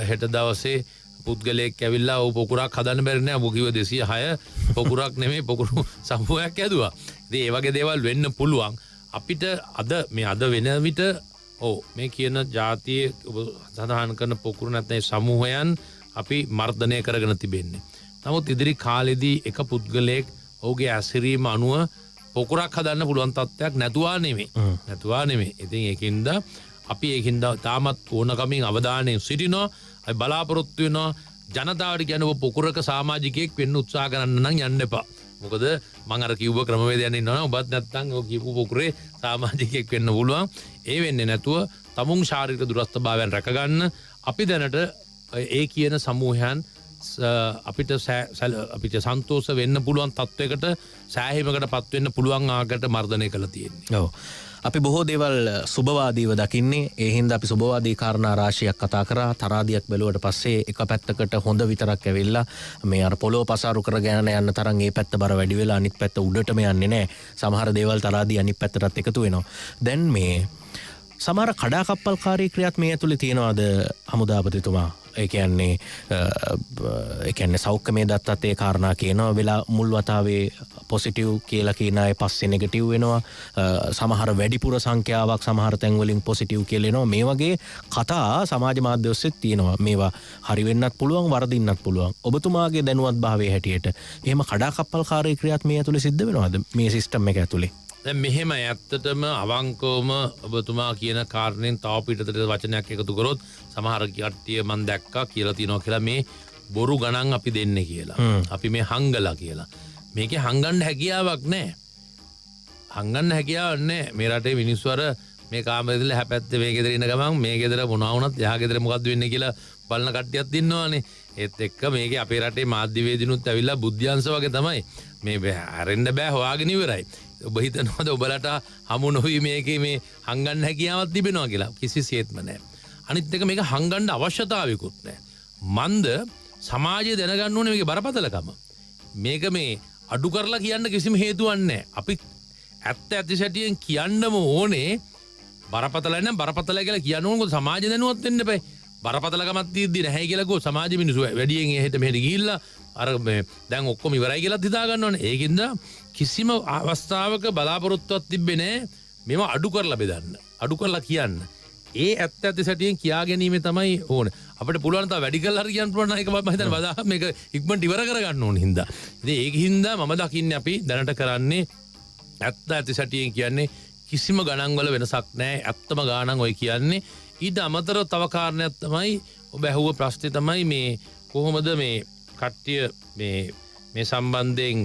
හෙට දවසේ පුද්ගලයෙක් ඇවිල්ලා ඔව් පොකුරක් හදන්න බැරි නෑ. ඔබ කිව්ව 206 පොකුරක් නෙමෙයි පොකුරු සමූහයක් ඇදුවා. ඉතින් ඒ වගේ දේවල් වෙන්න පුළුවන්. අපිට අද වෙන විට ඔව් මේ කියන ජාතියේ සඳහන් කරන පොකුරු නැත්නම් සමූහයන් අපි මර්ධනය කරගෙන තිබෙන්නේ. නමුත් ඉදිරි කාලෙදී එක පුද්ගලයෙක් ඔහුගේ ඇසිරීම අනුව පොකුරක් හදන්න පුළුවන් තත්ත්වයක් නැතුවා නෙමෙයි. ඉතින් ඒකින්ද අපි ඒකින්ද තාමත් ඕනකමින් අවධානයෙන් සිටිනවා. අපි බලාපොරොත්තු වෙනවා ජනතාවට කියන ඔබ පොකුරක සමාජිකයෙක් වෙන්න උත්සාහ කරන්න නම් යන්න එපා. මොකද මම අර කිව්ව ක්‍රමවේදයන් ඉන්නවනේ ඔබත් නැත්තම් ඔය කියපු පොකුරේ සමාජිකයෙක් වෙන්න පුළුවන්. ඒ වෙන්නේ නැතුව තමුන් ශාරීරික දුරස්ථභාවයන් රැකගන්න අපි දැනට ඒ කියන සමූහයන් අපිට සන්තෝෂ වෙන්න පුළුවන් තත්වයකට සෑහීමකට පත් වෙන්න පුළුවන් ආකාරයට මර්ධනය කරලා තියෙන්නේ. ඔව්. අපි බොහෝ දේවල් සුබවාදීව දකින්නේ. ඒ හින්දා අපි සුබවාදී කාරණා රාශියක් කතා කරා. තරාදියක් බැලුවට පස්සේ එක පැත්තකට හොඳ විතරක් ඇවිල්ලා මේ අර පොළොව පසාරු කරගෙන යන්න තරම් ඒ පැත්ත බර වැඩි වෙලා අනිත් පැත්ත උඩටම යන්නේ නැහැ. සමහර දේවල් තරාදී අනිත් පැත්තටත් එකතු වෙනවා. දැන් මේ සමහර කඩාකප්පල්කාරී ක්‍රියාත් මේ ඇතුලේ තියෙනවාද හමුදාපතිතුමා? ඒ කියන්නේ සෞඛ්‍යමය දත්තත් ඒ කාරණා කියනවා. වෙලා මුල් වතාවේ පොසිටිව් කියලා කියන අය පස්සේ නෙගටිව් වෙනවා. සමහර වැඩිපුර සංඛ්‍යාවක් සමහර තැන්වලින් පොසිටිව් කියලා එනවා. මේ වගේ කතා සමාජ මාධ්‍ය ඔස්සේ තියෙනවා. මේවා හරි වෙන්නත් පුළුවන් වරදින්නත් පුළුවන්. ඔබතුමාගේ දැනුවත් භාවයේ හැටියට එහෙම කඩාකප්පල්කාරී ක්‍රියාත් මේ ඇතුලේ සිද්ධ වෙනවද මේ සිස්ටම් එක ඇතුලේ? දැන් මෙහෙම ඇත්තටම අවංකවම ඔබතුමා කියන කාරණෙන් තව පිටතට වචනයක් එකතු කරොත් සමහර කට්ටිය මම දැක්කා කියලා තියනවා කියලා මේ බොරු ගණන් අපි දෙන්නේ කියලා. අපි මේ හංගලා කියලා. මේකේ හංගන්න හැකියාවක් නැහැ. හංගන්න හැකියාවක් නැහැ. මේ රටේ මිනිස්සු අර මේ කාමරේදලා හැපැත්තේ මේ ගෙදර ඉන්න ගමන් මේ ගෙදර මොනවා වුණත් එහා ගෙදර මොකද්ද වෙන්නේ කියලා බලන කට්ටියක් ඉන්නවානේ. ඒත් එක්ක මේකේ අපේ රටේ මාධ්‍යවේදිනුත් ඇවිල්ලා බුද්ධ්‍යංශ වගේ තමයි මේ හැරෙන්න බෑ හොයාගෙන ඉවරයි. ඔබ හිතනවාද ඔබලට හමු නොවි මේකේ මේ හංගන්න හැකියාවක් තිබෙනවා කියලා? කිසිසේත්ම නැහැ. අනිත් එක මේක හංගන්න අවශ්‍යතාවයකුත් නැහැ. මන්ද සමාජය දැනගන්න ඕනේ මේකේ බරපතලකම. මේක මේ අඩු කරලා කියන්න කිසිම හේතුවක් නැහැ. අපි ඇත්ත ඇතිසැටියෙන් කියන්නම ඕනේ බරපතලයි නම් බරපතලයි කියලා කියන්න ඕනේ. මොකද සමාජය දැනුවත් වෙන්න එපා. බරපතලකමක් තියෙද්දි නැහැ කියලා ගෝ සමාජ මිනිස්සු වැඩියෙන් එහෙට මෙහෙට ගිහිල්ලා අර මේ දැන් ඔක්කොම ඉවරයි කියලාත් හිතා ගන්නවනේ. ඒකින්ද කිසිම අවස්ථාවක බලාපොරොත්තුවක් තිබ්බේ නැහැ මේව අඩු කරලා බෙදන්න. අඩු කරලා කියන්න. ඒ ඇත්ත ඇති සැටියෙන් කියා ගැනීම තමයි ඕනේ. අපිට පුළුවන් තා වැඩි කරලා හරි කියන්න පුළුවන් නම් ඒක මම හිතන්නේ බදා මේක ඉක්මනට ඉවර කරගන්න ඕනේ හින්දා. ඉතින් ඒකින්ද මම දකින්නේ අපි දැනට කරන්නේ ඇත්ත ඇති සැටියෙන් කියන්නේ කිසිම ගණන් වල වෙනසක් නැහැ. ඇත්තම ගාණන් ඔය කියන්නේ. ඊට අමතරව තව කාරණයක් තමයි ඔබ ඇහුව ප්‍රශ්නේ තමයි මේ කොහොමද මේ කට්ටිය මේ සම්බන්ධයෙන්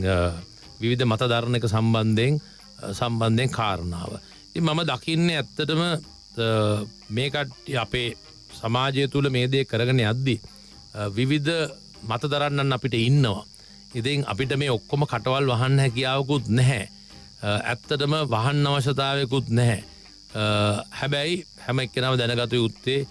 විවිධ මතධාරණ එක සම්බන්ධයෙන් කාරණාව. ඉතින් මම දකින්නේ ඇත්තටම මේ කට්ටිය අපේ සමාජය තුළ මේ දේ කරගෙන යද්දී විවිධ මතධාරණන් අපිට ඉන්නවා. ඉතින් අපිට මේ ඔක්කොම කටවල් වහන්න හැකියාවකුත් නැහැ. ඇත්තටම වහන්න අවශ්‍යතාවයකුත් නැහැ. හැබැයි හැම එක්කෙනාම දැනගත යුත්තේ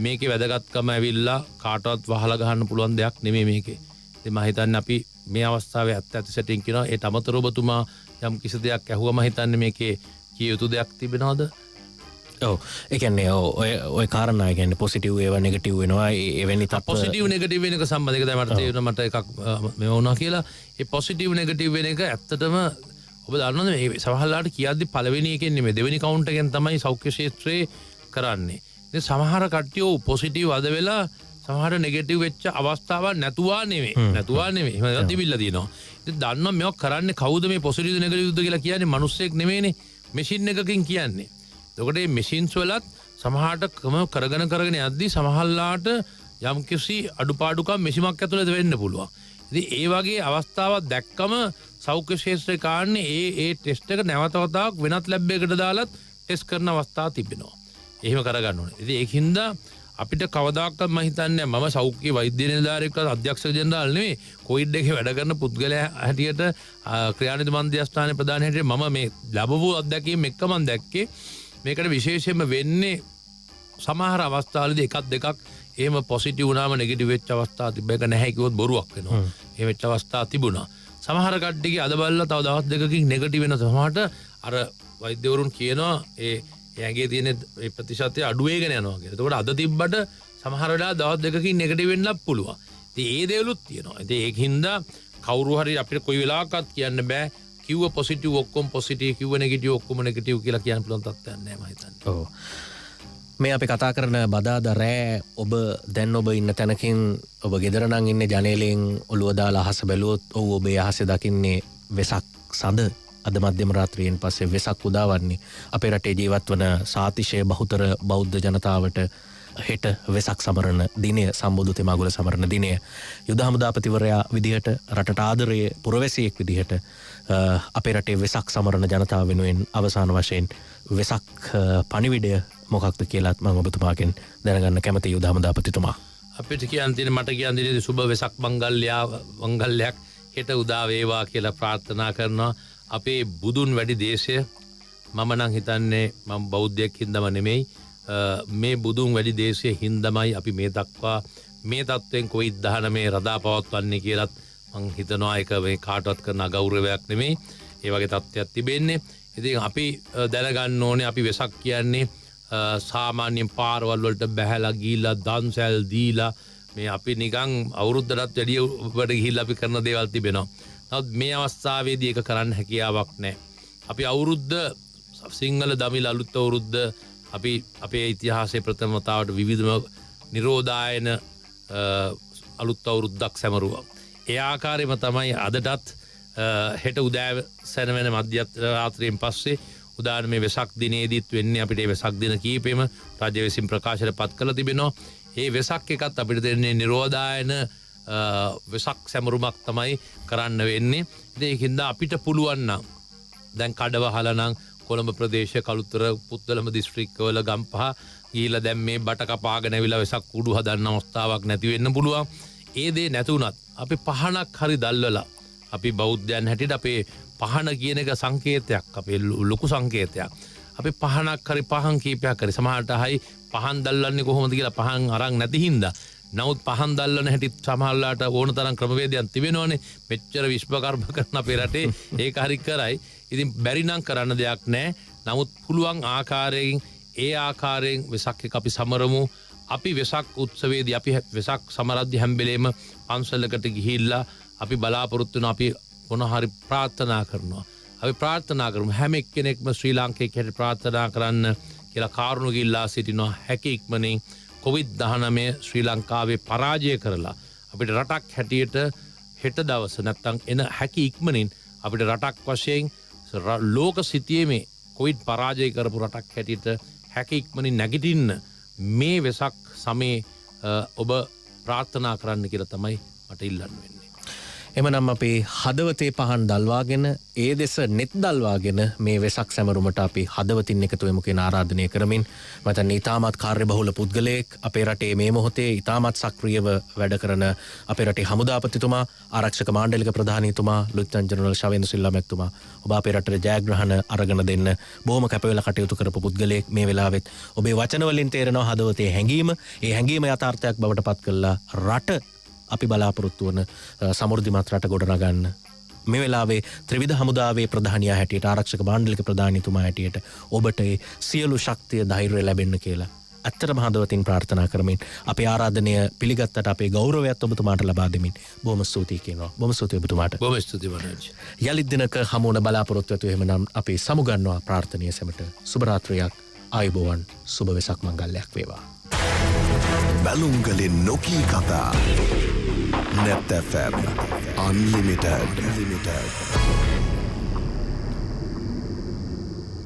මේකේ වැදගත්කම ඇවිල්ලා කාටවත් වහලා ගහන්න පුළුවන් දෙයක් නෙමෙයි මේකේ. ඉතින් මම හිතන්නේ අපි මේ අවස්ථාවේ ඇත්ත සැටියෙන් කියනවා ඒට අමතරව ඔබතුමා යම් කිසි දෙයක් ඇහුවම හිතන්නේ මේකේ කිය යුතු දෙයක් තිබෙනවද? ඔව් ඒ කියන්නේ ඔය කාරණා ඒ කියන්නේ පොසිටිව් ඒවා නෙගටිව් වෙනවා එවැනි තත්ත්ව පොසිටිව් නෙගටිව් වෙන එක සම්බන්ධ එක තමයි මට තේරෙනවා මට එකක් මේ වුණා කියලා. ඒ පොසිටිව් නෙගටිව් වෙන එක ඇත්තටම ඔබ දන්නවද මේ සමහරලාට කියද්දි පළවෙනි එකෙන් නෙමෙයි දෙවෙනි කවුන්ට් එකෙන් තමයි සෞඛ්‍ය ක්ෂේත්‍රයේ කරන්නේ. ඉතින් සමහර කට්ටිය පොසිටිව් අද වෙලා සමහර නෙගටිව් වෙච්ච අවස්ථාවක් නැතුවා නෙමෙයි. එහෙම තිබිලා තියෙනවා. ඉතින් දන්නවා මේක කරන්නේ කවුද මේ පොසිටිව් නෙගටිව්ද කියලා කියන්නේ මිනිස්සෙක් නෙමෙයිනේ. මැෂින් එකකින් කියන්නේ. එතකොට මේ මැෂින්ස් වලත් සමහරට කරගෙන යද්දි සමහරලාට යම්කිසි අඩුපාඩුකම් මැෂිමක් ඇතුළත වෙන්න පුළුවන්. ඉතින් ඒ වගේ අවස්ථාවක් දැක්කම සෞඛ්‍ය ක්ෂේත්‍රයේ කාන්නේ ඒ ටෙස්ට් එක නැවත වතාවක් වෙනත් ලැබ් එකකට දාලත් ටෙස්ට් කරන අවස්ථා තිබෙනවා. එහෙම කරගන්න ඕනේ. ඉතින් ඒකින්ද අපිට කවදාකවත් මම හිතන්නේ මම සෞඛ්‍ය වෛද්‍ය නිලධාරියෙක්ට අධ්‍යක්ෂක ජෙනරාල් නෙවෙයි කොවිඩ් එකේ වැඩ කරන පුද්ගලයා හැටියට ක්‍රියානිති මන්ත්‍රීස්ථානයේ ප්‍රධාන හැටියට මම මේ ලැබපු අත්දැකීම් එක්ක මම දැක්කේ මේකට විශේෂයෙන්ම වෙන්නේ සමහර අවස්ථාවලදී එකක් දෙකක් එහෙම පොසිටිව් වුණාම නෙගටිව් වෙච්ච අවස්ථා තිබ්බ එක නැහැ කිව්වොත් බොරුවක් වෙනවා. එහෙම වෙච්ච අවස්ථා තිබුණා. සමහර කට්ටියගේ අද බලලා තව දවස් දෙකකින් නෙගටිව් වෙන සමහරට අර වෛද්‍යවරුන් කියනවා ඒ ඇඟේ තියෙන ඒ ප්‍රතිශතය අඩු වෙගෙන යනවා කියලා. එතකොට අද තිබ්බට සමහර වෙලාව දවස් දෙකකින් නෙගටිව් වෙන්නත් පුළුවන්. ඉතින් ඒ දේවලුත් තියෙනවා. ඉතින් ඒකින්ද කවුරු හරි අපිට කොයි වෙලාවකවත් කියන්න බෑ කිව්ව පොසිටිව් ඔක්කොම පොසිටිව් කිව්ව නෙගටිව් ඔක්කොම නෙගටිව් කියලා කියන්න පුළුවන් තත්ත්වයක් නෑ මම හිතන්නේ. ඔව්. මේ අපි කතා කරන බදාද රෑ ඔබ දැන් ඔබ ඉන්න තැනකින් ඔබ ගෙදර නම් ඉන්නේ ජනේලෙන් ඔළුව දාලා අහස බැලුවොත් ඔව් ඔබේ අහසේ දකින්නේ වෙසක් සඳ. අද මධ්‍යම රාත්‍රියෙන් පස්සේ වෙසක් උදාවන්නේ අපේ රටේ ජීවත් වන සාතිශය බහුතර බෞද්ධ ජනතාවට හෙට වෙසක් සමරන දිනය, සම්බුදු තෙමගුල සමරන දිනය. යුද හමුදාපතිවරයා විදිහට, රටට ආදරයේ පුරවැසියෙක් විදිහට අපේ රටේ වෙසක් සමරන ජනතාව වෙනුවෙන් අවසාන වශයෙන් වෙසක් පණිවිඩය මොකක්ද කියලාත් මම ඔබතුමාගෙන් දැනගන්න කැමති යුද හමුදාපතිතුමා. අපිට කියන්න තියෙන, මට කියන්න තියෙන සුබ වෙසක් මංගල්‍යයක් හෙට උදා වේවා කියලා ප්‍රාර්ථනා කරනවා. අපේ බුදුන් වැඩි දේශය, මම නම් හිතන්නේ මම බෞද්ධයෙක් හින්දාම නෙමෙයි, මේ බුදුන් වැඩි දේශයේ හින්දාමයි අපි මේ දක්වා මේ තත්ත්වෙන් COVID-19 රදා පවත්වන්නේ කියලාත් මං හිතනවා. ඒක මේ කාටවත් කරන අගෞරවයක් නෙමෙයි, ඒ වගේ තත්ත්වයක් තිබෙන්නේ. ඉතින් අපි දැනගන්න ඕනේ අපි වෙසක් කියන්නේ සාමාන්‍යයෙන් පාරවල් වලට බැහැලා ගිහිල්ලා දන්සැල් දීලා මේ අපි නිකන් අවුරුද්දටත් වැඩිය ඔබට ගිහිල්ලා අපි කරන දේවල් තිබෙනවා. නමුත් මේ අවස්ථාවේදී ඒක කරන්න හැකියාවක් නැහැ. අපි අවුරුද්ද සිංහල දමිළ අලුත් අවුරුද්ද අපි අපේ ඉතිහාසයේ ප්‍රථම වතාවට විවිධම නිරෝධායන අලුත් අවුරුද්දක් සැමරුවා. ඒ ආකාරයෙන්ම තමයි අදටත් හෙට උදෑසන වෙන මධ්‍ය රාත්‍රියෙන් පස්සේ උදාන මේ වෙසක් දිනේදීත් වෙන්නේ අපිට වෙසක් දින කීපෙම රජය විසින් ප්‍රකාශයට පත් කරලා තිබෙනවා. ඒ වෙසක් එකත් අපිට දෙන්නේ නිරෝධායන වෙසක් සැමරුමක් තමයි කරන්න වෙන්නේ. ඉතින් ඒකින්ද අපිට පුළුවන් නම් දැන් කඩවහල නම් කොළඹ ප්‍රදේශ, කළුතර, පුත්තලම දිස්ත්‍රික්කවල ගම්පහ ගිහිලා දැන් මේ බට කපාගෙන ඇවිල්ලා වෙසක් කුඩු හදන්න අවස්ථාවක් නැති වෙන්න පුළුවන්. ඒ දේ නැතුණත් අපි පහනක් හරි දැල්වලා, අපි බෞද්ධයන් හැටියට අපේ පහන කියන එක සංකේතයක්, අපේ ලොකු සංකේතයක්. අපි පහනක් හරි පහන් කීපයක් හරි සමහරට හයි පහන් දැල්වන්නේ කොහොමද කියලා පහන් අරන් නැති හින්දා. නමුත් පහන් දැල්වන හැටි සමහරලාට ඕන තරම් ක්‍රමවේදයන් තිබෙනවනේ. මෙච්චර විශ්වකර්ම කරන අපේ රටේ ඒක හරි කරයි. ඉතින් බැරි නම් කරන්න දෙයක් නැහැ. නමුත් පුළුවන් ආකාරයෙන් ඒ ආකාරයෙන් වෙසක් එක අපි සමරමු. අපි වෙසක් උත්සවයේදී අපි වෙසක් සමරද්දී හැම වෙලේම පන්සලකට ගිහිල්ලා අපි බලාපොරොත්තු වෙන අපි මොන හරි ප්‍රාර්ථනා කරනවා. අපි ප්‍රාර්ථනා කරමු හැම එක්කෙනෙක්ම ශ්‍රී ලාංකිකයෙක් හැටියට ප්‍රාර්ථනා කරන්න කියලා කාරුණු ගිල්ලා සිටිනවා. හැකි ඉක්මනින් COVID-19 ශ්‍රී ලංකාවේ පරාජය කරලා අපිට රටක් හැටියට හෙට දවස නැත්තම් එන හැකි ඉක්මනින් අපිට රටක් වශයෙන් ලෝක සිතියේමේ COVID පරාජය කරපු රටක් හැටියට හැකි ඉක්මනින් නැගිටින්න මේ වෙසක් සමේ ඔබ ප්‍රාර්ථනා කරන්න කියලා තමයි මට ඉල්ලන්න වෙන්නේ. එමනම් අපේ හදවතේ පහන් දල්වාගෙන, ඒ දෙස නෙත් දල්වාගෙන මේ වෙසක් සැමරුමට අපි හදවතින් එකතු වෙමු කියන ආරාධනය කරමින්, මම හිතන්නේ ඊටමත් කාර්යබහුල පුද්ගලයෙක් අපේ රටේ මේ මොහොතේ ඊටමත් සක්‍රියව වැඩ කරන අපේ රටේ හමුදාපතිතුමා, ආරක්ෂක මාණ්ඩලික ප්‍රධානීතුමා ලුයිතන් ජනරල් ශවේන්ද්‍ර සිල්වා මැතිතුමා ඔබ අපේ රටේ ජයග්‍රහණ අරගෙන දෙන්න බොහොම කැපවෙලා කටයුතු කරපු පුද්ගලයෙක්. මේ වෙලාවෙත් ඔබේ වචන වලින් තේරෙනවා හදවතේ හැඟීම. ඒ හැඟීම යථාර්ථයක් බවට පත් කළා රට අපි බලාපොරොත්තු වන සමෘද්ධිමත් රට ගොඩනගන්න. මේ වෙලාවේ ත්‍රිවිධ හමුදාවේ ප්‍රධානියා හැටියට, ආරක්ෂක මාණ්ඩලික ප්‍රධානීතුමා හැටියට ඔබට ඒ සියලු ශක්තිය, ධෛර්යය ලැබෙන්න කියලා ඇත්තටම හදවතින් ප්‍රාර්ථනා කරමින් අපේ ආරාධනය පිළිගත්තට අපේ ගෞරවයත් ඔබතුමාට ලබා දෙමින් බොහොම ස්තුතියි කියනවා. බොහොම ස්තුතියි ඔබතුමාට. බොහොම ස්තුතියි මනෝජ්. යලිත් දිනක හමු වන බලාපොරොත්තු ඇතුව එහෙමනම් අපි සමුගන්නවා ප්‍රාර්ථනීය සැමට. සුබ රාත්‍රියක්. ආයුබෝවන්. සුබ වෙසක් මංගල්‍යයක් වේවා. බැලුම්ගලින් නොකී කතා. Net FM Unlimited.